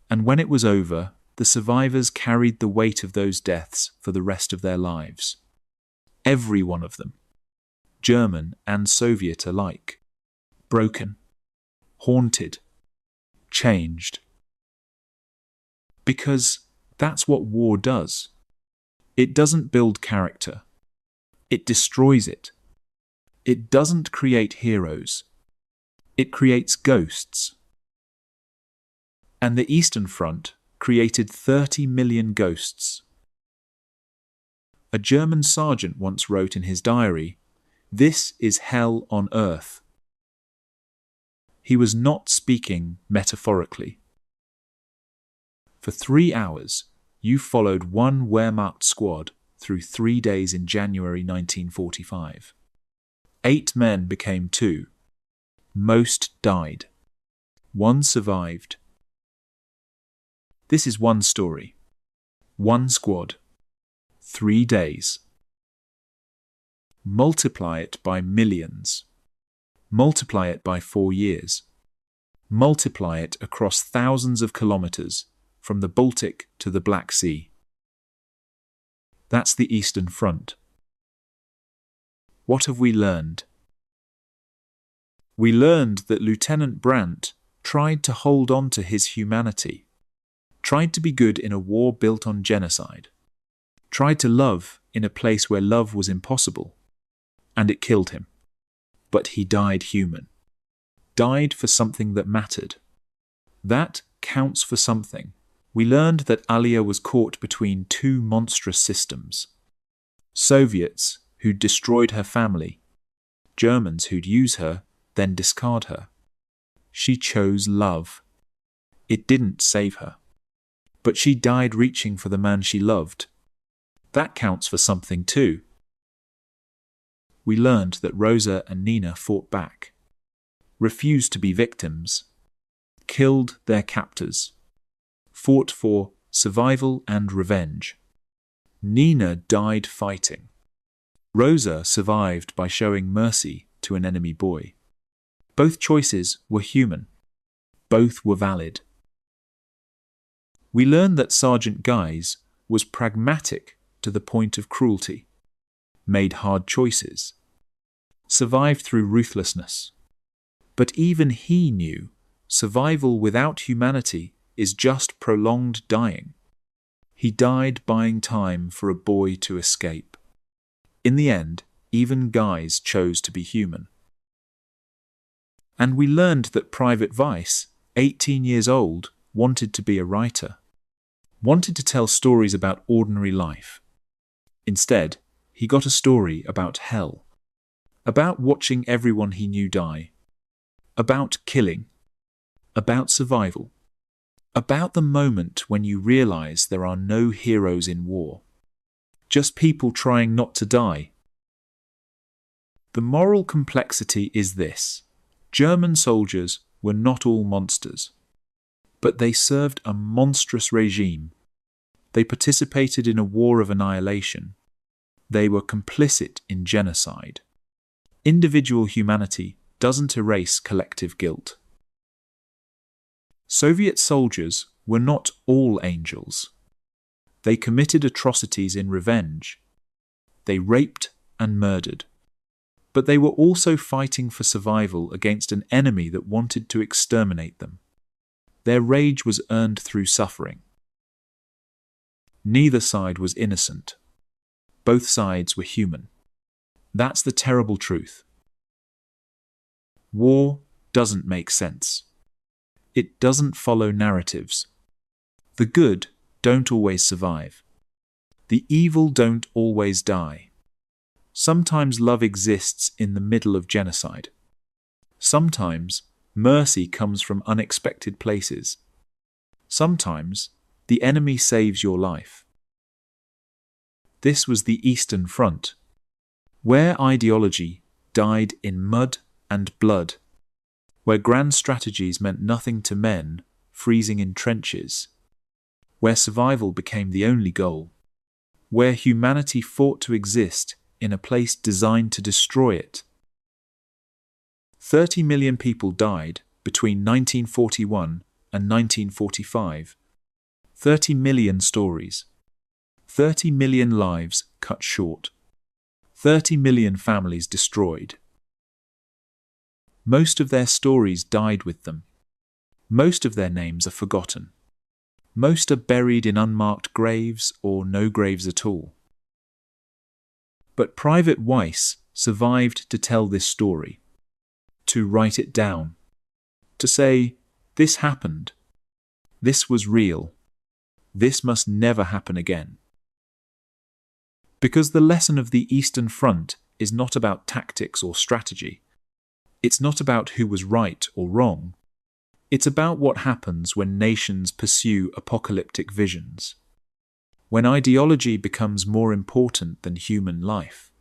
And when it was over, the survivors carried the weight of those deaths for the rest of their lives. Every one of them. German and Soviet alike. Broken. Haunted. Changed. Because that's what war does. It doesn't build character. It destroys it. It doesn't create heroes. It creates ghosts. And the Eastern Front created 30 million ghosts. A German sergeant once wrote in his diary, "This is hell on earth." He was not speaking metaphorically. For 3 hours, you followed one Wehrmacht squad through 3 days in January 1945. 8 men became 2. Most died. 1 survived. This is one story. 1 squad. 3 days. Multiply it by millions. Multiply it by 4 years. Multiply it across thousands of kilometers from the Baltic to the Black Sea. That's the Eastern Front. What have we learned? We learned that Lieutenant Brandt tried to hold on to his humanity, tried to be good in a war built on genocide, tried to love in a place where love was impossible, and it killed him. But he died human, died for something that mattered. That counts for something. We learned that Aliyah was caught between 2 monstrous systems. Soviets who'd destroyed her family, Germans who'd use her, then discard her. She chose love. It didn't save her. But she died reaching for the man she loved, That counts for something too. We learned that Rosa and Nina fought back, refused to be victims, killed their captors, fought for survival and revenge. Nina died fighting. Rosa survived by showing mercy to an enemy boy. Both choices were human. Both were valid. We learned that Sergeant Guise was pragmatic to the point of cruelty, made hard choices, survived through ruthlessness. But even he knew survival without humanity is just prolonged dying. He died buying time for a boy to escape. In the end, even Guise chose to be human. And we learned that Private Weiss, 18 years old, wanted to be a writer, wanted to tell stories about ordinary life. Instead, he got a story about hell, about watching everyone he knew die, about killing, about survival, about the moment when you realize there are no heroes in war, just people trying not to die. The moral complexity is this: German soldiers were not all monsters, but they served a monstrous regime. They participated in a war of annihilation. They were complicit in genocide. Individual humanity doesn't erase collective guilt. Soviet soldiers were not all angels. They committed atrocities in revenge. They raped and murdered. But they were also fighting for survival against an enemy that wanted to exterminate them. Their rage was earned through suffering. Neither side was innocent. Both sides were human. That's the terrible truth. War doesn't make sense. It doesn't follow narratives. The good don't always survive. The evil don't always die. Sometimes love exists in the middle of genocide. Sometimes mercy comes from unexpected places. Sometimes the enemy saves your life. This was the Eastern Front, where ideology died in mud and blood, where grand strategies meant nothing to men freezing in trenches, where survival became the only goal, where humanity fought to exist in a place designed to destroy it. 30 million people died between 1941 and 1945. 30 million stories. 30 million lives cut short. 30 million families destroyed. Most of their stories died with them. Most of their names are forgotten. Most are buried in unmarked graves or no graves at all. But Private Weiss survived to tell this story, to write it down, to say, this happened, this was real, this must never happen again. Because the lesson of the Eastern Front is not about tactics or strategy. It's not about who was right or wrong. It's about what happens when nations pursue apocalyptic visions, when ideology becomes more important than human life,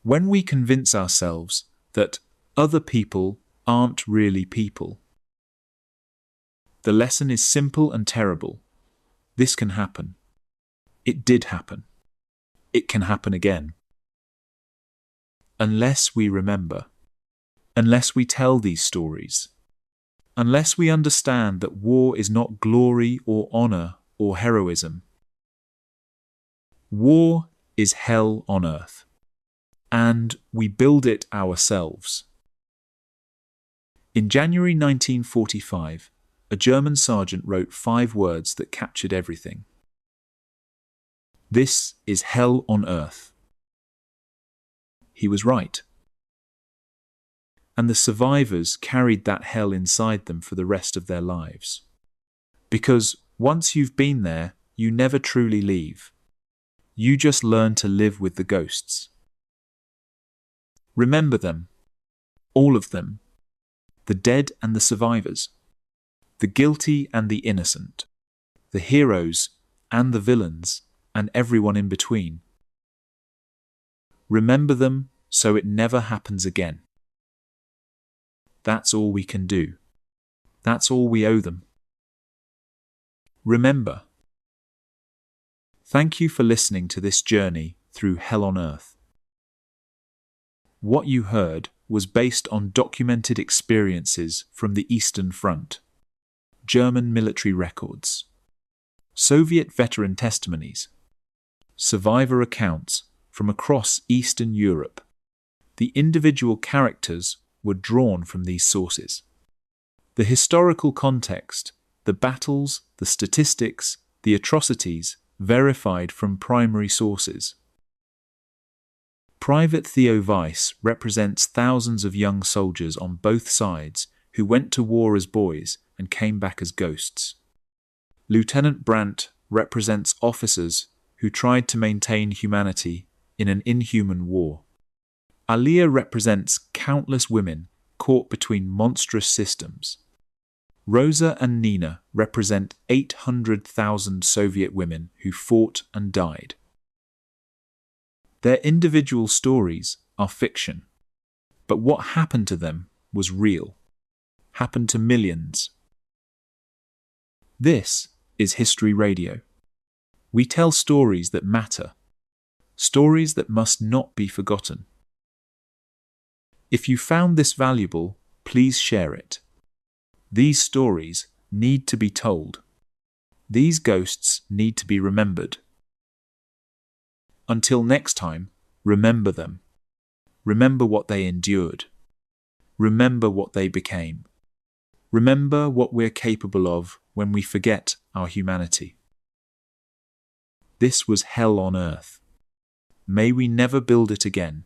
when we convince ourselves that other people aren't really people. The lesson is simple and terrible. This can happen. It did happen. It can happen again. Unless we remember, unless we tell these stories, unless we understand that war is not glory or honor or heroism. War is hell on earth, and we build it ourselves. In January 1945, a German sergeant wrote 5 words that captured everything. This is hell on earth. He was right. And the survivors carried that hell inside them for the rest of their lives. Because once you've been there, you never truly leave. You just learn to live with the ghosts. Remember them. All of them. The dead and the survivors. The guilty and the innocent. The heroes and the villains. and everyone in between. Remember them so it never happens again. That's all we can do. That's all we owe them. Remember. Thank you for listening to this journey through hell on earth. What you heard was based on documented experiences from the Eastern Front, German military records, Soviet veteran testimonies, survivor accounts from across Eastern Europe. The individual characters were drawn from these sources. The historical context, the battles, the statistics, the atrocities, verified from primary sources. Private Theo Weiss represents thousands of young soldiers on both sides who went to war as boys and came back as ghosts. Lieutenant Brandt represents officers who tried to maintain humanity in an inhuman war. Alia represents countless women caught between monstrous systems. Rosa and Nina represent 800,000 Soviet women who fought and died. Their individual stories are fiction, but what happened to them was real, happened to millions. This is History Radio. We tell stories that matter, stories that must not be forgotten. If you found this valuable, please share it. These stories need to be told. These ghosts need to be remembered. Until next time, remember them. Remember what they endured. Remember what they became. Remember what we're capable of when we forget our humanity. This was hell on earth. May we never build it again.